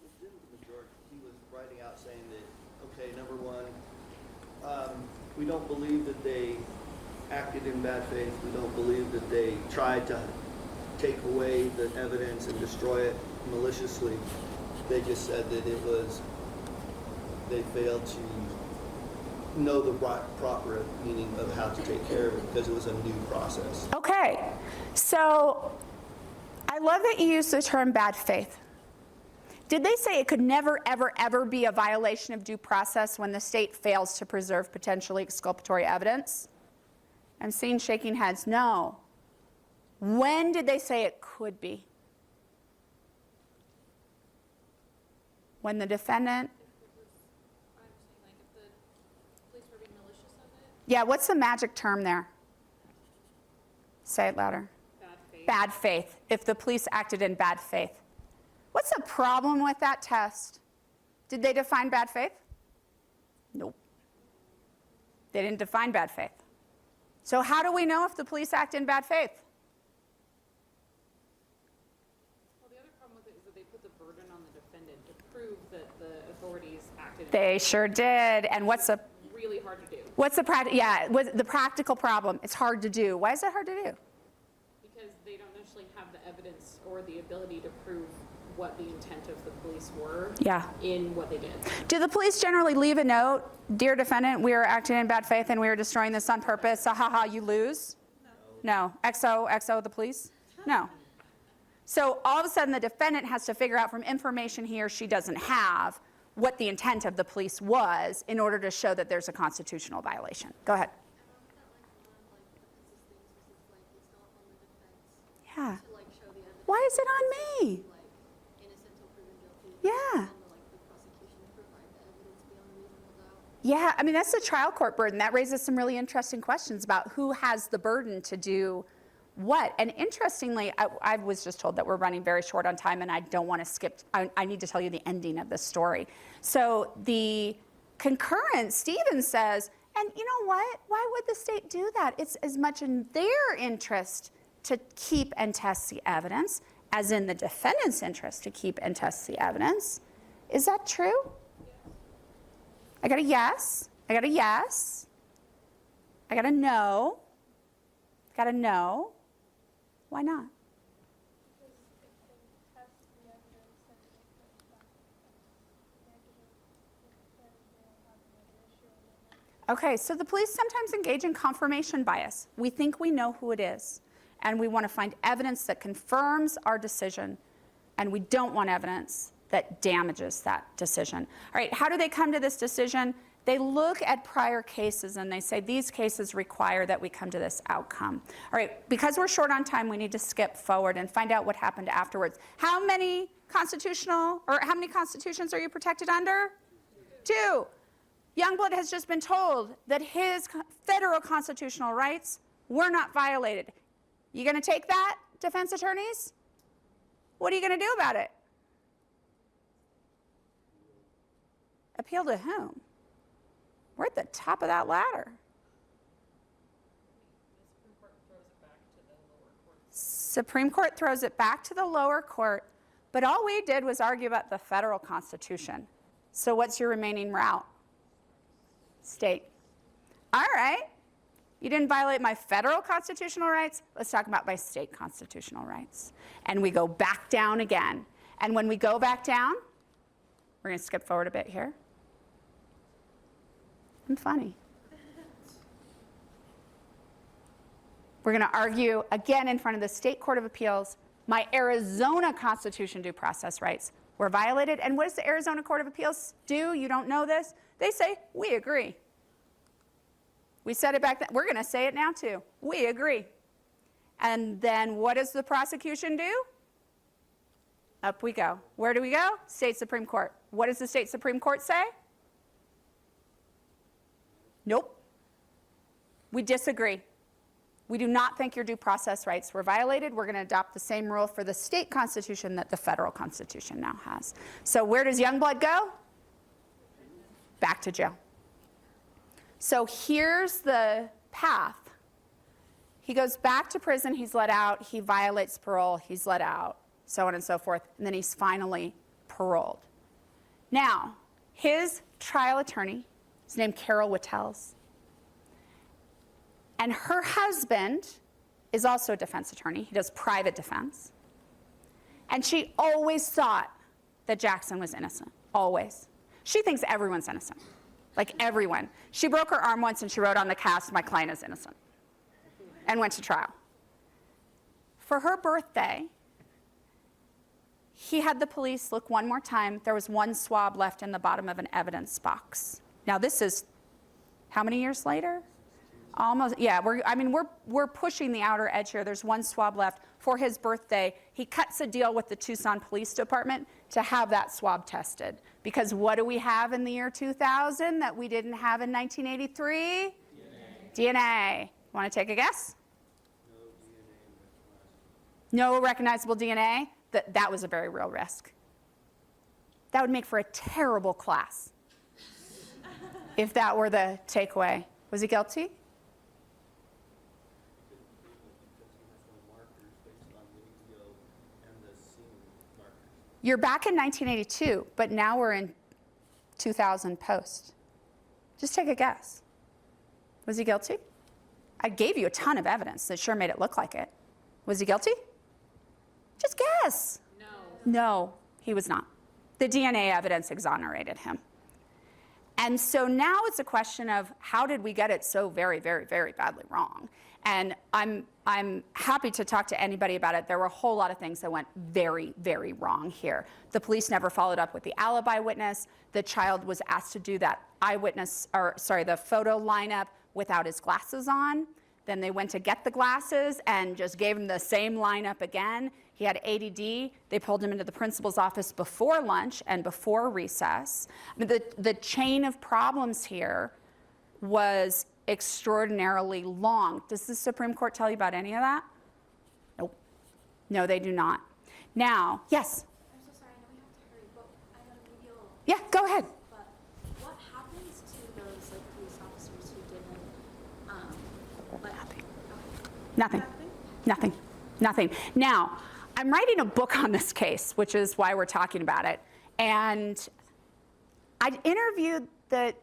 Within the majority, he was writing out saying that, okay, number one, we don't believe that they acted in bad faith. We don't believe that they tried to take away the evidence and destroy it maliciously. They just said that it was, they failed to know the proper meaning of how to take care of it because it was a new process. Okay, so I love that you use the term bad faith. Did they say it could never, ever, ever be a violation of due process when the state fails to preserve potentially exculpatory evidence? I'm seeing shaking heads. No. When did they say it could be? When the defendant... Yeah, what's the magic term there? Say it louder. Bad faith. Bad faith. If the police acted in bad faith. What's the problem with that test? Did they define bad faith? Nope. They didn't define bad faith. So how do we know if the police act in bad faith? Well, the other problem with it is that they put the burden on the defendant to prove that the authorities acted. They sure did. And what's the... Really hard to do. What's the the practical problem? It's hard to do. Why is it hard to do? Because they don't actually have the evidence or the ability to prove what the intent of the police were in what they did. Do the police generally leave a note? Dear defendant, we are acting in bad faith and we are destroying this on purpose. Ha ha ha, you lose? No. XO, the police? No. So all of a sudden the defendant has to figure out from information he or she doesn't have what the intent of the police was in order to show that there's a constitutional violation. Go ahead. Yeah. Why is it on me? Yeah. Yeah, I mean, that's the trial court burden. That raises some really interesting questions about who has the burden to do what. And interestingly, I was just told that we're running very short on time and I don't want to skip. I need to tell you the ending of the story. So the concurrence, Stephen says, hey, And you know what? Why would the state do that? It's as much in their interest to keep and test the evidence as in the defendant's interest to keep and test the evidence. Is that true? I got a yes. I got a yes. I got a no. Got a no. Why not? Okay, so the police sometimes engage in confirmation bias. We think we know who it is, and we want to find evidence that confirms our decision, and we don't want evidence that damages that decision. All right, how do they come to this decision? They look at prior cases and they say, these cases require that we come to this outcome. All right, because we're short on time, we need to skip forward and find out what happened afterwards. How many constitutions are you protected under? 2. Youngblood has just been told that his federal constitutional rights were not violated. You going to take that, defense attorneys? What are you going to do about it? Appeal to whom? We're at the top of that ladder. Supreme Court throws it back to the lower court, but all we did was argue about the federal Constitution. So what's your remaining route? State. All right. You didn't violate my federal constitutional rights. Let's talk about my state constitutional rights. And we go back down again. And when we go back down, we're going to skip forward a bit here. I'm funny. We're going to argue again in front of the State Court of Appeals. My Arizona Constitution due process rights were violated. And what does the Arizona Court of Appeals do? You don't know this. They say, we agree. We said it back then. We're going to say it now too. We agree. And then what does the prosecution do? Up we go. Where do we go? State Supreme Court. What does the State Supreme Court say? Nope. We disagree. We do not think your due process rights were violated. We're going to adopt the same rule for the state constitution that the federal constitution now has. So where does Youngblood go? Back to jail. So here's the path. He goes back to prison, he's let out, he violates parole, he's let out, so on and so forth, and then he's finally paroled. Now, his trial attorney is named Carol Wittels, and her husband is also a defense attorney. He does private defense. And she always thought that Jackson was innocent, always. She thinks everyone's innocent, like everyone. She broke her arm once and she wrote on the cast, my client is innocent, and went to trial. For her birthday, he had the police look one more time. There was one swab left in the bottom of an evidence box. Now this is how many years later? Almost, yeah, we're pushing the outer edge here. There's one swab left. For his birthday, he cuts a deal with the Tucson Police Department to have that swab tested. Because what do we have in the year 2000 that we didn't have in 1983? DNA. Want to take a guess? No recognizable DNA? That was a very real risk. That would make for a terrible class if that were the takeaway. Was he guilty? You're back in 1982, but now we're in 2000 post. Just take a guess. Was he guilty? I gave you a ton of evidence that sure made it look like it. Was he guilty? Just guess. No. No, he was not. The DNA evidence exonerated him. And so now it's a question of how did we get it so very, very, very badly wrong? And I'm happy to talk to anybody about it. There were a whole lot of things that went very, very wrong here. The police never followed up with the alibi witness. The child was asked to do that the photo lineup without his glasses on. Then they went to get the glasses and just gave him the same lineup again. He had ADD. They pulled him into the principal's office before lunch and before recess. I mean, the chain of problems here was extraordinarily long. Does the Supreme Court tell you about any of that? Nope. No, they do not. Now, yes? I'm so sorry, I know we have to hurry, but I have a video. Yeah, go ahead. But what happens to those police officers who did Nothing. Nothing. Nothing. Now, I'm writing a book on this case, which is why we're talking about it. And I interviewed the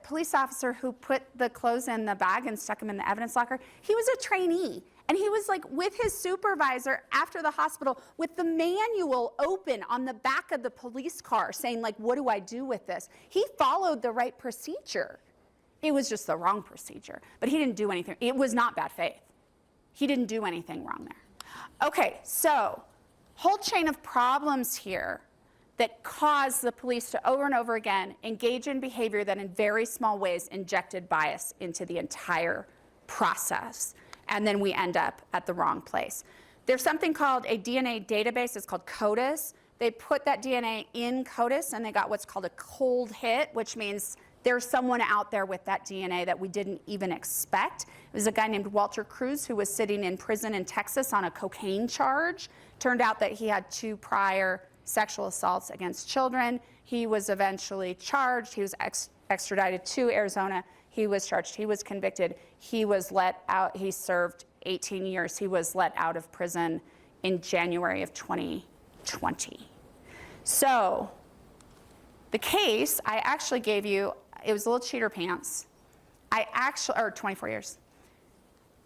police officer who put the clothes in the bag and stuck them in the evidence locker. He was a trainee. And he was like with his supervisor after the hospital with the manual open on the back of the police car saying like, what do I do with this? He followed the right procedure. It was just the wrong procedure, but he didn't do anything. It was not bad faith. He didn't do anything wrong there. Okay, so whole chain of problems here that caused the police to over and over again engage in behavior that in very small ways injected bias into the entire process. And then we end up at the wrong place. There's something called a DNA database. It's called CODIS. They put that DNA in CODIS, and they got what's called a cold hit, which means there's someone out there with that DNA that we didn't even expect. It was a guy named Walter Cruz who was sitting in prison in Texas on a cocaine charge. Turned out that he had 2 prior sexual assaults against children. He was eventually charged. He was extradited to Arizona. He was charged. He was convicted. He was let out. He served 18 years. He was let out of prison in January of 2020. So the case I actually gave you, it was a little cheater pants. Or 24 years.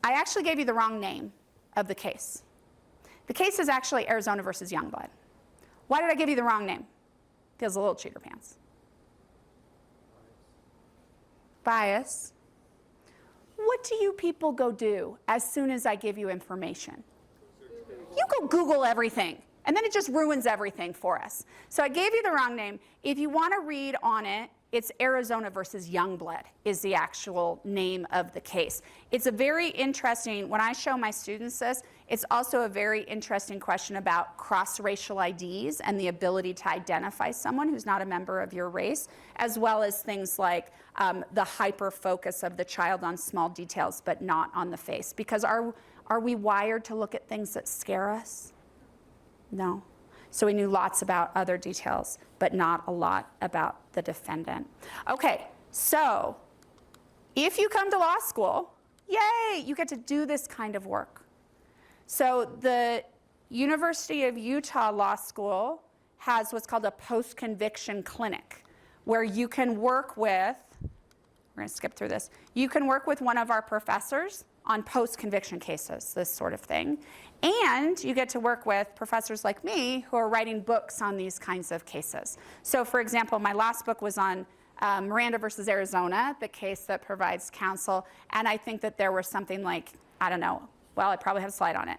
I actually gave you the wrong name of the case. The case is actually Arizona versus Youngblood. Why did I give you the wrong name? Feels a little cheater pants. Bias. What do you people go do as soon as I give you information? You go Google everything, and then it just ruins everything for us. So I gave you the wrong name. If you want to read on it, it's Arizona versus Youngblood is the actual name of the case. It's a very interesting, when I show my students this, it's also a very interesting question about cross-racial IDs and the ability to identify someone who's not a member of your race, as well as things like the hyper-focus of the child on small details but not on the face. Because are we wired to look at things that scare us? No. So we knew lots about other details, but not a lot about the defendant. Okay, so if you come to law school, yay, you get to do this kind of work. So the University of Utah Law School has what's called a post-conviction clinic, where you can work with, we're going to skip through this, you can work with one of our professors on post-conviction cases, this sort of thing. And you get to work with professors like me who are writing books on these kinds of cases. So for example, my last book was on Miranda versus Arizona, the case that provides counsel. And I think that there were something like, I don't know, well, I probably have a slide on it,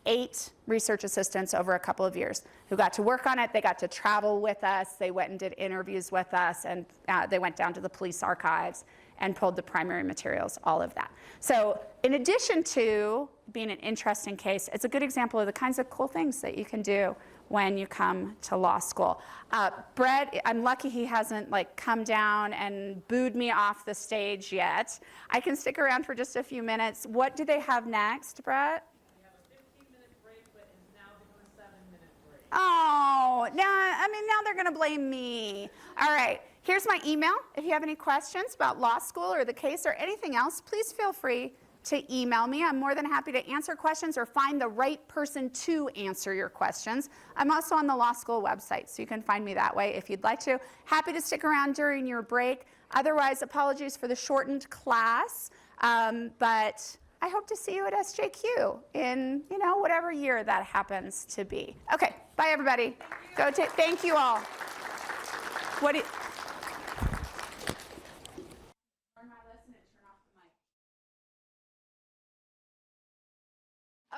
8 research assistants over a couple of years who got to work on it. They got to travel with us. They went and did interviews with us, and they went down to the police archives and pulled the primary materials, all of that. So in addition to being an interesting case, it's a good example of the kinds of cool things that you can do when you come to law school. Brett, I'm lucky he hasn't come down and booed me off the stage yet. I can stick around for just a few minutes. What do they have next, Brett? We have a 15-minute break, but it's now become a 7-minute break. Oh, now they're gonna blame me. All right. Here's my email. If you have any questions about law school or the case or anything else, please feel free to email me. I'm more than happy to answer questions or find the right person to answer your questions. I'm also on the law school website, so you can find me that way if you'd like to. Happy to stick around during your break. Otherwise, apologies for the shortened class, but I hope to see you at SJQ in, whatever year that happens to be. Okay, bye everybody. Thank you all.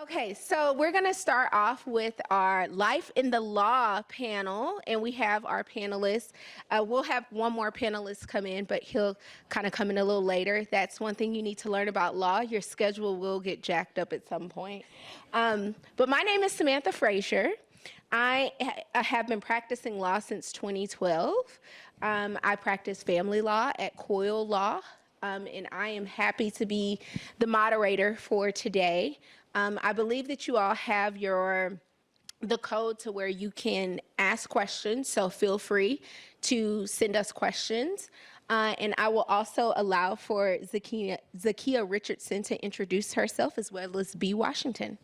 Okay, so we're going to start off with our Life in the Law panel, and we have our panelists. We'll have one more panelist come in, but he'll kind of come in a little later. That's one thing you need to learn about law. Your schedule will get jacked up at some point. But my name is Samantha Frazier. I have been practicing law since 2012. I practice family law at Coyle Law, and I am happy to be the moderator for today. I believe that you all have the code to where you can ask questions, so feel free to send us questions. And I will also allow for Zakia Richardson to introduce herself, as well as B. Washington.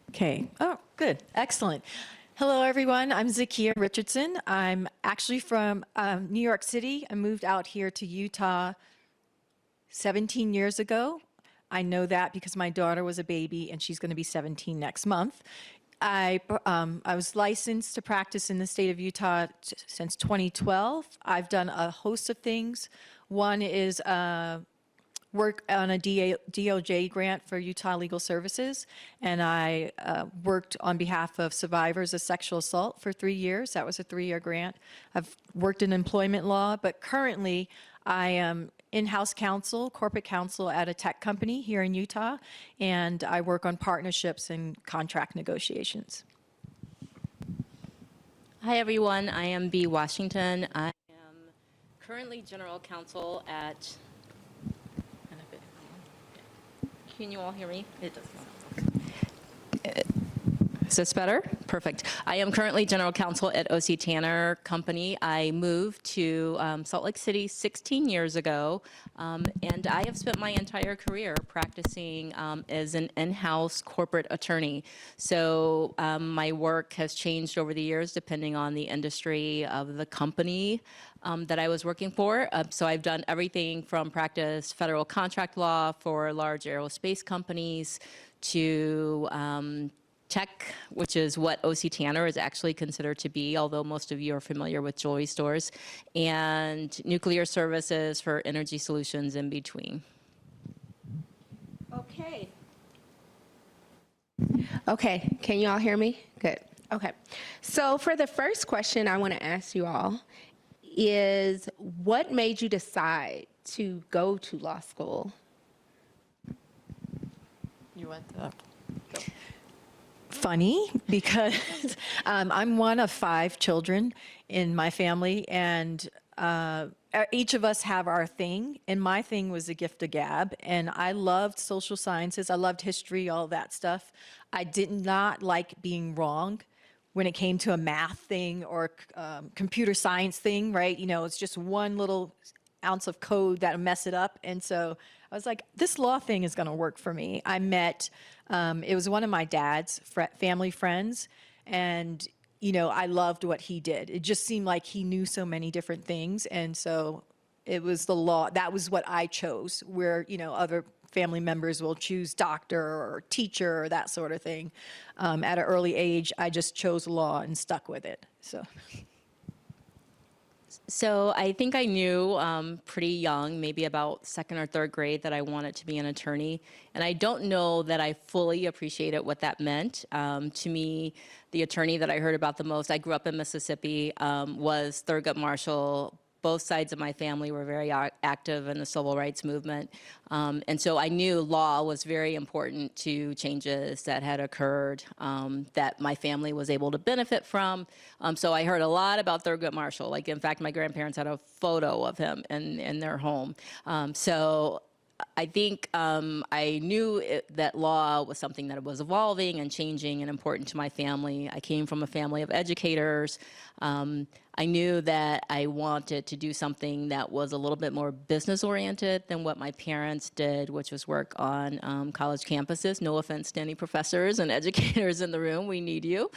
Okay. Oh, good. Excellent. Hello, everyone. I'm Zakia Richardson. I'm actually from New York City. I moved out here to Utah 17 years ago. I know that because my daughter was a baby and she's going to be 17 next month. I was licensed to practice in the state of Utah since 2012. I've done a host of things. One is work on a DOJ grant for Utah Legal Services, and I worked on behalf of survivors of sexual assault for 3 years. That was a 3-year grant. I've worked in employment law, but currently I am in-house counsel, corporate counsel at a tech company here in Utah, and I work on partnerships and contract negotiations. Hi, everyone. I am B. Washington. I am currently general counsel at. Can you all hear me? It does not. Is this better? Perfect. I am currently general counsel at O.C. Tanner Company. I moved to Salt Lake City 16 years ago, and I have spent my entire career practicing as an in-house corporate attorney. So my work has changed over the years depending on the industry of the company that I was working for. So I've done everything from practice federal contract law for large aerospace companies to tech, which is what O.C. Tanner is actually considered to be, although most of you are familiar with jewelry stores, and nuclear services for energy solutions in between. Okay. Okay, can you all hear me? Good. Okay. So for the first question I want to ask you all is, what made you decide to go to law school? You want to go? Funny, because I'm one of 5 children in my family, and each of us have our thing, and my thing was the gift of gab, and I loved social sciences. I loved history, all that stuff. I did not like being wrong when it came to a math thing or computer science thing, right? You know, it's just one little ounce of code that'll mess it up. And so I was like, this law thing is going to work for me. I met, it was one of my dad's family friends, and, you know, I loved what he did. It just seemed like he knew so many different things. And so it was the law. That was what I chose, where, you know, other family members will choose doctor or teacher or that sort of thing. At an early age, I just chose law and stuck with it. So I think I knew pretty young, maybe about 2nd or 3rd grade, that I wanted to be an attorney. And I don't know that I fully appreciated what that meant. To me, the attorney that I heard about the most, I grew up in Mississippi, was Thurgood Marshall. Both sides of my family were very active in the civil rights movement. And so I knew law was very important to changes that had occurred that my family was able to benefit from. So I heard a lot about Thurgood Marshall. Like, in fact, my grandparents had a photo of him in their home. So I think I knew that law was something that was evolving and changing and important to my family. I came from a family of educators. I knew that I wanted to do something that was a little bit more business-oriented than what my parents did, which was work on college campuses. No offense to any professors and educators in the room, we need you.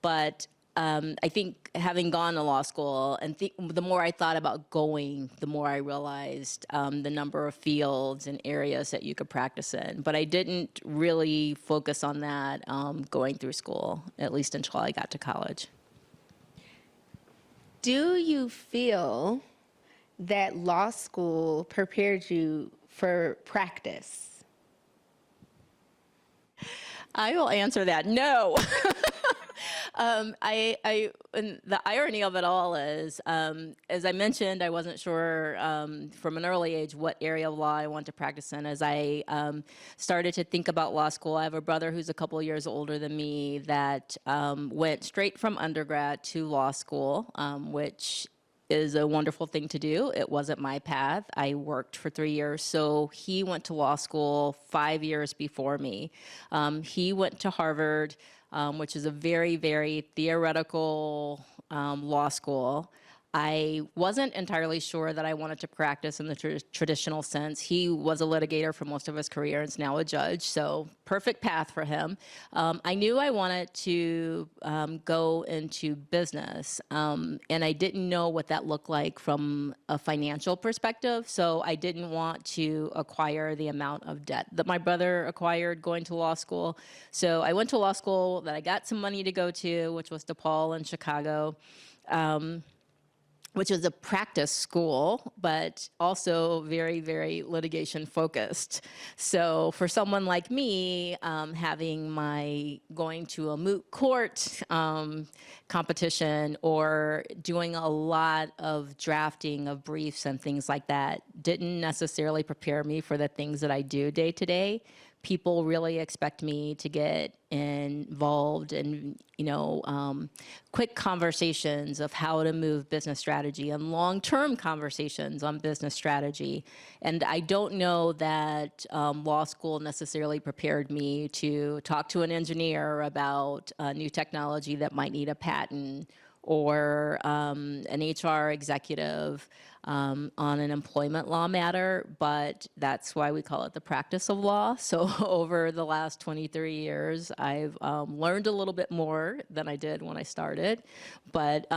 But I think having gone to law school, and the more I thought about going, the more I realized the number of fields and areas that you could practice in. But I didn't really focus on that going through school, at least until I got to college. Do you feel that law school prepared you for practice? I will answer that. No. And the irony of it all is, as I mentioned, I wasn't sure from an early age what area of law I wanted to practice in. As I started to think about law school, I have a brother who's a couple years older than me that went straight from undergrad to law school, which is a wonderful thing to do. It wasn't my path. I worked for 3 years. So he went to law school 5 years before me. He went to Harvard, which is a very, very theoretical law school. I wasn't entirely sure that I wanted to practice in the traditional sense. He was a litigator for most of his career and is now a judge, so perfect path for him. I knew I wanted to go into business, and I didn't know what that looked like from a financial perspective, so I didn't want to acquire the amount of debt that my brother acquired going to law school. So I went to law school that I got some money to go to, which was DePaul in Chicago. Which was a practice school, but also very, very litigation focused. So for someone like me, going to a moot court competition or doing a lot of drafting of briefs and things like that didn't necessarily prepare me for the things that I do day to day. People really expect me to get involved in, quick conversations of how to move business strategy and long-term conversations on business strategy. And I don't know that law school necessarily prepared me to talk to an engineer about new technology that might need a patent, or an HR executive on an employment law matter, but that's why we call it the practice of law. So over the last 23 years, I've learned a little bit more than I did when I started. But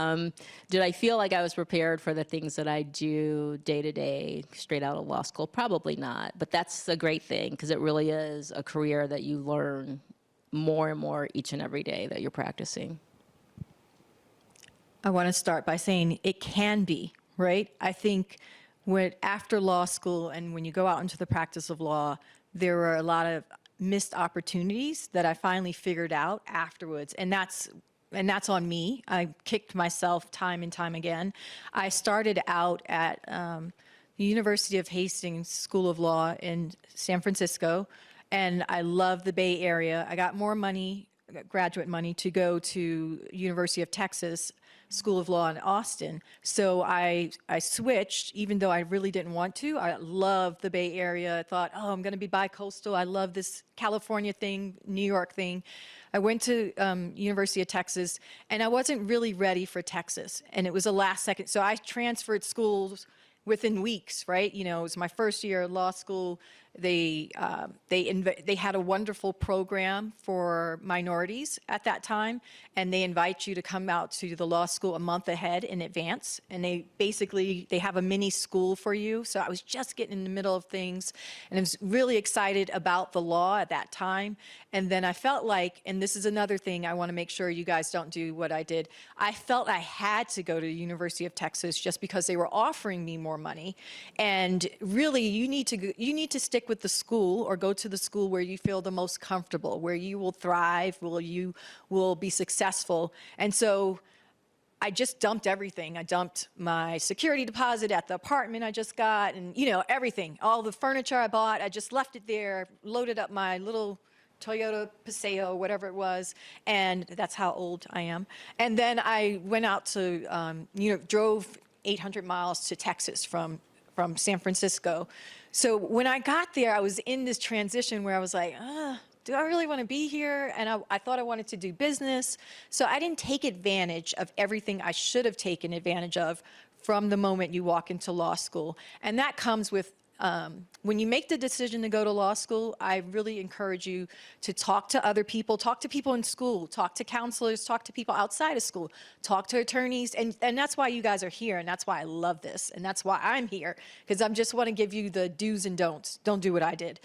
did I feel like I was prepared for the things that I do day to day straight out of law school? Probably not, but that's a great thing because it really is a career that you learn more and more each and every day that you're practicing. I want to start by saying it can be, right? I think after law school and when you go out into the practice of law, there were a lot of missed opportunities that I finally figured out afterwards. And that's on me. I kicked myself time and time again. I started out at the University of Hastings School of Law in San Francisco, and I love the Bay Area. I got more money, graduate money, to go to University of Texas School of Law in Austin. So I switched, even though I really didn't want to. I love the Bay Area. I thought, I'm going to be bi-coastal. I love this California thing, New York thing. I went to University of Texas, and I wasn't really ready for Texas. And it was a last second. So I transferred schools within weeks, right? It was my first year of law school. They had a wonderful program for minorities at that time, and they invite you to come out to the law school a month ahead in advance, and they have a mini school for you. So I was just getting in the middle of things, and I was really excited about the law at that time. And then I felt like, and this is another thing I want to make sure you guys don't do what I did, I felt I had to go to the University of Texas just because they were offering me more money. And really, you need to stick with the school, or go to the school where you feel the most comfortable, where you will thrive, where you will be successful. And so I just dumped everything. I dumped my security deposit at the apartment I just got, and everything, all the furniture I bought, I just left it there, loaded up my little Toyota Paseo, whatever it was, and that's how old I am. And then I went out to, drove 800 miles to Texas from San Francisco. So when I got there, I was in this transition where I was like, do I really want to be here? And I thought I wanted to do business. So I didn't take advantage of everything I should have taken advantage of from the moment you walk into law school. And that comes with, when you make the decision to go to law school, I really encourage you to talk to other people, talk to people in school, talk to counselors, talk to people outside of school, talk to attorneys. And that's why you guys are here, and that's why I love this, and that's why I'm here, because I just want to give you the do's and don'ts. Don't do what I did.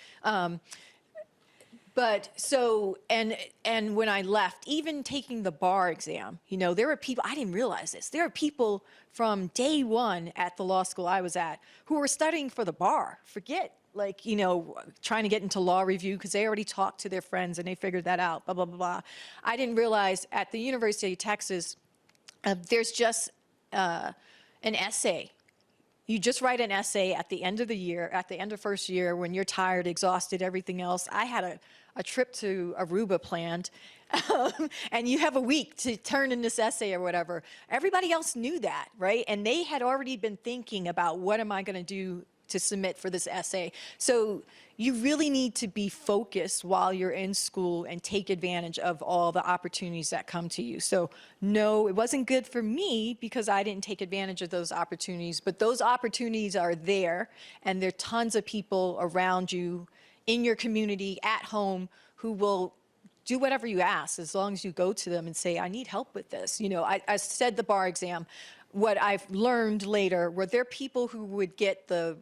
But so, and when I left, even taking the bar exam, there were people, I didn't realize this, there are people from day one at the law school I was at who were studying for the bar. Forget, trying to get into law review because they already talked to their friends and they figured that out, blah, blah, blah, blah. I didn't realize at the University of Texas, there's just an essay. You just write an essay at the end of the year, at the end of first year, when you're tired, exhausted, everything else. I had a trip to Aruba planned, and you have a week to turn in this essay or whatever. Everybody else knew that, right? And they had already been thinking about, what am I going to do to submit for this essay. So you really need to be focused while you're in school and take advantage of all the opportunities that come to you. So no, it wasn't good for me because I didn't take advantage of those opportunities, but those opportunities are there, and there are tons of people around you in your community, at home, who will do whatever you ask as long as you go to them and say, I need help with this. You know, I said the bar exam. What I've learned later were there people who would get the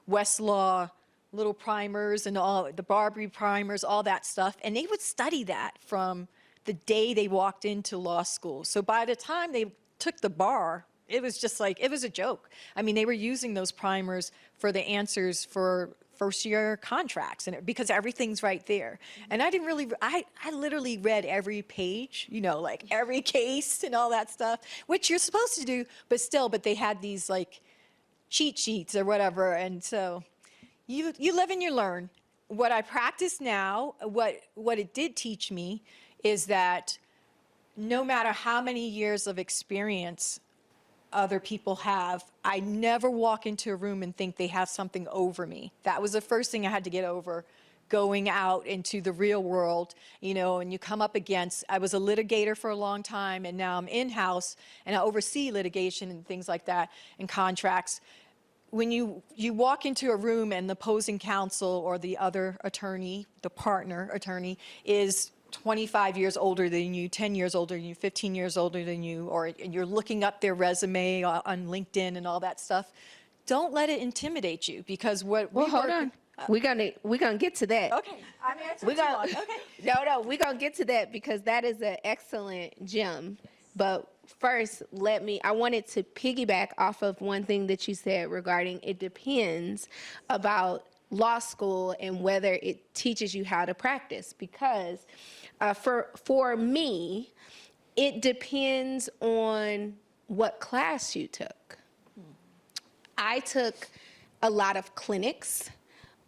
Westlaw little primers and all the Barbary primers, all that stuff, and they would study that from the day they walked into law school. So by the time they took the bar, it was just like, it was a joke. I mean, they were using those primers for the answers for first year contracts, and because everything's right there. And I didn't really, I literally read every page, you know, like every case and all that stuff, which you're supposed to do, but they had these like cheat sheets or whatever. And so you live and you learn. What I practice now, what it did teach me is that no matter how many years of experience other people have, I never walk into a room and think they have something over me. That was the first thing I had to get over, going out into the real world, you know, and you come up against, I was a litigator for a long time, and now I'm in-house, and I oversee litigation and things like that, and contracts. When you walk into a room and the opposing counsel or the other attorney, the partner attorney, is 25 years older than you, 10 years older than you, 15 years older than you, or you're looking up their resume on LinkedIn and all that stuff, don't let it intimidate you, because what Well, hold on. We're gonna get to that. Okay. I mean, we're gonna, okay. No, we're gonna get to that because that is an excellent gem. But first, I wanted to piggyback off of one thing that you said regarding it depends about law school and whether it teaches you how to practice, because for me, it depends on what class you took. I took a lot of clinics,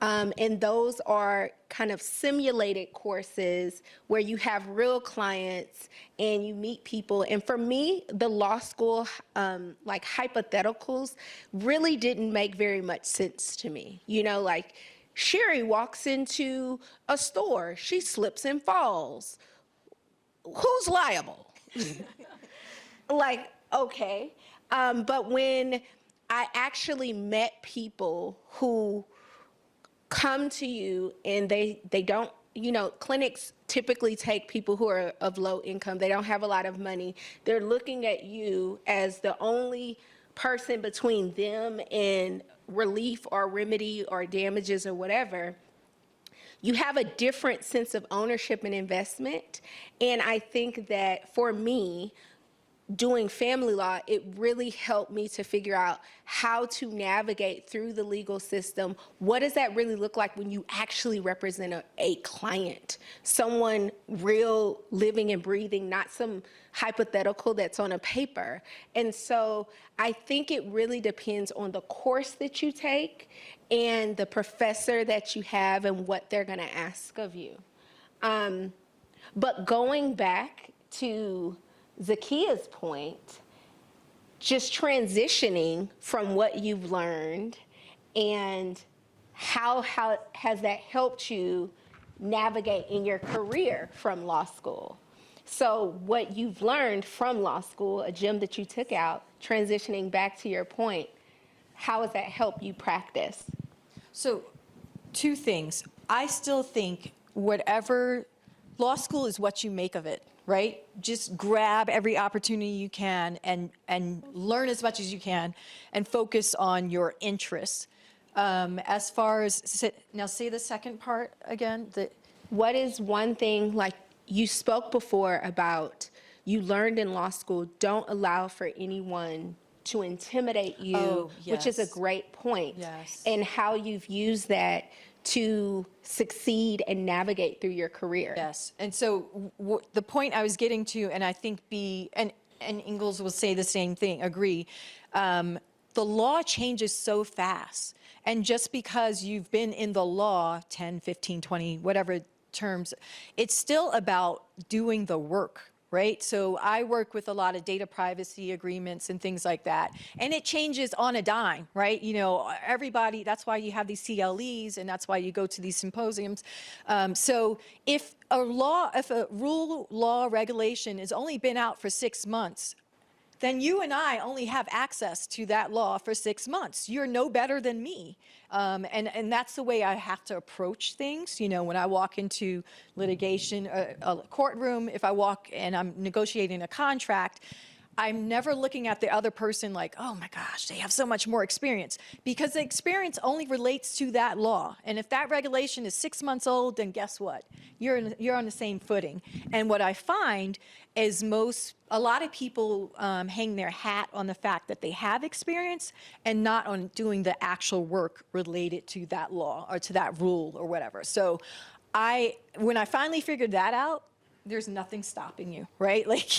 and those are kind of simulated courses where you have real clients and you meet people. And for me, the law school, like hypotheticals, really didn't make very much sense to me. You know, like Sherry walks into a store, she slips and falls. Who's liable? Like, okay. But when I actually met people who come to you and they don't, you know, clinics typically take people who are of low income. They don't have a lot of money. They're looking at you as the only person between them and relief or remedy or damages or whatever. You have a different sense of ownership and investment. And I think that for me, doing family law, it really helped me to figure out how to navigate through the legal system. What does that really look like when you actually represent a client? Someone real, living and breathing, not some hypothetical that's on a paper. And so I think it really depends on the course that you take and the professor that you have and what they're gonna ask of you. But going back to Zakia's point, just transitioning from what you've learned and how has that helped you navigate in your career from law school? So what you've learned from law school, a gem that you took out, transitioning back to your point, how has that helped you practice? So, two things. I still think whatever, law school is what you make of it, right? Just grab every opportunity you can and learn as much as you can and focus on your interests. As far as, now say the second part again. What is one thing, like you spoke before about you learned in law school, don't allow for anyone to intimidate you, which is a great point. Yes. And how you've used that to succeed and navigate through your career. Yes, and so the point I was getting to, and I think and Ingalls will say the same thing, agree, the law changes so fast. And just because you've been in the law 10, 15, 20, whatever terms, it's still about doing the work, right? So I work with a lot of data privacy agreements and things like that. And it changes on a dime, right? You know, everybody, that's why you have these CLEs and that's why you go to these symposiums. So if a rule, law, regulation has only been out for 6 months, then you and I only have access to that law for 6 months. You're no better than me. And that's the way I have to approach things. You know, when I walk into litigation, a courtroom, if I walk and I'm negotiating a contract, I'm never looking at the other person like, oh my gosh, they have so much more experience, because the experience only relates to that law. And if that regulation is 6 months old, then guess what? You're on the same footing. And what I find is a lot of people hang their hat on the fact that they have experience and not on doing the actual work related to that law or to that rule or whatever. So when I finally figured that out, there's nothing stopping you, right? Like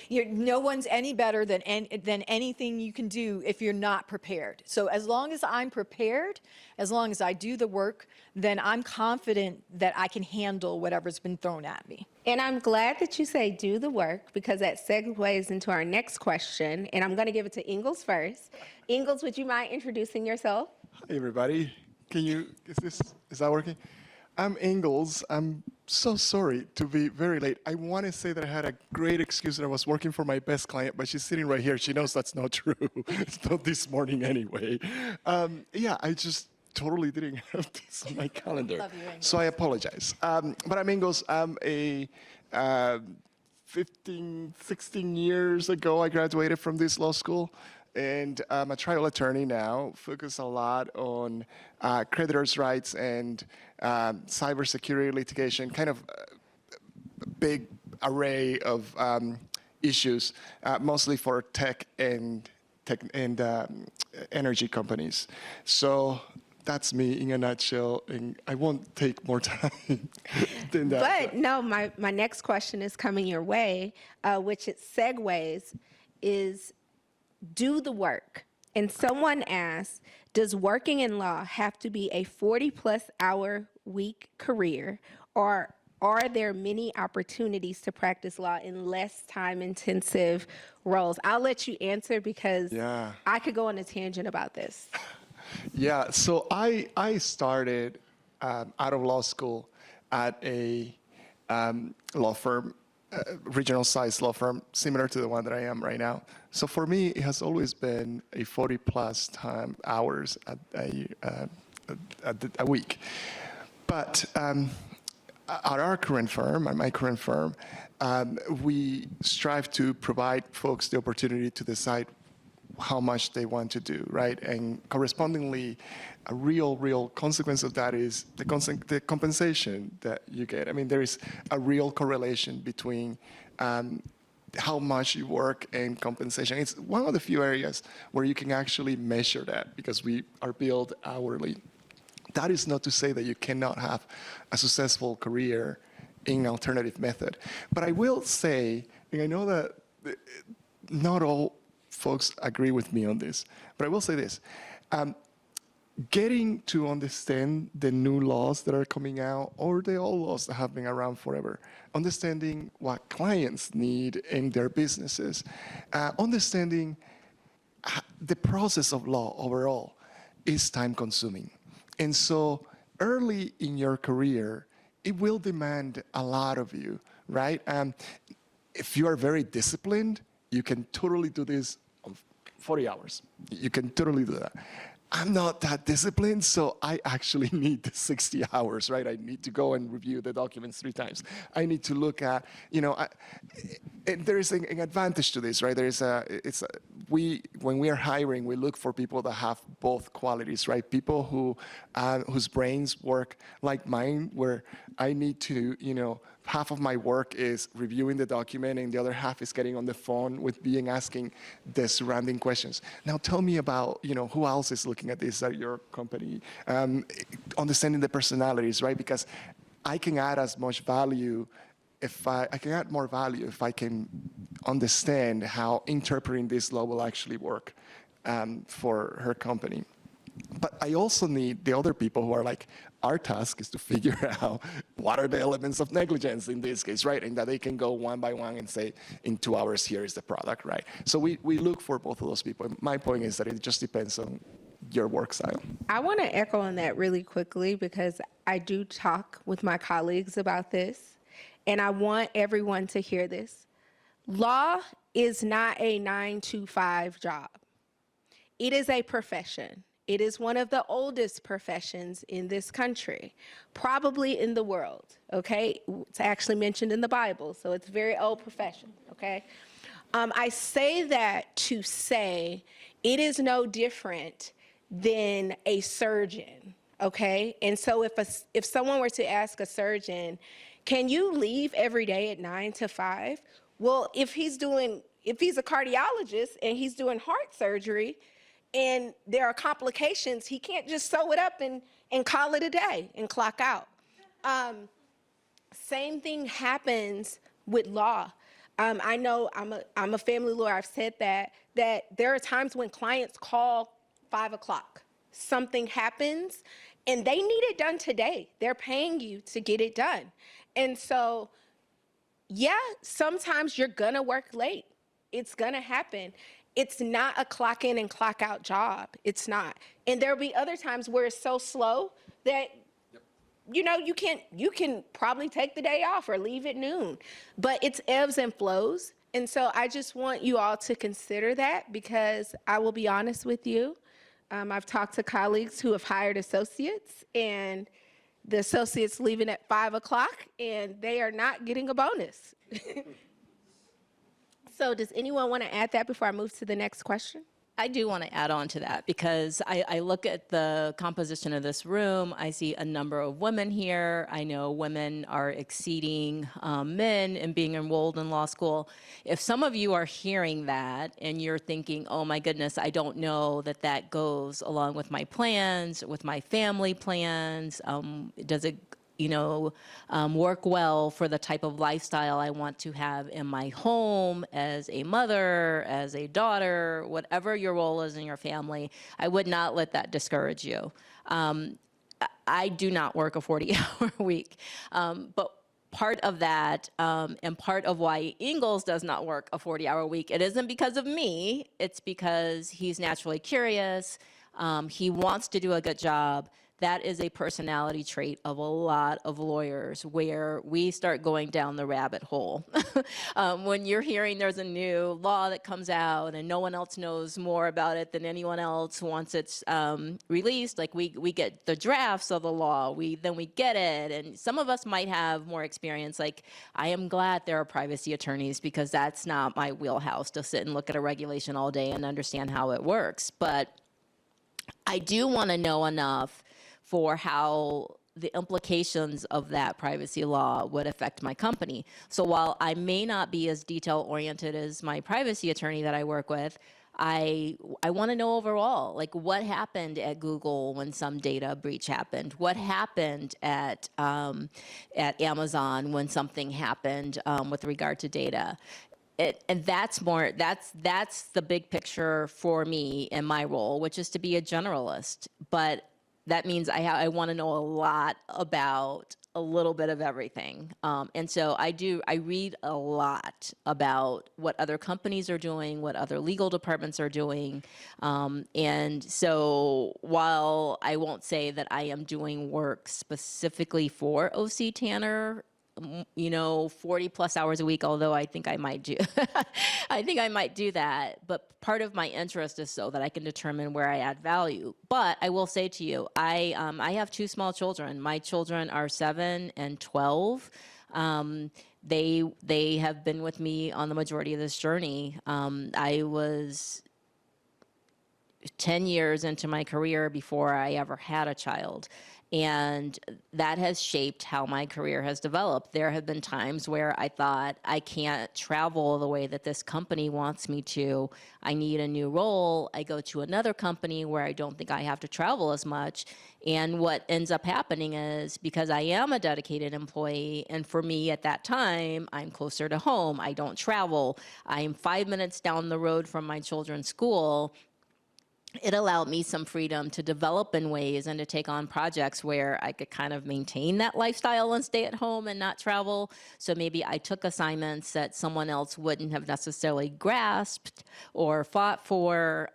no one's any better than anything you can do if you're not prepared. So as long as I'm prepared, as long as I do the work, then I'm confident that I can handle whatever's been thrown at me. And I'm glad that you say do the work, because that segues into our next question. And I'm going to give it to Ingalls first. Ingalls, would you mind introducing yourself? Hi, everybody. Is that working? I'm Ingalls. I'm so sorry to be very late. I want to say that I had a great excuse that I was working for my best client, but she's sitting right here. She knows that's not true. It's not this morning anyway. Yeah, I just totally didn't have this on my calendar. Love you, Ingalls. So I apologize. But I'm Ingalls. I'm a 16 years ago, I graduated from this law school. And I'm a trial attorney now, focus a lot on creditors' rights and cybersecurity litigation, kind of a big array of issues, mostly for tech and energy companies. So that's me in a nutshell, and I won't take more time than that. But no, my next question is coming your way, which it segues, is do the work. And someone asked, does working in law have to be a 40-plus hour week career, or are there many opportunities to practice law in less time-intensive roles? I'll let you answer, because I could go on a tangent about this. Yeah, so I started out of law school at a law firm, regional size law firm, similar to the one that I am right now. So for me, it has always been a 40-plus hours a week. But at our current firm, at my current firm, we strive to provide folks the opportunity to decide how much they want to do, right? And correspondingly, a real consequence of that is the compensation that you get. I mean, there is a real correlation between how much you work and compensation. It's one of the few areas where you can actually measure that, because we are billed hourly. That is not to say that you cannot have a successful career in alternative method. But I will say, and I know that not all folks agree with me on this, but I will say this. Getting to understand the new laws that are coming out, or the old laws that have been around forever, understanding what clients need in their businesses, understanding the process of law overall is time consuming. And so early in your career, it will demand a lot of you, right? If you are very disciplined, you can totally do this on 40 hours. You can totally do that. I'm not that disciplined, so I actually need the 60 hours, right? I need to go and review the documents 3 times. I need to look at, there is an advantage to this, right? When we are hiring, we look for people that have both qualities, right? People whose brains work like mine, where I need to, half of my work is reviewing the document, and the other half is getting on the phone with being asking the surrounding questions. Now tell me about, who else is looking at this at your company? Understanding the personalities, right? Because I can add as much value I can add more value if I can understand how interpreting this law will actually work for her company. But I also need the other people who are like, our task is to figure out what are the elements of negligence in this case, right? And that they can go one by one and say, in 2 hours, here is the product, right? So we look for both of those people. My point is that it just depends on your work style. I want to echo on that really quickly because I do talk with my colleagues about this, and I want everyone to hear this. Law is not a 9-to-5 job. It is a profession. It is one of the oldest professions in this country, probably in the world, okay? It's actually mentioned in the Bible, so it's a very old profession, okay? I say that to say it is no different than a surgeon, okay? And so if someone were to ask a surgeon, can you leave every day at 9 to 5? Well, if he's a cardiologist and he's doing heart surgery and there are complications, he can't just sew it up and call it a day and clock out. Same thing happens with law. I know I'm a family lawyer. I've said that there are times when clients call 5 o'clock. Something happens and they need it done today. They're paying you to get it done. And so, yeah, sometimes you're gonna work late. It's gonna happen. It's not a clock in and clock out job. It's not. And there'll be other times where it's so slow that you know, you can probably take the day off or leave at noon, but it's ebbs and flows. And so I just want you all to consider that, because I will be honest with you. I've talked to colleagues who have hired associates, and the associates leaving at 5 o'clock and they are not getting a bonus. So does anyone want to add that before I move to the next question? I do want to add on to that, because I look at the composition of this room. I see a number of women here. I know women are exceeding men in being enrolled in law school. If some of you are hearing that and you're thinking, oh my goodness, I don't know that that goes along with my plans, with my family plans, does it work well for the type of lifestyle I want to have in my home as a mother, as a daughter, whatever your role is in your family, I would not let that discourage you. I do not work a 40-hour week, but part of that and part of why Ingalls does not work a 40-hour week, it isn't because of me, it's because he's naturally curious, he wants to do a good job. That is a personality trait of a lot of lawyers, where we start going down the rabbit hole. When you're hearing there's a new law that comes out and no one else knows more about it than anyone else once it's released, like we get the drafts of the law, then we get it, and some of us might have more experience. Like, I am glad there are privacy attorneys, because that's not my wheelhouse to sit and look at a regulation all day and understand how it works. But I do want to know enough for how the implications of that privacy law would affect my company. So while I may not be as detail-oriented as my privacy attorney that I work with, I want to know overall, like, what happened at Google when some data breach happened? What happened at Amazon when something happened with regard to data? And that's the big picture for me in my role, which is to be a generalist. But that means I want to know a lot about a little bit of everything. And so I read a lot about what other companies are doing, what other legal departments are doing. And so while I won't say that I am doing work specifically for OC Tanner, 40 plus hours a week, although I think I might do that. But part of my interest is so that I can determine where I add value. But I will say to you, I have 2 small children. My children are 7 and 12. They have been with me on the majority of this journey. I was 10 years into my career before I ever had a child. And that has shaped how my career has developed. There have been times where I thought, I can't travel the way that this company wants me to. I need a new role. I go to another company where I don't think I have to travel as much. And what ends up happening is, because I am a dedicated employee, and for me at that time, I'm closer to home. I don't travel. I'm 5 minutes down the road from my children's school. it allowed me some freedom to develop in ways and to take on projects where I could kind of maintain that lifestyle and stay at home and not travel. So maybe I took assignments that someone else wouldn't have necessarily grasped or fought for,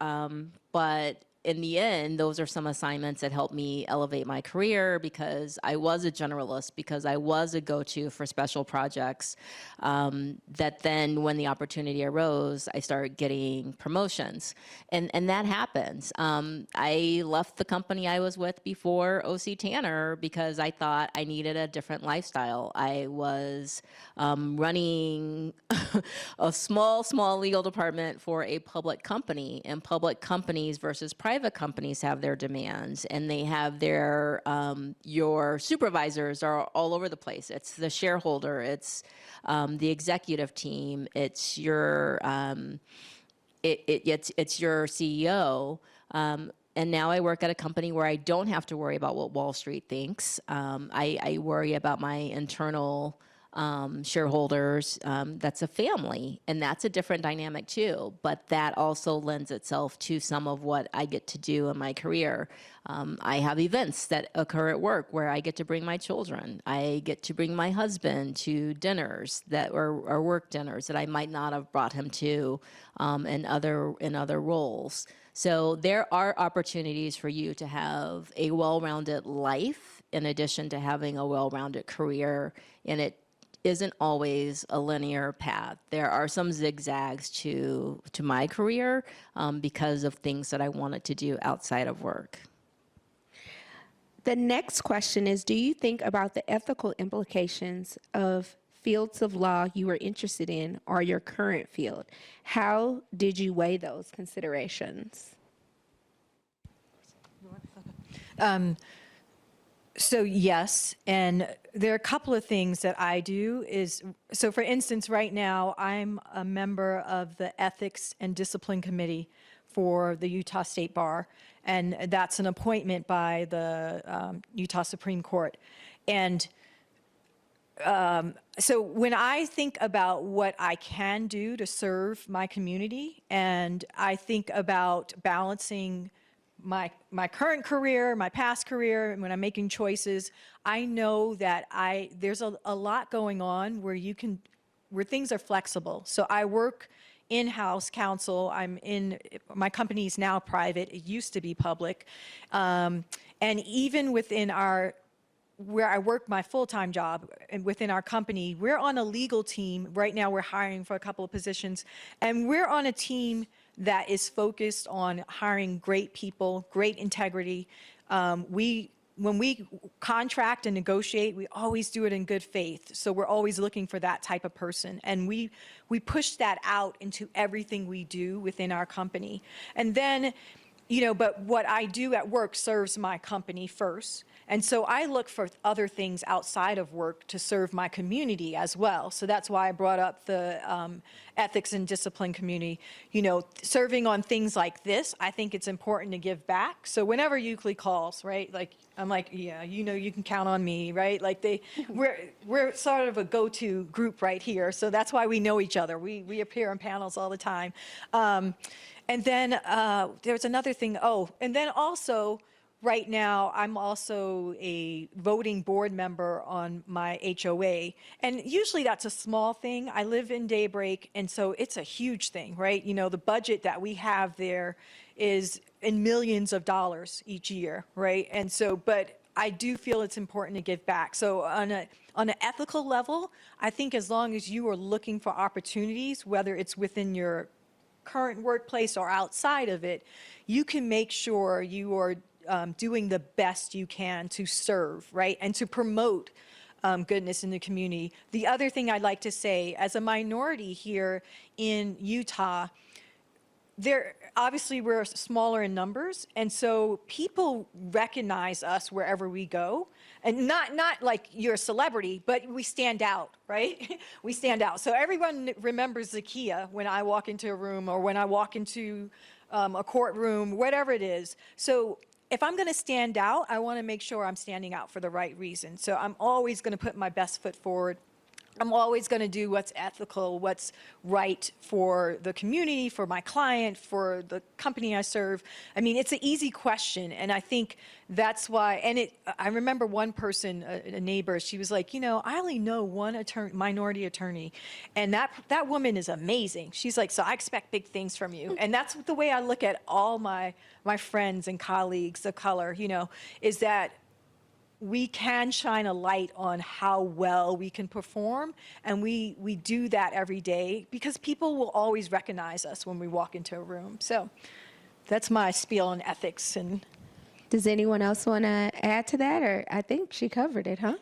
but in the end, those are some assignments that helped me elevate my career because I was a generalist, because I was a go-to for special projects, that then when the opportunity arose, I started getting promotions. And that happens. I left the company I was with before O.C. Tanner because I thought I needed a different lifestyle. I was running a small legal department for a public company, and public companies versus private companies have their demands, and they have their, your supervisors are all over the place. It's the shareholder, it's the executive team, it's your, it's your CEO. And now I work at a company where I don't have to worry about what Wall Street thinks. I worry about my internal shareholders. That's a family, and that's a different dynamic too. But that also lends itself to some of what I get to do in my career. I have events that occur at work where I get to bring my children. I get to bring my husband to dinners that are work dinners that I might not have brought him to in other roles. So there are opportunities for you to have a well-rounded life in addition to having a well-rounded career, and it isn't always a linear path. There are some zigzags to my career because of things that I wanted to do outside of work. The next question is, do you think about the ethical implications of fields of law you were interested in or your current field? How did you weigh those considerations? So yes, and there are a couple of things that I do is, so for instance, right now, I'm a member of the Ethics and Discipline Committee for the Utah State Bar, and that's an appointment by the Utah Supreme Court. And so when I think about what I can do to serve my community, and I think about balancing my current career, my past career, and when I'm making choices, I know that there's a lot going on where things are flexible. So I work in-house counsel. My company is now private. It used to be public. And even within where I work my full-time job and within our company, we're on a legal team. Right now we're hiring for a couple of positions, and we're on a team that is focused on hiring great people, great integrity. When we contract and negotiate, we always do it in good faith. So we're always looking for that type of person. And we push that out into everything we do within our company. And then, but what I do at work serves my company first. And so I look for other things outside of work to serve my community as well. So that's why I brought up the ethics and discipline community. Serving on things like this, I think it's important to give back. So whenever Euclid calls, right, I'm like, yeah, you can count on me, right? We're sort of a go-to group right here. So that's why we know each other. We appear on panels all the time. And then there's another thing. Oh, and then also, right now, I'm also a voting board member on my HOA. And usually that's a small thing. I live in Daybreak, and so it's a huge thing, right? The budget that we have there is in millions of dollars each year, right? And so, but I do feel it's important to give back. So on an ethical level, I think as long as you are looking for opportunities, whether it's within your current workplace or outside of it, you can make sure you are doing the best you can to serve, right? And to promote goodness in the community. The other thing I'd like to say, as a minority here in Utah, obviously we're smaller in numbers, and so people recognize us wherever we go. And not like you're a celebrity, but we stand out, right? We stand out. So everyone remembers Zakiya when I walk into a room or when I walk into a courtroom, whatever it is. So if I'm going to stand out, I want to make sure I'm standing out for the right reason. So I'm always going to put my best foot forward. I'm always going to do what's ethical, what's right for the community, for my client, for the company I serve. I mean, it's an easy question, and I think that's why. And I remember one person, a neighbor, she was like, I only know one minority attorney, and that woman is amazing. She's like, so I expect big things from you, and that's the way I look at all my friends and colleagues of color. Is that we can shine a light on how well we can perform, and we do that every day because people will always recognize us when we walk into a room. So that's my spiel on ethics. And does anyone else want to add to that? Or I think she covered it, huh?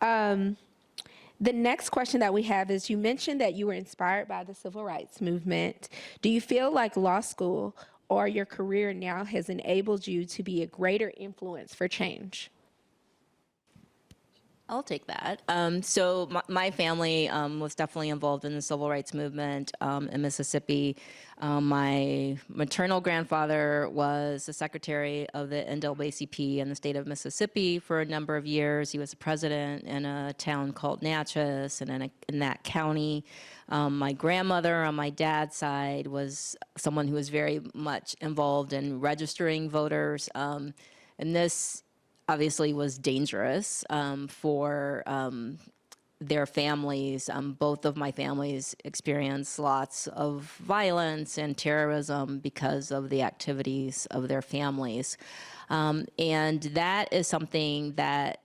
The next question that we have is, you mentioned that you were inspired by the civil rights movement. Do you feel like law school or your career now has enabled you to be a greater influence for change? I'll take that. So my family was definitely involved in the civil rights movement in Mississippi. My maternal grandfather was the secretary of the NAACP in the state of Mississippi for a number of years. He was the president in a town called Natchez and in that county. My grandmother on my dad's side was someone who was very much involved in registering voters. And this obviously was dangerous for their families. Both of my families experienced lots of violence and terrorism because of the activities of their families. And that is something that,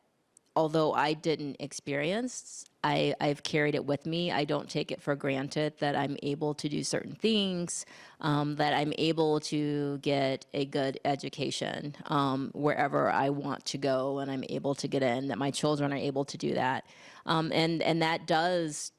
although I didn't experience, I've carried it with me. I don't take it for granted that I'm able to do certain things, that I'm able to get a good education wherever I want to go, and I'm able to get in, that my children are able to do that. And that does,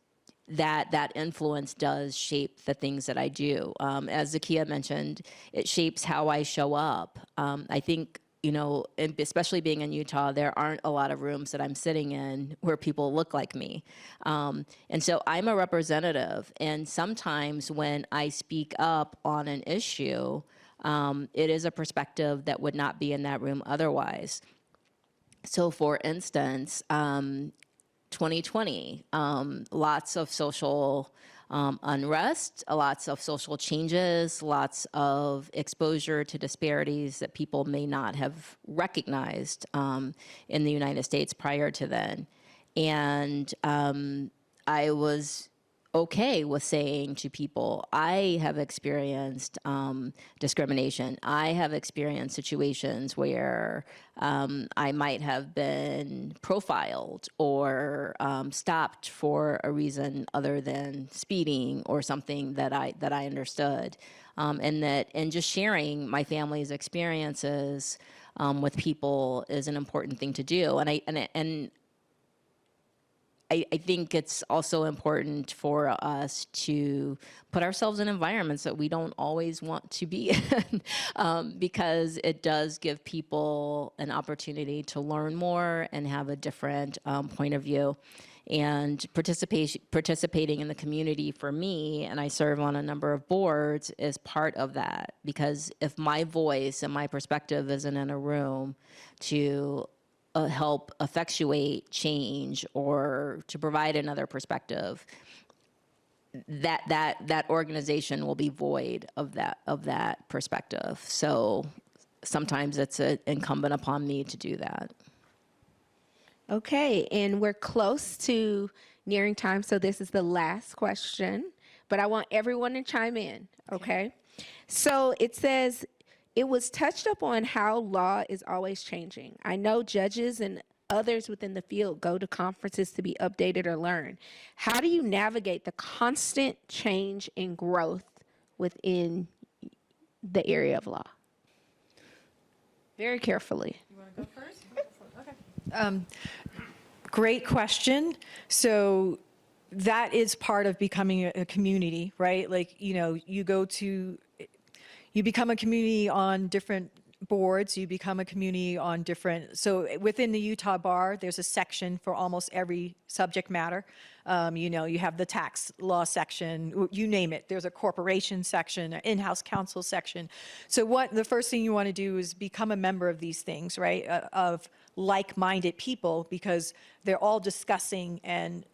that influence does shape the things that I do. As Zakiya mentioned, it shapes how I show up. I think, and especially being in Utah, there aren't a lot of rooms that I'm sitting in where people look like me. And so I'm a representative. And sometimes when I speak up on an issue, it is a perspective that would not be in that room otherwise. So for instance, 2020, lots of social unrest, lots of social changes, lots of exposure to disparities that people may not have recognized in the United States prior to then. And I was okay with saying to people, I have experienced discrimination. I have experienced situations where I might have been profiled or stopped for a reason other than speeding or something that I understood. And just sharing my family's experiences with people is an important thing to do. And I think it's also important for us to put ourselves in environments that we don't always want to be in, because it does give people an opportunity to learn more and have a different point of view. And participating in the community for me, and I serve on a number of boards, is part of that. Because if my voice and my perspective isn't in a room to help effectuate change or to provide another perspective, that organization will be void of that perspective. So sometimes it's incumbent upon me to do that. Okay, and we're close to nearing time, so this is the last question, but I want everyone to chime in, okay? So it says, it was touched upon how law is always changing. I know judges and others within the field go to conferences to be updated or learn. How do you navigate the constant change and growth within the area of law? Very carefully. You want to go first? Okay. Great question. So that is part of becoming a community, right? Like, you become a community on different boards, you become a community on different, so within the Utah Bar, there's a section for almost every subject matter. You have the tax law section, you name it. There's a corporation section, an in-house counsel section. So the first thing you want to do is become a member of these things, right? Of like-minded people, because they're all discussing and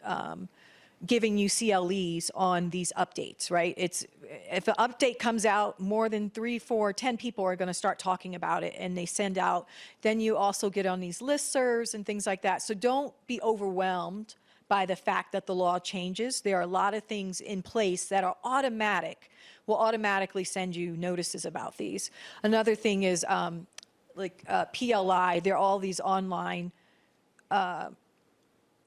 giving you CLEs on these updates, right? If an update comes out, more than 3, 4, 10 people are going to start talking about it, and they send out. Then you also get on these listservs and things like that. So don't be overwhelmed by the fact that the law changes. There are a lot of things in place that are will automatically send you notices about these. Another thing is PLI, there are all these online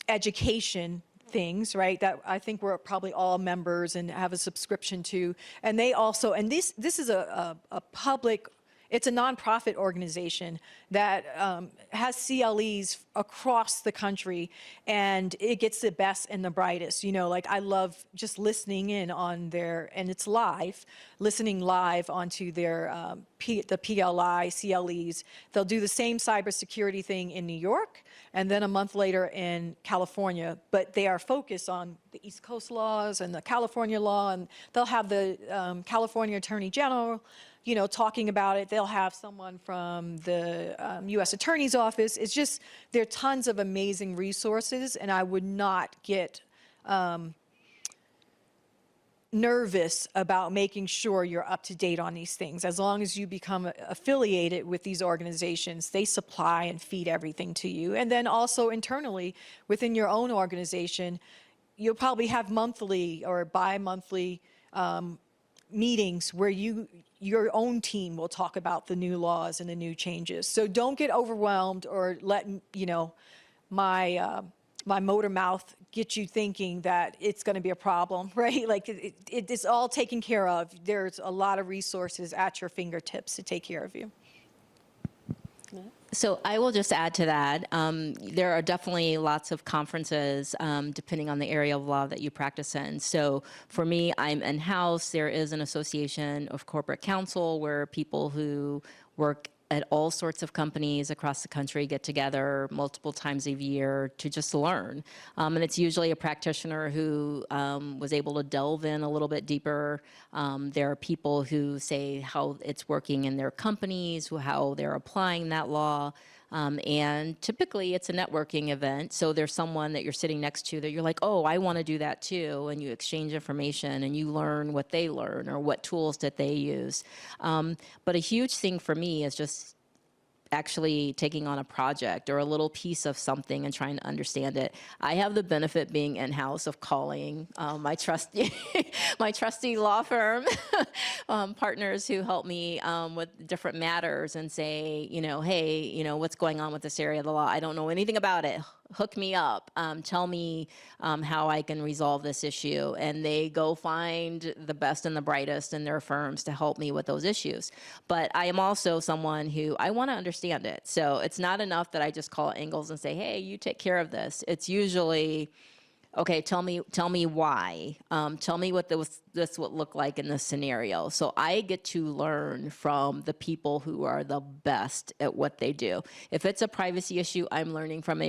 education things, right, that I think we're probably all members and have a subscription to. And they also, and this is a public, it's a nonprofit organization that has CLEs across the country, and it gets the best and the brightest. I love just listening in on their, and it's live, listening live onto their the PLI CLEs. They'll do the same cybersecurity thing in New York, and then a month later in California, but they are focused on the East Coast laws and the California law, and they'll have the California Attorney General, talking about it. They'll have someone from the U.S. Attorney's Office. It's just, there are tons of amazing resources, and I would not get nervous about making sure you're up to date on these things. As long as you become affiliated with these organizations, they supply and feed everything to you. And then also internally within your own organization, you'll probably have monthly or bi-monthly meetings where your own team will talk about the new laws and the new changes. So don't get overwhelmed or let my motor mouth get you thinking that it's going to be a problem, right? Like it's all taken care of. There's a lot of resources at your fingertips to take care of you. So I will just add to that. There are definitely lots of conferences depending on the area of law that you practice in. So for me, I'm in-house. There is an association of corporate counsel where people who work at all sorts of companies across the country get together multiple times a year to just learn. And it's usually a practitioner who was able to delve in a little bit deeper. There are people who say how it's working in their companies, how they're applying that law. And typically it's a networking event. So there's someone that you're sitting next to that you're like, oh, I want to do that too. And you exchange information and you learn what they learn or what tools that they use. But a huge thing for me is just actually taking on a project or a little piece of something and trying to understand it. I have the benefit being in-house of calling my trusty law firm partners who help me with different matters and say, hey, what's going on with this area of the law? I don't know anything about it. Hook me up. Tell me how I can resolve this issue. And they go find the best and the brightest in their firms to help me with those issues. But I am also someone who, I want to understand it. So it's not enough that I just call Ingalls and say, hey, you take care of this. It's usually, okay, tell me why. Tell me what this would look like in this scenario. So I get to learn from the people who are the best at what they do. If it's a privacy issue, I'm learning from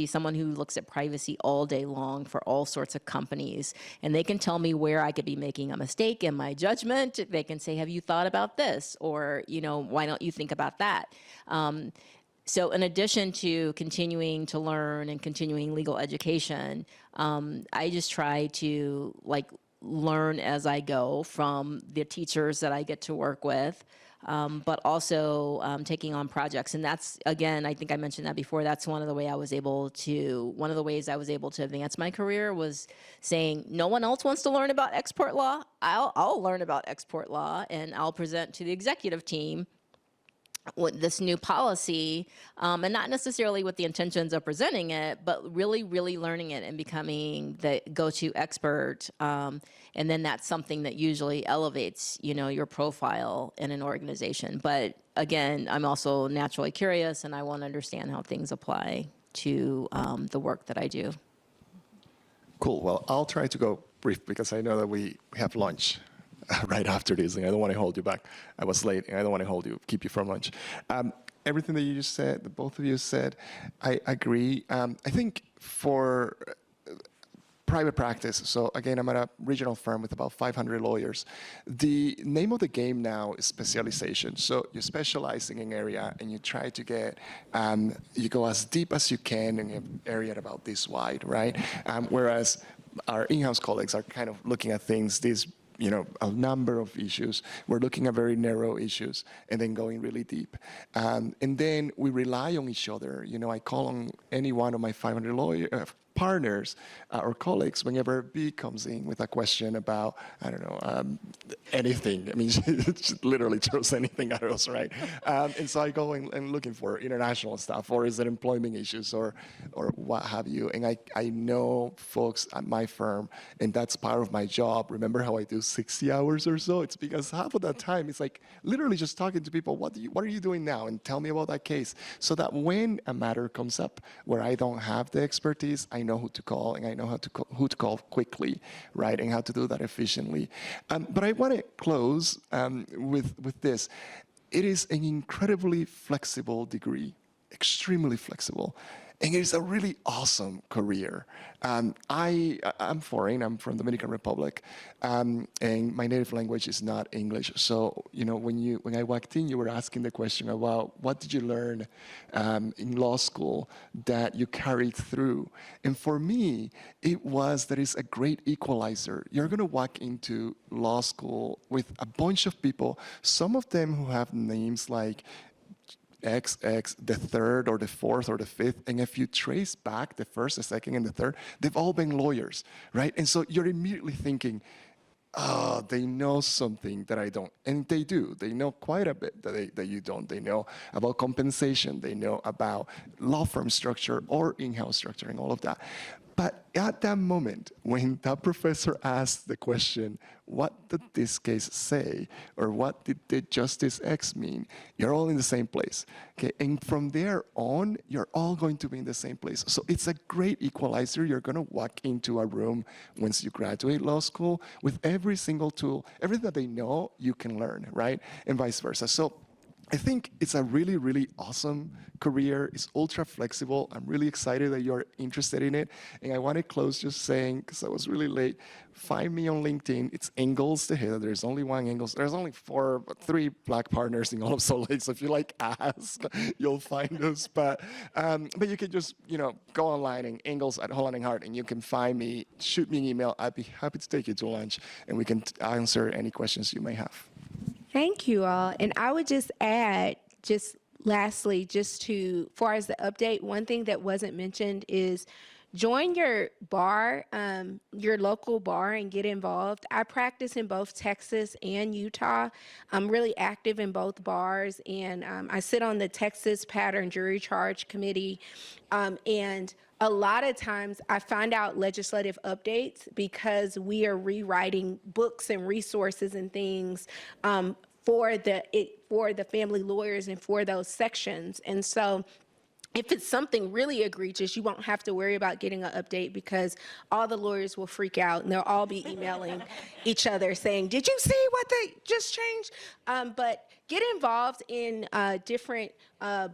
someone who looks at privacy all day long for all sorts of companies. And they can tell me where I could be making a mistake in my judgment. They can say, have you thought about this? Or, why don't you think about that? So in addition to continuing to learn and continuing legal education, I just try to learn as I go from the teachers that I get to work with, but also taking on projects. And that's, again, I think I mentioned that before, that's one of the ways I was able to advance my career was saying, no one else wants to learn about export law. I'll learn about export law and I'll present to the executive team with this new policy, and not necessarily with the intentions of presenting it, but really, really learning it and becoming the go-to expert. And then that's something that usually elevates, your profile in an organization. But again, I'm also naturally curious and I want to understand how things apply to the work that I do. Cool. Well, I'll try to go brief because I know that we have lunch right after this, and I don't want to hold you back. I was late, and I don't want to keep you from lunch. Everything that you just said, that both of you said, I agree. I think for private practice, so again, I'm at a regional firm with about 500 lawyers. The name of the game now is specialization. So you're specializing in an area and you try to get, you go as deep as you can in an area about this wide, right? Whereas our in-house colleagues are kind of looking at things, a number of issues. We're looking at very narrow issues and then going really deep. And then we rely on each other. I call on any one of my 500 partners or colleagues whenever B comes in with a question about, I don't know, anything. I mean, she literally throws anything at us, right? And so I go and looking for international stuff, or is it employment issues, or what have you. And I know folks at my firm, and that's part of my job. Remember how I do 60 hours or so? It's because half of that time it's like literally just talking to people. What are you doing now? And tell me about that case, so that when a matter comes up where I don't have the expertise, I know who to call, and I know who to call quickly, right, and how to do that efficiently. But I want to close with this. It is an incredibly flexible degree, extremely flexible. And it is a really awesome career. I'm foreign, I'm from the Dominican Republic, and my native language is not English. So, when I walked in, you were asking the question about what did you learn in law school that you carried through? And for me, it was that it's a great equalizer. You're gonna walk into law school with a bunch of people, some of them who have names like XX, the third or the fourth or the fifth. And if you trace back the first, the second, and the third, they've all been lawyers, right? And so you're immediately thinking, oh, they know something that I don't. And they do. They know quite a bit that you don't. They know about compensation. They know about law firm structure or in-house structure and all of that. But at that moment, when that professor asked the question, what did this case say? Or what did Justice X mean? You're all in the same place. Okay? And from there on, you're all going to be in the same place. So it's a great equalizer. You're going to walk into a room once you graduate law school with every single tool, everything that they know, you can learn, right? And vice versa. So I think it's a really, really awesome career. It's ultra flexible. I'm really excited that you're interested in it. And I want to close just saying, because I was really late, find me on LinkedIn. It's Ingalls the Hill. There's only one Ingalls. There's only 3 Black partners in all of Salt Lake. So if you ask, you'll find us. But you can just, go online and Ingalls at Holland & Hart, and you can find me. Shoot me an email. I'd be happy to take you to lunch, and we can answer any questions you may have. Thank you all. And I would just add, lastly, far as the update, one thing that wasn't mentioned is join your bar, your local bar, and get involved. I practice in both Texas and Utah. I'm really active in both bars, and I sit on the Texas Pattern Jury Charge Committee. And a lot of times I find out legislative updates because we are rewriting books and resources and things for the family lawyers and for those sections. And so if it's something really egregious, you won't have to worry about getting an update because all the lawyers will freak out and they'll all be emailing each other saying, did you see what they just changed? But get involved in different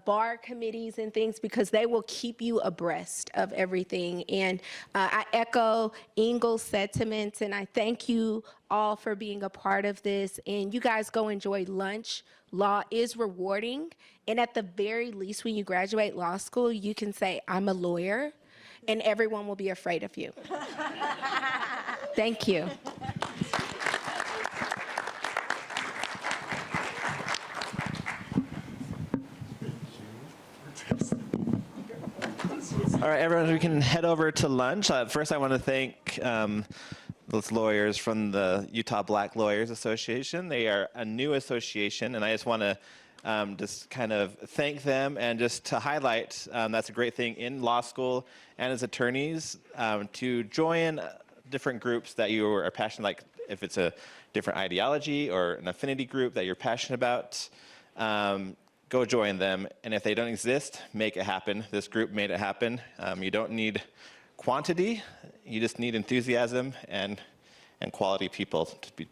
bar committees and things because they will keep you abreast of everything. And I echo Ingalls' sentiments, and I thank you all for being a part of this. And you guys go enjoy lunch. Law is rewarding. And at the very least, when you graduate law school, you can say, I'm a lawyer, and everyone will be afraid of you. Thank you. All right, everyone, we can head over to lunch. First, I want to thank those lawyers from the Utah Black Lawyers Association. They are a new association, and I just want to just kind of thank them and just to highlight that's a great thing in law school and as attorneys to join different groups that you are passionate, like if it's a different ideology or an affinity group that you're passionate about, go join them. And if they don't exist, make it happen. This group made it happen. You don't need quantity, you just need enthusiasm and and quality people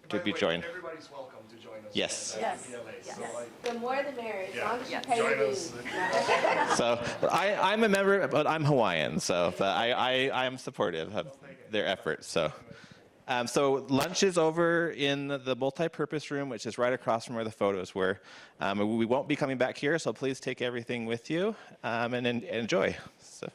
to be joined. Everybody's welcome to join us. Yes. Yes. So, like, The more the merrier, as Yeah. long as you Yeah. pay your Join dues. us. So I'm a member, but I'm Hawaiian, so but I am supportive of their efforts. So lunch is over in the multi-purpose room, which is right across from where the photos were. We won't be coming back here, so please take everything with you and enjoy. So.